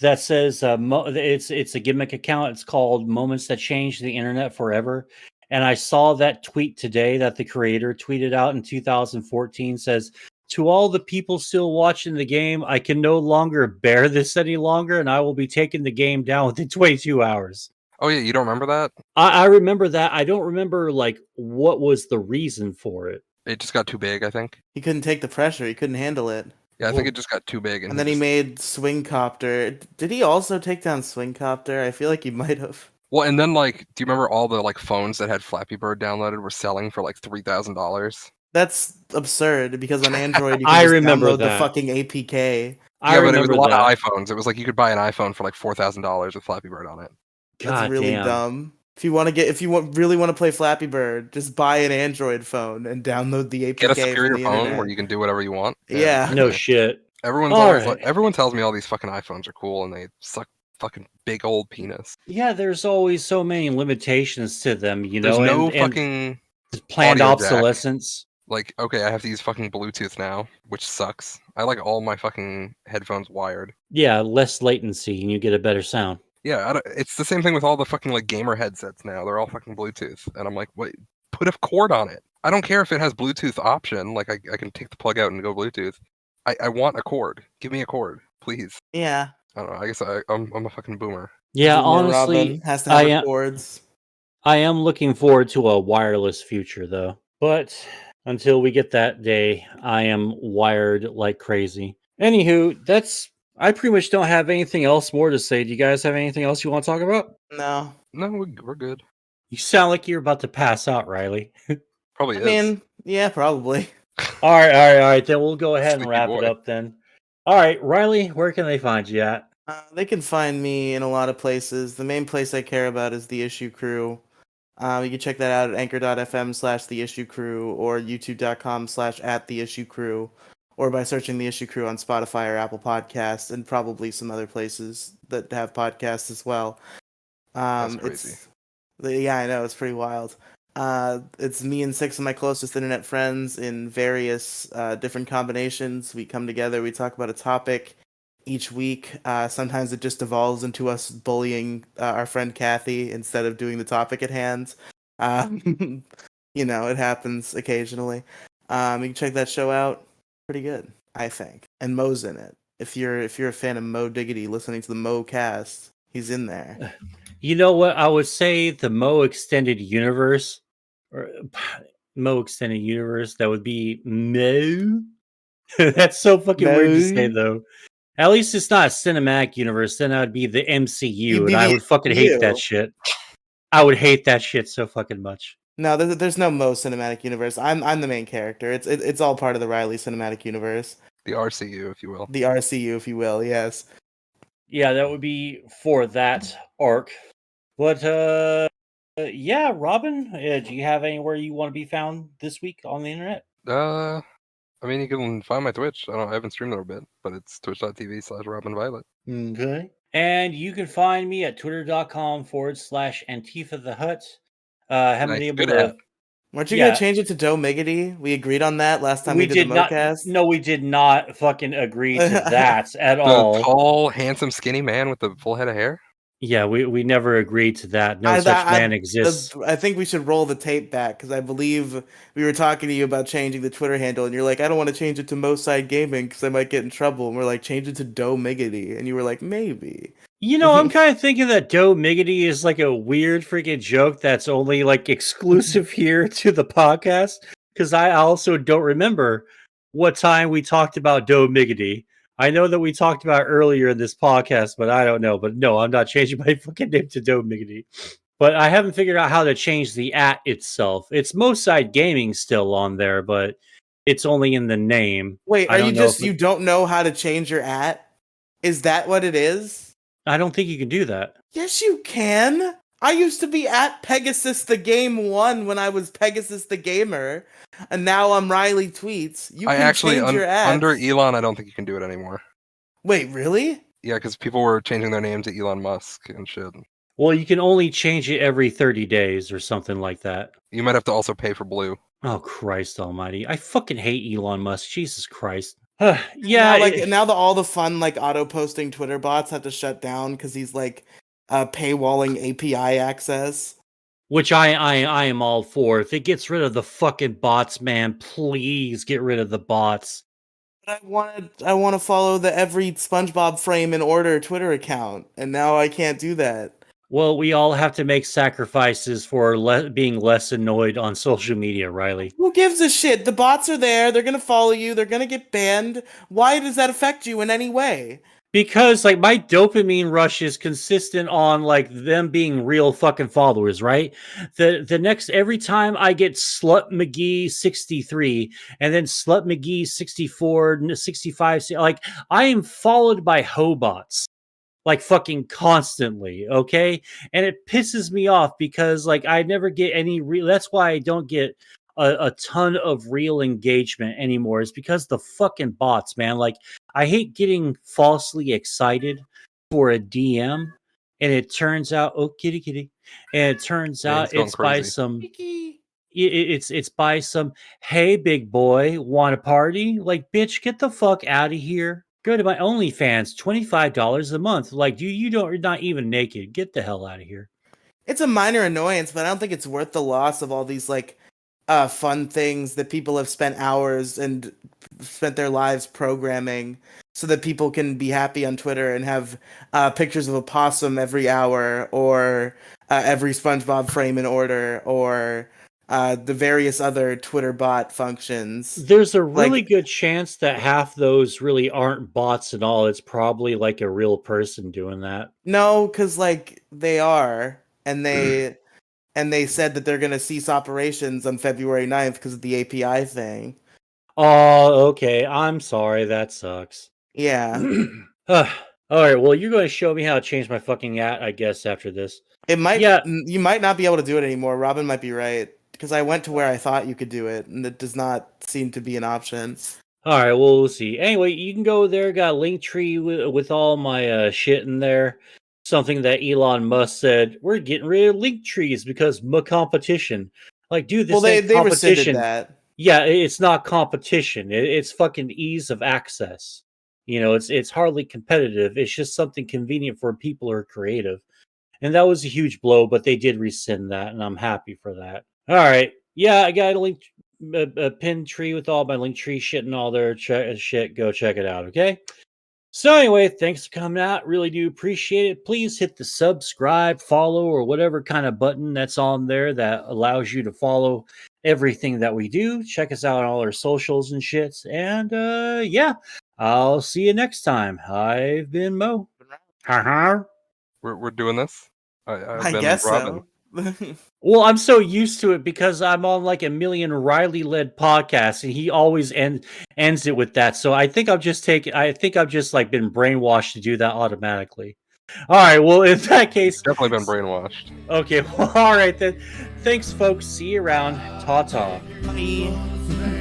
Speaker 2: that says it's a gimmick account. It's called Moments That Changed the Internet Forever. And I saw that tweet today that the creator tweeted out in 2014 says, "To all the people still watching the game, I can no longer bear this any longer, and I will be taking the game down within 22 hours."
Speaker 3: Oh yeah, you don't remember that?
Speaker 2: I remember that. I don't remember like what was the reason for it.
Speaker 3: It just got too big, I think.
Speaker 1: He couldn't take the pressure, he couldn't handle it.
Speaker 3: Yeah, I think
Speaker 2: Well,
Speaker 3: it just got too big,
Speaker 1: And then he made Swing Copter. Did he also take down Swing Copter? I feel like he might have.
Speaker 3: Well, and then like, do you remember all the like phones that had Flappy Bird downloaded were selling for like $3,000?
Speaker 1: That's absurd because on Android you can
Speaker 2: I
Speaker 1: just
Speaker 2: remember
Speaker 1: download the
Speaker 2: that.
Speaker 1: fucking APK.
Speaker 2: I
Speaker 3: Yeah, but it was a
Speaker 2: remember
Speaker 3: lot
Speaker 2: that.
Speaker 3: of iPhones. It was like you could buy an iPhone for like $4,000 with Flappy Bird on it.
Speaker 1: That's
Speaker 2: God
Speaker 1: really
Speaker 2: damn.
Speaker 1: dumb. If you really want to play Flappy Bird, just buy an Android phone and download the APK
Speaker 3: Get a
Speaker 1: from
Speaker 3: superior
Speaker 1: the
Speaker 3: phone
Speaker 1: internet.
Speaker 3: where you can do whatever you want.
Speaker 1: Yeah.
Speaker 2: No shit.
Speaker 3: Everyone's
Speaker 2: All
Speaker 3: always
Speaker 2: right.
Speaker 3: like, everyone tells me all these fucking iPhones are cool and they suck fucking big old penis.
Speaker 2: Yeah, there's always so many limitations to them,
Speaker 3: There's no
Speaker 2: and
Speaker 3: fucking
Speaker 2: planned
Speaker 3: audio jack.
Speaker 2: obsolescence.
Speaker 3: Like, okay, I have to use fucking Bluetooth now, which sucks. I like all my fucking headphones wired.
Speaker 2: Yeah, less latency and you get a better sound.
Speaker 3: Yeah, it's the same thing with all the fucking like gamer headsets now. They're all fucking Bluetooth, and I'm like, wait, put a cord on it. I don't care if it has Bluetooth option. Like, I can take the plug out and go Bluetooth. I want a cord. Give me a cord, please.
Speaker 1: Yeah.
Speaker 3: I don't know. I guess I'm a fucking boomer.
Speaker 2: Yeah,
Speaker 1: Boomer
Speaker 2: honestly,
Speaker 1: Robin has to have
Speaker 2: I
Speaker 1: her
Speaker 2: am
Speaker 1: cords.
Speaker 2: I am looking forward to a wireless future, though. But until we get that day, I am wired like crazy. Anywho, I pretty much don't have anything else more to say. Do you guys have anything else you want to talk about?
Speaker 1: No.
Speaker 3: No, we're good.
Speaker 2: You sound like you're about to pass out, Riley.
Speaker 3: Probably
Speaker 1: I
Speaker 3: is.
Speaker 1: mean, yeah, probably.
Speaker 2: All right, all right, all right. Then we'll go ahead and
Speaker 3: Sleepy
Speaker 2: wrap it
Speaker 3: boy.
Speaker 2: up then. All right, Riley, where can they find you at?
Speaker 1: They can find me in a lot of places. The main place I care about is the Issue Crew. You can check that out at anchor.fm/the Issue Crew or youtube.com/at the Issue Crew, or by searching the Issue Crew on Spotify or Apple Podcasts, and probably some other places that have podcasts as well.
Speaker 3: That's crazy.
Speaker 1: Yeah, I know, it's pretty wild. It's me and 6 of my closest internet friends in various different combinations. We come together, we talk about a topic each week. Sometimes it just evolves into us bullying our friend Kathy instead of doing the topic at hand. It happens occasionally. You can check that show out. Pretty good, I think. And Moe's in it. If you're a fan of Mo Diggity, listening to the Mo cast, he's in there.
Speaker 2: You know what? I would say the Mo Extended Universe, or Mo Extended Universe, that would be Mo. That's so fucking weird to say,
Speaker 1: Mo.
Speaker 2: though. At least it's not a cinematic universe. Then that would be the MCU,
Speaker 1: You'd
Speaker 2: and
Speaker 1: be
Speaker 2: I
Speaker 1: the
Speaker 2: would fucking hate that
Speaker 1: MCU.
Speaker 2: shit. I would hate that shit so fucking much.
Speaker 1: No, there's no Mo cinematic universe. I'm the main character. It's all part of the Riely cinematic universe,
Speaker 3: The RCU, if you will.
Speaker 1: the RCU, if you will. Yes.
Speaker 2: Yeah, that would be for that arc. But yeah, Robin, do you have anywhere you want to be found this week on the internet?
Speaker 3: I mean, you can find my Twitch. I haven't streamed in a bit, but it's twitch.tv/RobinViolet.
Speaker 2: Okay. And you can find me at twitter.com/Antifa the Hut. Haven't been
Speaker 3: Nice.
Speaker 2: able
Speaker 3: Good ad.
Speaker 2: to.
Speaker 1: Weren't you gonna
Speaker 2: Yeah,
Speaker 1: change it to Doe Miggity? We agreed on that last time we
Speaker 2: we
Speaker 1: did the
Speaker 2: did not.
Speaker 1: MoCast.
Speaker 2: No, we did not fucking agree to that at
Speaker 3: The
Speaker 2: all.
Speaker 3: tall, handsome, skinny man with the full head of hair.
Speaker 2: Yeah, we never agreed to that. No such man exists.
Speaker 1: I think we should roll the tape back because I believe we were talking to you about changing the Twitter handle, and you're like, I don't want to change it to Moside Gaming because I might get in trouble. And we're like, change it to Doe Miggity, and you were like, maybe.
Speaker 2: You know, I'm kind of thinking that Doe Miggity is like a weird freaking joke that's only like exclusive here to the podcast. Because I also don't remember what time we talked about Doe Miggity. I know that we talked about earlier in this podcast, but I don't know. But no, I'm not changing my fucking name to Doe Miggity. But I haven't figured out how to change the at itself. It's Moside Gaming still on there, but it's only in the name.
Speaker 1: Wait,
Speaker 2: I
Speaker 1: are you
Speaker 2: don't know
Speaker 1: just
Speaker 2: if
Speaker 1: you don't know how to change your at? Is that what it is?
Speaker 2: I don't think you can do that.
Speaker 1: Yes, you can. I used to be at Pegasus the Game 1 when I was Pegasus the Gamer, and now I'm Riely Tweets. You
Speaker 3: I
Speaker 1: can
Speaker 3: actually
Speaker 1: change your ads.
Speaker 3: under Elon, I don't think you can do it anymore.
Speaker 1: Wait, really?
Speaker 3: Yeah, because people were changing their name to Elon Musk and shit.
Speaker 2: Well, you can only change it every 30 days or something like that.
Speaker 3: You might have to also pay for blue.
Speaker 2: Oh, Christ almighty. I fucking hate Elon Musk. Jesus Christ.
Speaker 1: Now,
Speaker 2: yeah.
Speaker 1: now all the fun auto posting Twitter bots have to shut down because he's paywalling API access.
Speaker 2: Which I am all for. If it gets rid of the fucking bots, man, please get rid of the bots.
Speaker 1: But I want to follow the every SpongeBob frame in order Twitter account, and now I can't do that.
Speaker 2: Well, we all have to make sacrifices for being less annoyed on social media, Riely.
Speaker 1: Who gives a shit? The bots are there. They're gonna follow you. They're gonna get banned. Why does that affect you in any way?
Speaker 2: Because my dopamine rush is consistent on them being real fucking followers, right? The next every time I get Slut McGee 63 and then Slut McGee 64, 65, I am followed by hobots. Fucking constantly, okay? And it pisses me off because I never get any real. That's why I don't get a ton of real engagement anymore. Is because the fucking bots, man. I hate getting falsely excited for a DM, and it turns out, oh kitty kitty, and it turns out
Speaker 3: going
Speaker 2: it's by
Speaker 3: crazy.
Speaker 2: some. It's by some. Hey, big boy, want a party? Bitch, get the fuck out of here. Go to my OnlyFans, $25 a month. You're not even naked. Get the hell out of here.
Speaker 1: It's a minor annoyance, but I don't think it's worth the loss of all these fun things that people have spent hours and spent their lives programming. so that people can be happy on Twitter and have pictures of a possum every hour, or every SpongeBob frame in order, or the various other Twitter bot functions.
Speaker 2: There's a really
Speaker 1: Like,
Speaker 2: good chance that half those really aren't bots at all. It's probably like a real person doing that.
Speaker 1: no, because like they are, and they said that they're gonna cease operations on February 9th because of the API thing.
Speaker 2: Oh, okay. I'm sorry. That sucks.
Speaker 1: Yeah.
Speaker 2: All right. Well, you're going to show me how to change my fucking at, I guess, after this. Yeah.
Speaker 1: You might not be able to do it anymore. Robin might be right because I went to where I thought you could do it, and it does not seem to be an option.
Speaker 2: All right. Well, we'll see. Anyway, you can go there. Got a link tree with all my shit in there. Something that Elon Musk said, we're getting rid of link trees because competition. Like, dude,
Speaker 1: Well,
Speaker 2: this ain't
Speaker 1: they rescinded
Speaker 2: competition.
Speaker 1: that.
Speaker 2: Yeah, it's not competition. It's fucking ease of access. You know, it's hardly competitive. It's just something convenient for people who are creative. And that was a huge blow, but they did rescind that, and I'm happy for that. All right. Yeah, I got a link, a pin tree with all my link tree shit and all their shit. Go check it out, okay? So anyway, thanks for coming out. Really do appreciate it. Please hit the subscribe, follow, or whatever kind of button that's on there that allows you to follow everything that we do. Check us out on all our socials and shits. And yeah, I'll see you next time. I've been Mo. Ha
Speaker 3: We're doing this. I've
Speaker 1: I
Speaker 3: been
Speaker 1: guess
Speaker 3: Robin.
Speaker 1: so.
Speaker 2: Well, I'm so used to it because I'm on like a million Riely led podcasts, and he always ends it with that. So I think I've just like been brainwashed to do that automatically. All right. Well, in that case,
Speaker 3: Definitely been brainwashed.
Speaker 2: okay. Well, all right then. Thanks, folks. See you around. Ta ta.
Speaker 1: Bye.